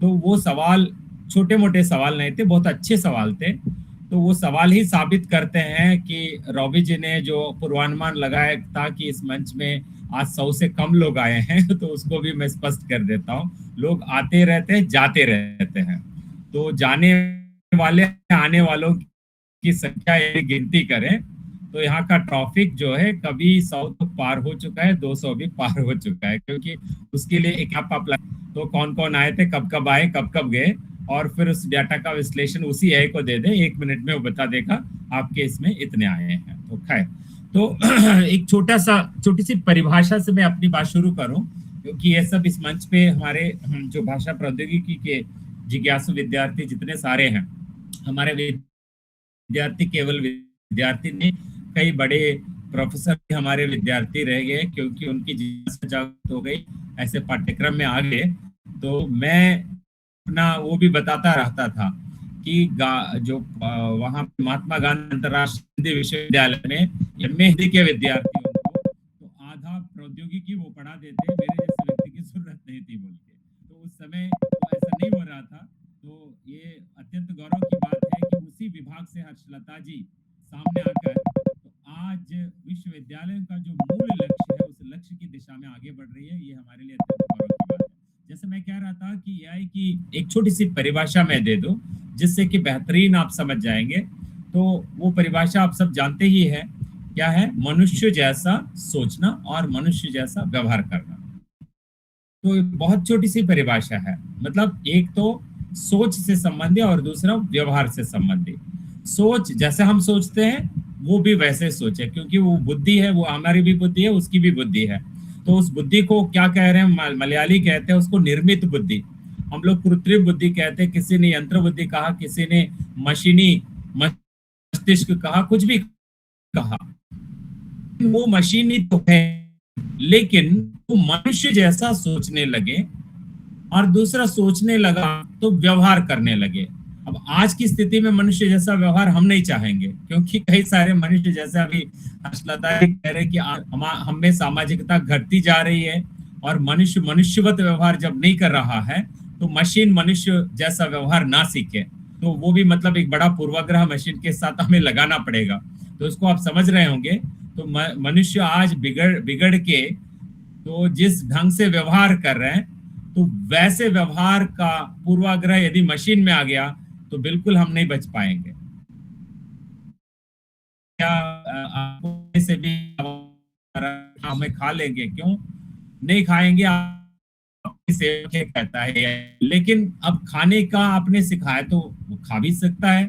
तो वो सवाल छोटे मोटे सवाल नहीं थे, बहुत अच्छे सवाल थे। तो वो सवाल ही साबित करते हैं कि रॉबी जी ने जो पूर्वानुमान लगाया था कि इस मंच में आज 100 से कम लोग आए हैं, तो उसको भी मैं स्पष्ट कर देता हूँ, लोग आते रहते हैं जाते रहते हैं। तो जाने वाले आने वालों की संख्या यदि गिनती करें तो यहाँ का ट्रैफिक जो है कभी 100 तो पार हो चुका है, 200 भी पार हो चुका है, क्योंकि उसके लिए एक ऐप अप्लाई, तो कौन कौन आए थे, कब कब आए, कब कब गए, और फिर उस डाटा का विश्लेषण उसी एआई को दे दे, 1 मिनट में वो बता देगा आपके इसमें इतने आए हैं। तो खैर, तो एक छोटी सी परिभाषा से मैं अपनी बात शुरू करूं, क्योंकि ये सब इस मंच पे हमारे जो भाषा प्रौद्योगिकी के जिज्ञासु विद्यार्थी जितने सारे हैं, हमारे विद्यार्थी केवल विद्यार्थी नहीं, कई बड़े प्रोफेसर भी हमारे विद्यार्थी रह गए, क्योंकि उनकी जिज्ञासा जागृत हो गई, ऐसे पाठ्यक्रम में आ गए। तो मैं अपना वो भी बताता रहता था कि जो वहाँ महात्मा गांधी अंतर्राष्ट्रीय हिंदी विश्वविद्यालय में एमए हिंदी के विद्यार्थियों को तो आधा प्रौद्योगिकी वो पढ़ा देते, मेरे जैसे व्यक्ति की जरूरत नहीं थी बोल के। तो उस समय तो ऐसा नहीं हो रहा था। तो ये अत्यंत गौरव की बात है कि उसी विभाग से हर्षलता जी सामने आकर तो आज विश्वविद्यालय का जो मूल लक्ष्य है उस लक्ष्य की दिशा में आगे बढ़ रही है, ये हमारे लिए अत्यंत गौरव की बात है। जैसे मैं कह रहा था कि एआई की एक छोटी सी परिभाषा मैं दे दूं जिससे कि बेहतरीन आप समझ जाएंगे। तो वो परिभाषा आप सब जानते ही है, क्या है, मनुष्य जैसा सोचना और मनुष्य जैसा व्यवहार करना। तो बहुत छोटी सी परिभाषा है, मतलब एक तो सोच से संबंधित और दूसरा व्यवहार से संबंधित। सोच जैसे हम सोचते हैं वो भी वैसे सोचे, क्योंकि वो बुद्धि है, वो हमारी भी बुद्धि है, उसकी भी बुद्धि है। तो उस बुद्धि को क्या कह रहे हैं, मलयाली कहते हैं उसको निर्मित बुद्धि, हम लोग कृत्रिम बुद्धि कहते हैं, किसी ने यंत्र बुद्धि कहा, किसी ने मशीनी मस्तिष्क कहा, कुछ भी कहा। वो मशीनी तो है, लेकिन वो मनुष्य जैसा सोचने लगे और दूसरा सोचने लगा तो व्यवहार करने लगे। अब आज की स्थिति में मनुष्य जैसा व्यवहार हम नहीं चाहेंगे, क्योंकि कई सारे मनुष्य जैसे अभी हर्षलता कह रहे कि हम में सामाजिकता घटती जा रही है, और मनुष्य मनुष्यवत व्यवहार जब नहीं कर रहा है तो मशीन मनुष्य जैसा व्यवहार ना सीखे, तो वो भी मतलब एक बड़ा पूर्वाग्रह मशीन के साथ हमें लगाना पड़ेगा। तो उसको आप समझ रहे होंगे। तो मनुष्य आज बिगड़ के तो जिस ढंग से व्यवहार कर रहे हैं, तो वैसे व्यवहार का पूर्वाग्रह यदि मशीन में आ गया तो बिल्कुल हम नहीं बच पाएंगे। क्या आपको से भी हमें खा लेंगे, क्यों नहीं खाएंगे, से कहता है, लेकिन अब खाने का आपने सिखाया तो वो खा भी सकता है।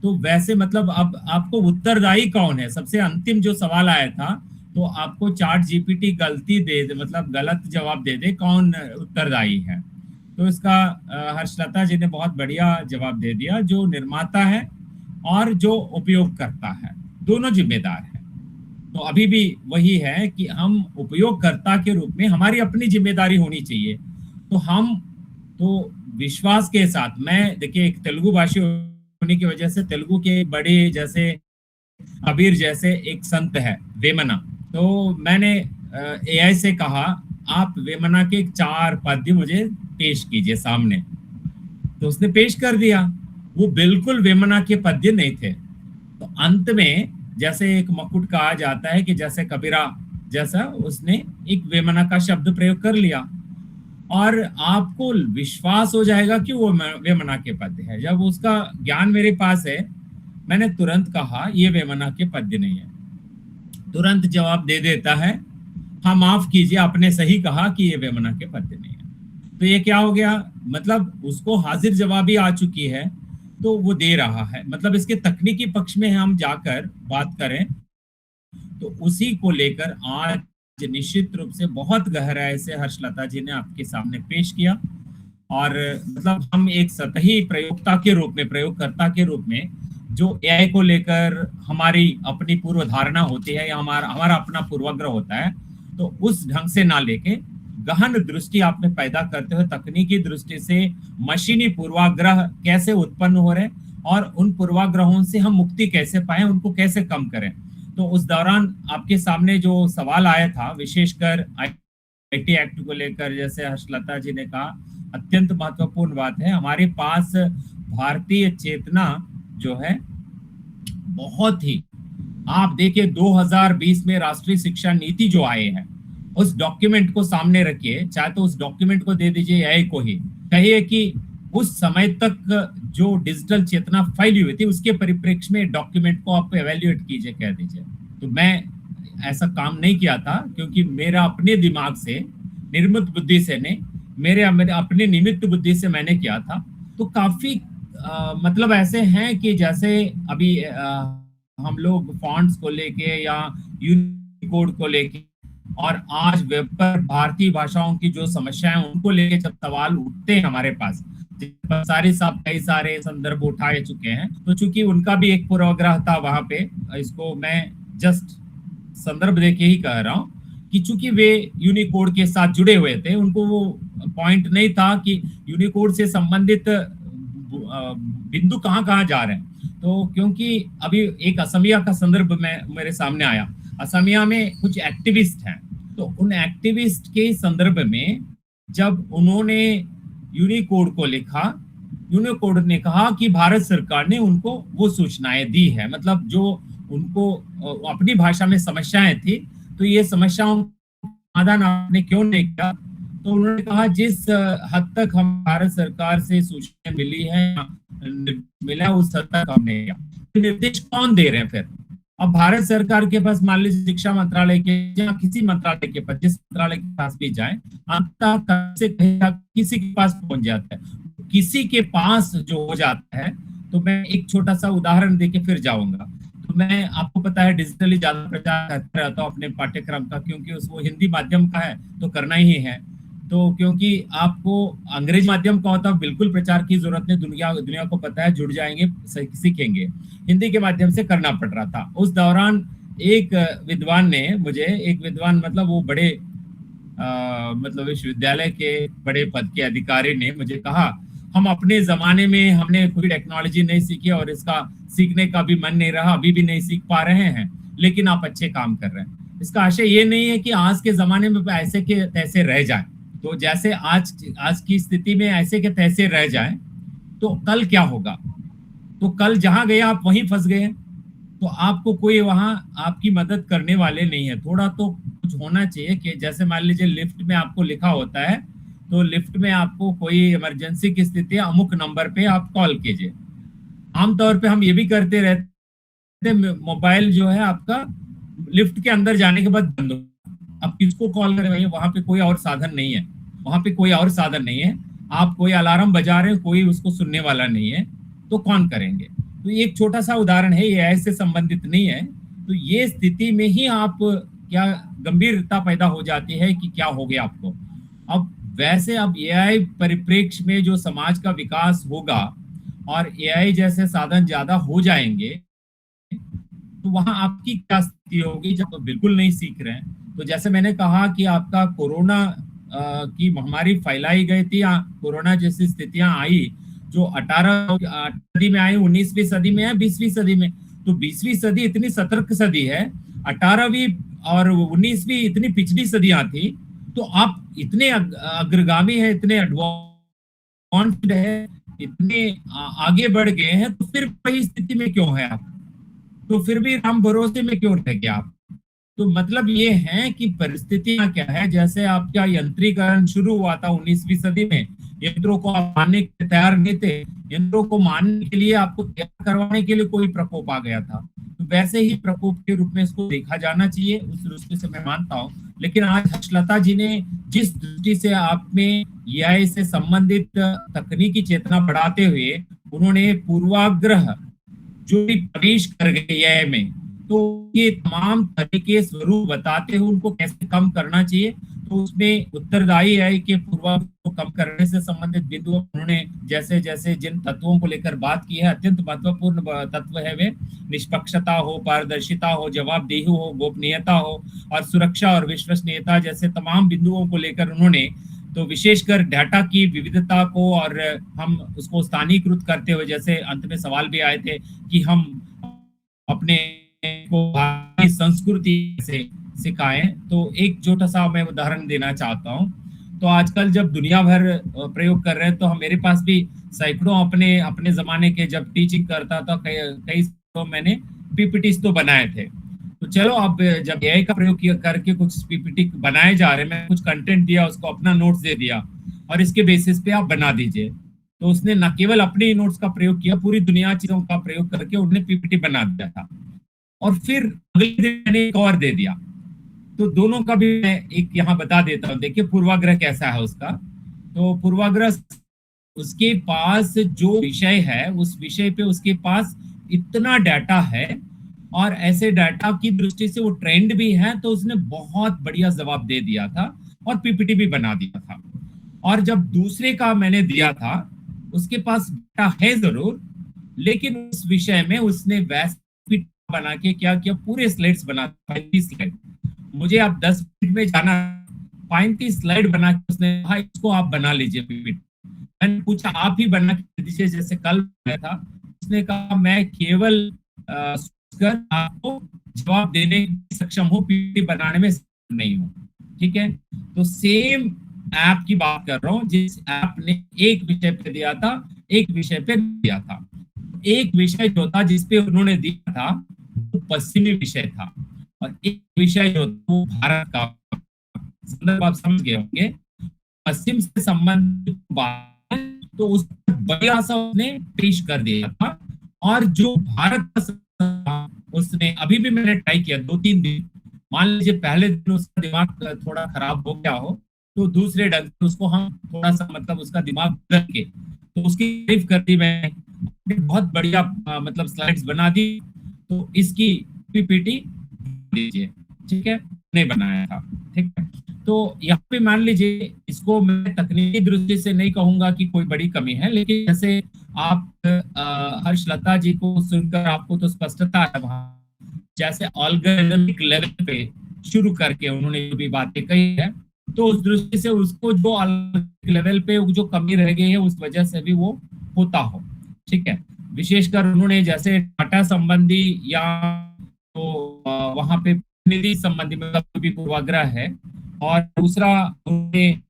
तो वैसे मतलब अब आपको उत्तरदायी कौन है, सबसे अंतिम जो सवाल आया था, तो आपको चैट जीपीटी गलती दे दे, मतलब गलत जवाब दे दे, कौन उत्तरदायी है। तो इसका हर्षलता जी ने बहुत बढ़िया जवाब दे दिया, जो निर्माता है और जो उपयोग करता है, दोनों जिम्मेदार है। तो अभी भी वही है कि हम उपयोगकर्ता के रूप में हमारी अपनी जिम्मेदारी होनी चाहिए। तो हम तो विश्वास के साथ, मैं देखिए एक तेलुगु भाषी होने की वजह से तेलुगु के बड़े जैसे कबीर जैसे एक संत है वेमना, तो मैंने एआई से कहा आप वेमना के 4 पद्य मुझे पेश कीजिए सामने, तो उसने पेश कर दिया। वो बिल्कुल वेमना के पद्य नहीं थे। तो अंत में जैसे एक मुकुट कहा जाता है कि जैसे कबीरा जैसा उसने एक वेमना का शब्द प्रयोग कर लिया और आपको विश्वास हो जाएगा कि वो वेमना के पद्य है। जब उसका ज्ञान मेरे पास है, मैंने तुरंत कहा ये वेमना के पद्य नहीं है। तुरंत जवाब दे देता है, हाँ माफ कीजिए आपने सही कहा कि ये वेमना के पद्य नहीं है। तो ये क्या हो गया, मतलब उसको हाजिर जवाबी आ चुकी है तो वो दे रहा है। मतलब इसके तकनीकी पक्ष में हम जाकर बात करें तो उसी को लेकर आज निश्चित रूप से बहुत गहराई से हर्षलता जी ने आपके सामने पेश किया। और मतलब हम एक सतही प्रयोगता के रूप में, प्रयोगकर्ता के रूप में जो एआई को लेकर हमारी अपनी पूर्व धारणा होती है या हमारा अपना पूर्वाग्रह होता है, तो उस ढंग से ना लेके गहन दृष्टि आपने पैदा करते हुए तकनीकी दृष्टि से मशीनी पूर्वाग्रह कैसे उत्पन्न हो रहे और उन पूर्वाग्रहों से हम मुक्ति कैसे पाएं, उनको कैसे कम करें। तो उस दौरान आपके सामने जो सवाल आया था विशेषकर आईटी एक्ट को लेकर, जैसे हर्षलता जी ने कहा, अत्यंत महत्वपूर्ण बात है। हमारे पास भारतीय चेतना जो है बहुत ही, आप देखिए 2020 में राष्ट्रीय शिक्षा नीति जो आए हैं उस डॉक्यूमेंट को सामने रखिए, चाहे तो उस डॉक्यूमेंट को दे दीजिए एआई को ही, कहिए कि उस समय तक जो डिजिटल चेतना फैली हुई थी उसके परिप्रेक्ष्य में डॉक्यूमेंट को आप एवेल्युएट कीजिए, कह दीजिए। तो मैं ऐसा काम नहीं किया था क्योंकि मेरा अपने दिमाग से, निर्मित बुद्धि से नहीं, मेरे अपने निमित्त बुद्धि से मैंने किया था। तो काफी मतलब ऐसे हैं कि जैसे अभी हम लोग फॉन्ट्स को लेके या यूनिकोड को लेके और आज वेब पर भारतीय भाषाओं की जो समस्याएं उनको लेके जब सवाल उठते हैं हमारे पास, सारे साहब कई सारे संदर्भ उठाए चुके हैं, तो चूंकि उनका भी एक पूर्वाग्रह था वहां पे, इसको मैं जस्ट संदर्भ देके ही कह रहा हूँ कि चूंकि वे यूनिकोड के साथ जुड़े हुए थे, उनको वो पॉइंट नहीं था कि यूनिकोड से संबंधित बिंदु कहाँ जा रहे हैं। तो क्योंकि अभी एक असमिया का संदर्भ मेरे सामने आया, असमिया में कुछ एक्टिविस्ट हैं, तो उन एक्टिविस्ट के संदर्भ में जब उन्होंने यूनिकोड को लिखा, यूनिकोड ने कहा कि भारत सरकार ने उनको वो सूचनाएं दी है, मतलब जो उनको अपनी भाषा में समस्याएं थी, तो ये समस्याओं का समाधान आपने क्यों नहीं किया। तो उन्होंने कहा जिस हद तक हम भारत सरकार से सूचनाएं मिली है, मिला उस हद तक हमने किया। तो निर्देश कौन दे रहे हैं फिर? अब भारत सरकार के पास मान लीजिए शिक्षा मंत्रालय के या किसी मंत्रालय के पास, जिस मंत्रालय के पास भी जाए, अंततः से किसी के पास पहुंच जाता है। किसी के पास जो हो जाता है, तो मैं एक छोटा सा उदाहरण देके फिर जाऊंगा। तो मैं, आपको पता है डिजिटली ज्यादा प्रचार करता रहता हूँ अपने पाठ्यक्रम का, क्योंकि वो हिंदी माध्यम का है तो करना ही है। तो क्योंकि आपको अंग्रेजी माध्यम का होता है बिल्कुल प्रचार की जरूरत नहीं, दुनिया को पता है, जुड़ जाएंगे, सीखेंगे। हिंदी के माध्यम से करना पड़ रहा था। उस दौरान एक विद्वान ने मुझे, एक विद्वान मतलब वो बड़े मतलब विश्वविद्यालय के बड़े पद के अधिकारी ने मुझे कहा, हम अपने जमाने में हमने कोई टेक्नोलॉजी नहीं सीखी और इसका सीखने का भी मन नहीं रहा, अभी भी नहीं सीख पा रहे हैं, लेकिन आप अच्छे काम कर रहे हैं। इसका आशय ये नहीं है कि आज के जमाने में ऐसे के तैसे रह जाए। तो जैसे आज की स्थिति में ऐसे के तैसे रह जाए तो कल क्या होगा? तो कल जहां गए आप वहीं फंस गए, तो आपको कोई वहां आपकी मदद करने वाले नहीं है। थोड़ा तो कुछ होना चाहिए कि जैसे मान लीजिए लिफ्ट में आपको लिखा होता है, तो लिफ्ट में आपको कोई इमरजेंसी की स्थिति है, अमुक नंबर पे आप कॉल कीजिए। आमतौर पे हम ये भी करते रहते, मोबाइल जो है आपका लिफ्ट के अंदर जाने के बाद बंद हो, अब किसको कॉल करें भैया? वहां पे कोई और साधन नहीं है, वहां पे कोई और साधन नहीं है। आप कोई अलार्म बजा रहे हैं, कोई उसको सुनने वाला नहीं है, तो कौन करेंगे? तो एक छोटा सा उदाहरण है, ये ऐसे संबंधित नहीं है। तो ये स्थिति में ही आप क्या गंभीरता पैदा हो जाती है कि क्या हो गया आपको। अब वैसे अब एआई परिप्रेक्ष्य में जो समाज का विकास होगा और एआई जैसे साधन ज्यादा हो जाएंगे, तो वहां आपकी क्या स्थिति होगी जब तो बिल्कुल नहीं सीख रहे हैं। तो जैसे मैंने कहा कि आपका कोरोना की महामारी फैलाई गई थी, कोरोना जैसी स्थितियां आई जो 18वीं सदी में आई, 19वीं सदी में है, 20वीं सदी में। तो 20वीं सदी इतनी सतर्क सदी है, 18वीं और 19वीं इतनी पिछड़ी सदियां थी। तो आप इतने अग्रगामी है, इतने एडवांस्ड है इतने आगे बढ़ गए हैं, तो फिर वही स्थिति में क्यों है आप? तो फिर भी राम भरोसे में क्यों रह गए आप? तो मतलब ये है कि परिस्थितियां क्या है, जैसे आपका यंत्रीकरण शुरू हुआ था 19वीं सदी में, यंत्रों को आप मानने के तैयार नहीं थे, यंत्रों को मानने के लिए आपको तैयार करवाने के लिए कोई प्रकोप आ गया था, तो वैसे ही प्रकोप के रूप में इसको देखा जाना चाहिए, उस दृष्टि से मैं मानता हूँ। लेकिन आज हर्षलता जी ने जिस दृष्टि से आप में AI से संबंधित तकनीकी चेतना बढ़ाते हुए उन्होंने पूर्वाग्रह जो भी प्रवेश कर गए AI में, तो ये तमाम तरीके स्वरूप बताते हुए उनको कैसे कम करना चाहिए, तो उसमें उत्तरदायी है कि पूर्वाग्रह को कम करने से संबंधित बिंदु उन्होंने जैसे जैसे जिन तत्वों को लेकर बात की है, अत्यंत महत्वपूर्ण तत्व है वे, निष्पक्षता हो, पारदर्शिता हो, जवाबदेही हो, गोपनीयता हो और सुरक्षा और विश्वसनीयता जैसे तमाम बिंदुओं को लेकर उन्होंने, तो विशेषकर डाटा की विविधता को और हम उसको स्थानीयकृत करते हुए, जैसे अंत में सवाल भी आए थे कि हम अपने को भारतीय संस्कृति से सिखाएं, तो एक छोटा सा मैं उदाहरण देना चाहता हूं। तो आजकल जब दुनिया भर प्रयोग कर रहे हैं, तो मेरे पास भी सैकड़ों अपने जमाने के जब टीचिंग करता था, कई तो मैंने PPTs तो बनाए थे। तो चलो अब जब AI का प्रयोग करके कुछ PPT बनाए जा रहे हैं, मैं कुछ कंटेंट दिया, उसको अपना नोट्स दे दिया और इसके बेसिस पे आप बना दीजिए, तो उसने न केवल अपने नोट्स का प्रयोग किया, पूरी दुनिया चीजों का प्रयोग करके उन्होंने PPT बना दिया था और फिर अगले दिन मैंने एक और दे दिया। तो दोनों का भी मैं एक यहाँ बता देता हूँ। देखिए पूर्वाग्रह कैसा है उसका। तो पूर्वाग्रह, उसके पास जो विषय है उस विषय पे उसके पास इतना डाटा है और ऐसे डाटा की दृष्टि से वो ट्रेंड भी है, तो उसने बहुत बढ़िया जवाब दे दिया था और PPT भी बना दिया था। और जब दूसरे का मैंने दिया था, उसके पास डाटा है जरूर, लेकिन उस विषय में उसने वैसे बना के क्या किया, पूरे स्लाइड्स बना, 35 स्लाइड। मुझे आप 10 मिनट में जाना, 35 स्लाइड बना के उसने कहा इसको आप बना लीजिए PPT। मैंने पूछा आप ही बना के दीजिए, जैसे कल मैं था। उसने कहा मैं केवल कर आपको जवाब देने में सक्षम हूँ, PPT बनाने में सक्षम नहीं हूँ। ठीक है, तो सेम ऐप की बात कर रहा हूँ, जिस ऐप ने एक विषय पे दिया था, एक विषय पे दिया था। एक विषय जो था जिसपे उन्होंने दिया था वो पश्चिमी विषय था, और एक विषय जो था वो भारत का। संदर्भ आप समझ गए होंगे, पश्चिम से संबंधित बात, तो उस बढ़िया सा उसने पेश कर दिया था। और जो भारत का उसने, अभी भी मैंने ट्राई किया 2-3 दिन, मान लीजिए पहले दिन उसका दिमाग थोड़ा खराब हो गया हो, तो दूसरे ढंग से उसको हम थोड़ा सा मतलब उसका दिमाग बदल के, तो उसकी तारीफ कर दी मैंने, बहुत बढ़िया मतलब स्लाइड्स बना दी। तो इसकी PPT दीजिए, ठीक है, नहीं बनाया था। ठीक है, तो यहाँ पे मान लीजिए, इसको मैं तकनीकी दृष्टि से नहीं कहूंगा कि कोई बड़ी कमी है, लेकिन जैसे आप हर्षलता जी को सुनकर आपको तो स्पष्टता है वहां, जैसे ऑल्गोरिथमिक लेवल पे शुरू करके उन्होंने जो भी बातें कही है, तो उस दृष्टि से उसको जो ऑल्गोरिथमिक लेवल पे जो कमी रह गई है उस वजह से भी वो होता हो। ठीक है, विशेषकर उन्होंने जैसे डाटा संबंधी या तो वहां पे निधि संबंधी मतलब भी पूर्वाग्रह है, और दूसरा उन्होंने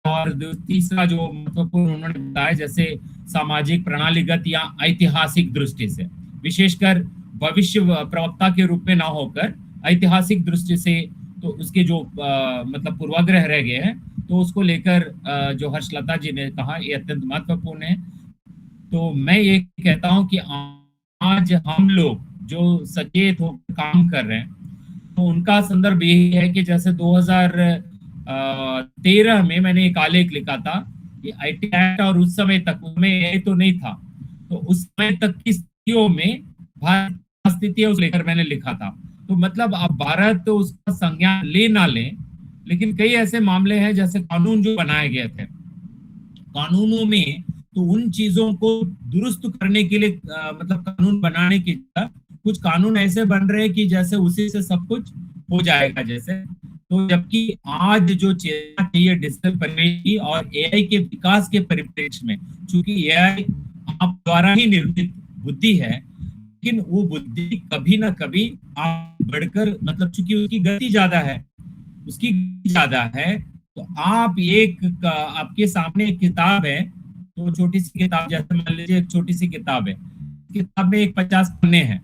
और तीसरा जो महत्वपूर्ण उन्होंने बताया जैसे सामाजिक, प्रणालीगत या ऐतिहासिक दृष्टि से, विशेषकर भविष्य प्रवक्ता के रूप में ना होकर ऐतिहासिक दृष्टि से, तो उसके जो मतलब पूर्वाग्रह रह गए हैं, तो उसको लेकर जो हर्षलता जी ने कहा ये अत्यंत महत्वपूर्ण है। तो मैं ये कहता हूं कि आज हम लोग जो सचेत होकर काम कर रहे हैं, तो उनका संदर्भ यही है कि जैसे 2013 में मैंने एक आलेख लिखा था कि IT एक्ट, और उस समय तक उसमें ये तो नहीं था, तो उस समय तक की स्थितियों में भारत की स्थिति है उस लेकर मैंने लिखा था। तो मतलब अब भारत तो उसका संज्ञान ले ना ले, लेकिन कई ऐसे मामले हैं जैसे कानून जो बनाए गए थे, कानूनों में तो उन चीजों को दुरुस्त करने के लिए मतलब कानून बनाने की कुछ कानून ऐसे बन रहे हैं कि जैसे उसी से सब कुछ हो जाएगा जैसे। तो जबकि आज जो चेतना चाहिए डिजिटल परिवेश की और AI के विकास के परिप्रेक्ष्य में, चूंकि AI आप द्वारा ही निर्मित बुद्धि है, लेकिन वो बुद्धि कभी ना कभी आप बढ़कर मतलब चूंकि उसकी गति ज्यादा है, तो आप आपके सामने एक किताब है, तो छोटी सी किताब, जैसे मान लीजिए एक छोटी सी किताब है, किताब में एक 50 पन्ने हैं,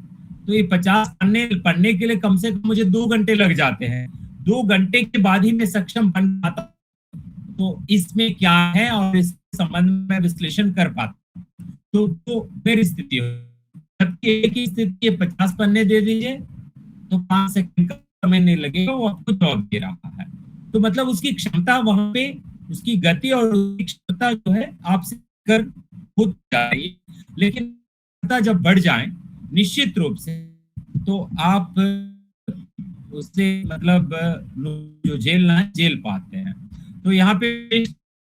तो ये 50 पन्ने पढ़ने के लिए कम से कम मुझे 2 घंटे लग जाते हैं। 2 घंटे के बाद ही मैं सक्षम बन पाता, तो इसमें क्या है और इस संबंध में विश्लेषण कर पाता। तो मेरी स्थिति हो, जबकि एक ही स्थिति 50 पन्ने दे दीजिए तो 5 सेकंड का समय नहीं लगेगा, वो आपको जवाब दे रहा है। तो मतलब उसकी क्षमता वहां पे, उसकी गति और उसकी क्षमता जो है आपसे कर खुद जा रही है। लेकिन क्षमता जब बढ़ जाए निश्चित रूप से, तो आप उससे मतलब जो झेलना है झेल पाते हैं। तो यहाँ पे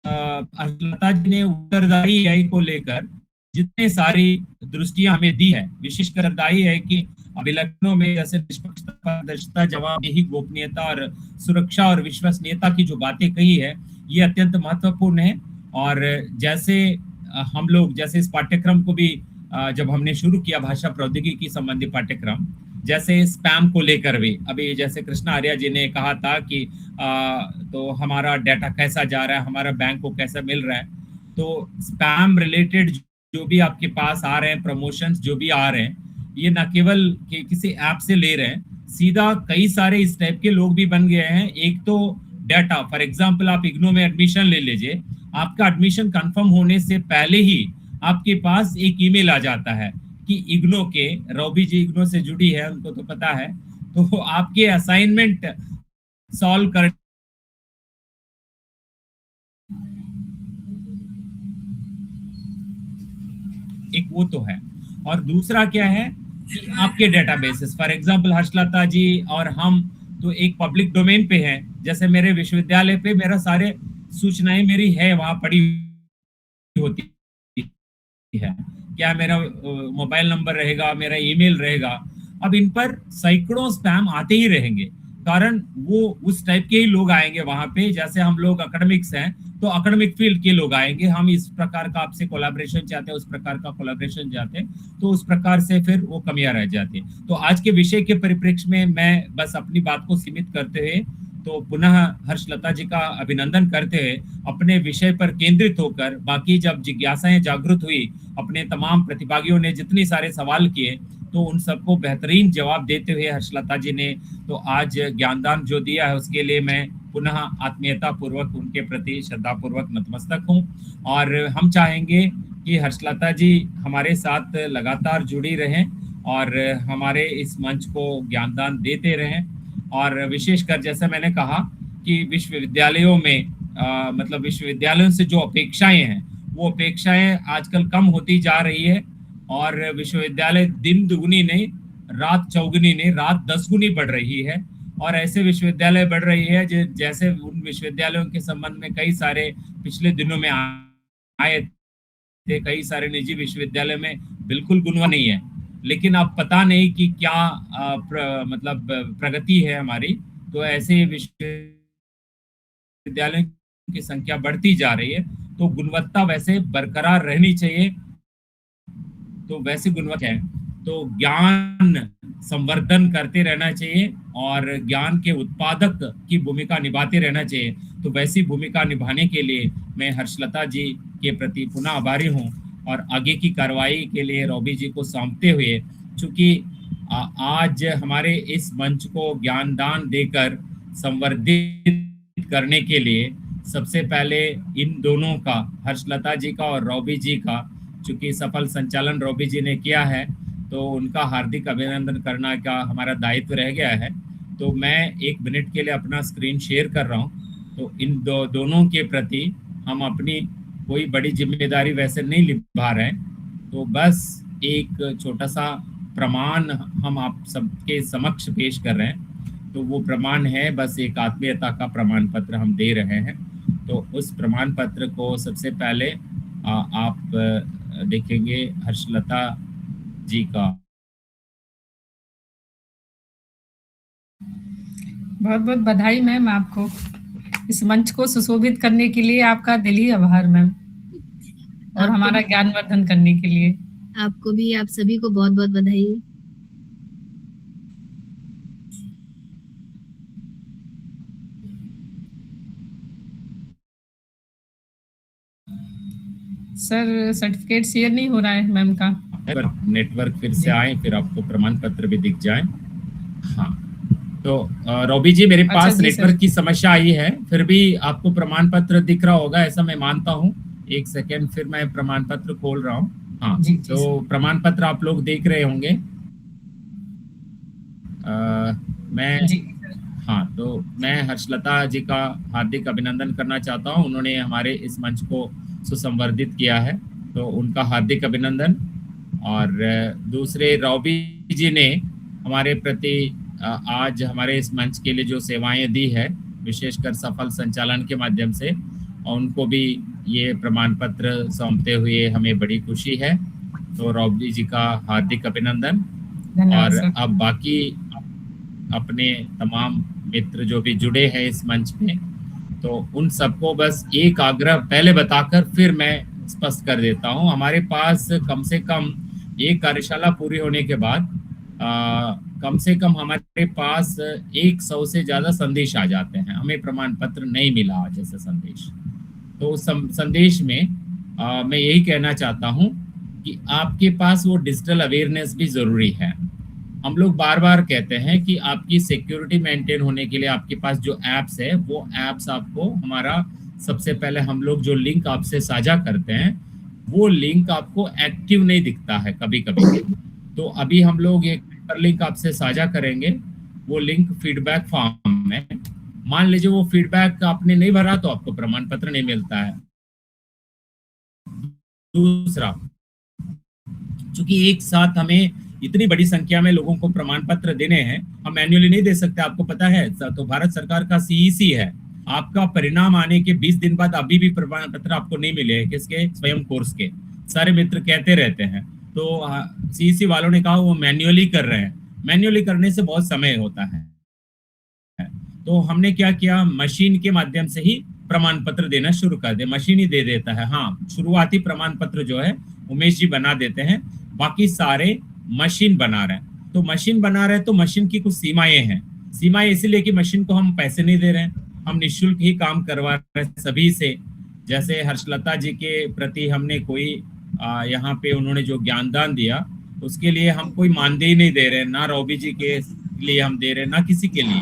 लता जी ने उत्तरदायी AI को लेकर जितने सारी दृष्टियां हमें दी है, विशिष्ट करदायी है कि अभिलक्षणों में जैसे निष्पक्षता, पारदर्शिता, जवाबदेही, गोपनीयता और सुरक्षा और विश्वसनीयता की जो बातें कही है, ये अत्यंत महत्वपूर्ण है। और जैसे हम लोग जैसे इस पाठ्यक्रम को भी जब हमने शुरू किया, भाषा प्रौद्योगिकी संबंधी पाठ्यक्रम, जैसे स्पैम को लेकर भी अभी जैसे कृष्णा आर्या जी ने कहा था कि तो हमारा डाटा कैसा जा रहा है, हमारा बैंक को कैसा मिल रहा है। तो स्पैम रिलेटेड जो भी आपके पास आ रहे हैं, प्रमोशंस जो भी आ रहे हैं, ये न केवल किसी ऐप से ले रहे हैं, सीधा कई सारे इस टाइप के लोग भी बन गए हैं। एक तो डाटा, फॉर एग्जांपल आप इग्नो में एडमिशन ले लीजिए, आपका एडमिशन कंफर्म होने से पहले ही आपके पास एक ईमेल आ जाता है कि इग्नो के, रॉबी जी इग्नो से जुड़ी है, उनको तो पता है, तो आपके असाइनमेंट सॉल्व कर, एक वो तो है। और दूसरा क्या है कि आपके डेटाबेसेस, फॉर एग्जांपल हर्षलता जी और हम तो एक पब्लिक डोमेन पे हैं। जैसे मेरे विश्वविद्यालय पे मेरा सारे सूचनाएं मेरी है, वहां पड़ी होती है, क्या मेरा मोबाइल नंबर रहेगा, मेरा ईमेल रहेगा। अब इन पर सैकड़ों स्पैम आते ही रहेंगे, कारण वो उस टाइप के ही लोग आएंगे वहां पे। जैसे हम लोग एकेडमिक्स हैं तो एकेडमिक फील्ड के लोग आएंगे, हम इस प्रकार का आपसे कोलैबोरेशन चाहते हैं, उस प्रकार का कोलैबोरेशन चाहते हैं, तो उस प्रकार से फिर वो कमियां रह जाती है। तो आज के विषय के परिप्रेक्ष्य में मैं बस अपनी बात को सीमित करते हुए तो पुनः हर्षलता जी का अभिनंदन करते हुए अपने विषय पर केंद्रित होकर, बाकी जब जिज्ञासाएं जागृत हुई, अपने तमाम प्रतिभागियों ने जितने सारे सवाल किए, तो उन सबको बेहतरीन जवाब देते हुए हर्षलता जी ने तो आज ज्ञानदान जो दिया है, उसके लिए मैं पुनः आत्मीयता पूर्वक उनके प्रति श्रद्धा पूर्वक नतमस्तक हूँ। और हम चाहेंगे कि हर्षलता जी हमारे साथ लगातार जुड़ी रहें और हमारे इस मंच को ज्ञानदान देते रहें। और विशेषकर जैसे मैंने कहा कि विश्वविद्यालयों में मतलब विश्वविद्यालयों से जो अपेक्षाएं हैं, वो अपेक्षाएं आजकल कम होती जा रही है, और विश्वविद्यालय दिन दुगुनी नहीं, रात चौगुनी नहीं, रात 10 गुनी बढ़ रही है। और ऐसे विश्वविद्यालय बढ़ रही है जैसे उन विश्वविद्यालयों के संबंध में कई सारे पिछले दिनों में आए थे, कई सारे निजी विश्वविद्यालय में बिल्कुल गुणवत्ता नहीं है, लेकिन अब पता नहीं कि क्या मतलब प्रगति है हमारी। तो ऐसे विश्वविद्यालयों की संख्या बढ़ती जा रही है, तो गुणवत्ता वैसे बरकरार रहनी चाहिए। तो वैसी गुणवत्ता है तो ज्ञान संवर्धन करते रहना चाहिए और ज्ञान के उत्पादक की भूमिका निभाते रहना चाहिए। तो वैसी भूमिका निभाने के लिए मैं हर्षलता जी के प्रति पुनः आभारी हूँ, और आगे की कार्रवाई के लिए रॉबी जी को सौंपते हुए, चूंकि आज हमारे इस मंच को ज्ञानदान देकर संवर्धित करने के लिए सबसे पहले इन दोनों का, हर्षलता जी का और रॉबी जी का, चूंकि सफल संचालन रॉबी जी ने किया है, तो उनका हार्दिक अभिनंदन करना का हमारा दायित्व रह गया है। तो मैं 1 मिनट के लिए अपना स्क्रीन शेयर कर रहा हूँ। तो इन दोनों के प्रति हम अपनी कोई बड़ी जिम्मेदारी वैसे नहीं निभा रहे हैं, तो बस एक छोटा सा प्रमाण हम आप सबके समक्ष पेश कर रहे हैं। तो वो प्रमाण है बस एक आत्मीयता का प्रमाण पत्र हम दे रहे हैं। तो उस प्रमाण पत्र को सबसे पहले आप देखेंगे हर्षलता जी का। बहुत बहुत बधाई मैम आपको, इस मंच को सुशोभित करने के लिए आपका दिली आभार मैम, और हमारा ज्ञानवर्धन करने के लिए। आपको भी, आप सभी को बहुत बहुत बधाई। सर सर्टिफिकेट शेयर नहीं हो रहा है मैम का। नेटवर्क फिर से आए, फिर आपको प्रमाण पत्र भी दिख जाए। हाँ, तो रॉबी जी मेरे पास जी नेटवर्क सर। की समस्या आई है, फिर भी आपको प्रमाण पत्र दिख रहा होगा ऐसा मैं मानता हूँ। एक सेकेंड, फिर मैं प्रमाण पत्र खोल रहा हूँ। हाँ जी तो प्रमाण पत्र आप लोग देख रहे होंगे। मैं जी हाँ, तो मैं हर्षलता जी का हार्दिक अभिनंदन करना चाहता हूँ। उन्होंने हमारे इस मंच को सुसंवर्धित किया है, तो उनका हार्दिक अभिनंदन। और दूसरे रॉबी जी ने हमारे प्रति आज हमारे इस मंच के लिए जो सेवाएं दी है, विशेषकर सफल संचालन के माध्यम से, और उनको भी ये प्रमाण पत्र सौंपते हुए हमें बड़ी खुशी है। तो रॉबी जी का हार्दिक अभिनंदन। धन्यवाद और सर। अब बाकी अपने तमाम मित्र जो भी जुड़े हैं इस मंच में, तो उन सबको बस एक आग्रह पहले बताकर फिर मैं स्पष्ट कर देता हूं। हमारे पास कम से कम एक कार्यशाला पूरी होने के बाद कम से कम हमारे पास 100 से ज्यादा संदेश आ जाते हैं। हमें प्रमाण पत्र नहीं मिला आज ऐसा संदेश। तो उस संदेश में मैं यही कहना चाहता हूं कि आपके पास वो डिजिटल अवेयरनेस भी जरूरी है। हम लोग बार बार कहते हैं कि आपकी सिक्योरिटी मेंटेन होने के लिए आपके पास जो एप्स है, वो एप्स आपको हमारा सबसे पहले हम लोग जो लिंक आपसे साझा करते हैं, वो लिंक आपको एक्टिव नहीं दिखता है कभी कभी। तो अभी हम लोग एक लिंक आपसे साझा करेंगे, वो लिंक फीडबैक फॉर्म में। मान लीजिए वो फीडबैक आपने नहीं भरा तो आपको प्रमाण पत्र नहीं मिलता है। दूसरा, चूंकि एक साथ हमें इतनी बड़ी संख्या में लोगों को प्रमाण पत्र देने हैं, हम मैन्युअली नहीं दे सकते, आपको पता है। तो भारत सरकार का सीईसी है, आपका परिणाम आने के 20 दिन बाद अभी भी प्रमाण पत्र आपको नहीं मिले, किसके? स्वयं कोर्स के। सारे मित्र कहते रहते हैं। तो सीईसी वालों ने कहा वो मैन्युअली कर रहे हैं। मैन्युअली करने से बहुत समय होता है, तो हमने क्या किया, मशीन के माध्यम से ही प्रमाण पत्र देना शुरू कर दे। मशीन ही दे देता है। हाँ, शुरुआती प्रमाण पत्र जो है उमेश जी बना देते हैं, बाकी सारे मशीन बना रहे हैं। तो मशीन बना रहे हैं तो मशीन की कुछ सीमाएं हैं। सीमाएं इसीलिए कि मशीन को हम पैसे नहीं दे रहे हैं, हम निःशुल्क ही काम करवा रहे हैं सभी से। जैसे हर्षलता जी के प्रति हमने कोई यहाँ पे उन्होंने जो ज्ञानदान दिया, उसके लिए हम कोई मानदेय नहीं दे रहे हैं, ना रॉबी जी के लिए हम दे रहे हैं, ना किसी के लिए।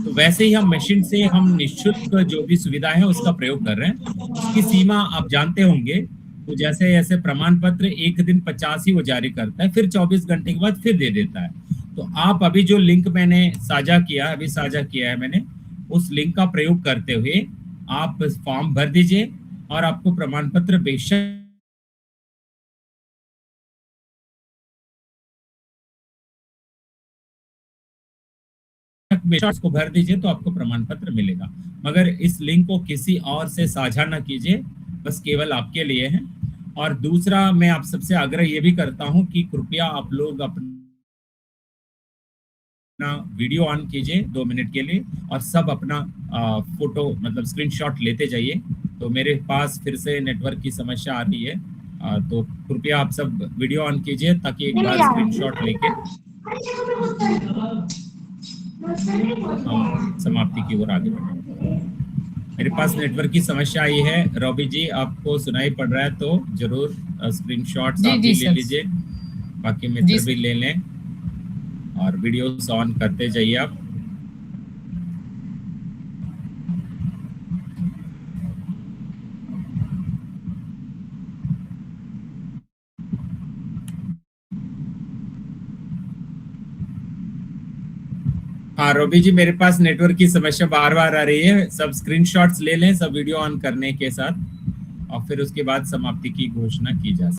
तो वैसे ही हम मशीन से हम निःशुल्क जो भी सुविधा है उसका प्रयोग कर रहे हैं। उसकी सीमा आप जानते होंगे। तो जैसे ऐसे प्रमाण पत्र एक दिन 50 ही वो जारी करता है, फिर 24 घंटे के बाद फिर दे देता है। तो आप अभी जो लिंक मैंने साझा किया, अभी साझा किया है मैंने, उस लिंक का प्रयोग करते हुए आप फॉर्म भर दीजिए और आपको प्रमाण पत्र बेशक को भर दीजिए तो आपको प्रमाण पत्र मिलेगा। मगर इस लिंक को किसी और से साझा ना कीजिए, बस केवल आपके लिए है। और दूसरा, मैं आप सबसे आग्रह ये भी करता हूं कि कृपया आप लोग अपना वीडियो ऑन कीजिए 2 मिनट के लिए, और सब अपना फोटो मतलब स्क्रीनशॉट लेते जाइए। तो मेरे पास फिर से नेटवर्क की समस्या आ रही है, तो कृपया आप सब वीडियो ऑन कीजिए ताकि एक बार स्क्रीनशॉट लेके हम समाप्ति की ओर आगे बढ़े। मेरे पास नेटवर्क की समस्या आई है। रॉबी जी, आपको सुनाई पड़ रहा है तो जरूर स्क्रीनशॉट्स आप भी ले लीजिए, बाकी मित्र भी ले लें, और वीडियो ऑन करते जाइए आप। हाँ रॉबी जी, मेरे पास नेटवर्क की समस्या बार बार आ रही है। सब स्क्रीनशॉट्स ले लें, सब वीडियो ऑन करने के साथ, और फिर उसके बाद समाप्ति की घोषणा की जा सकती है।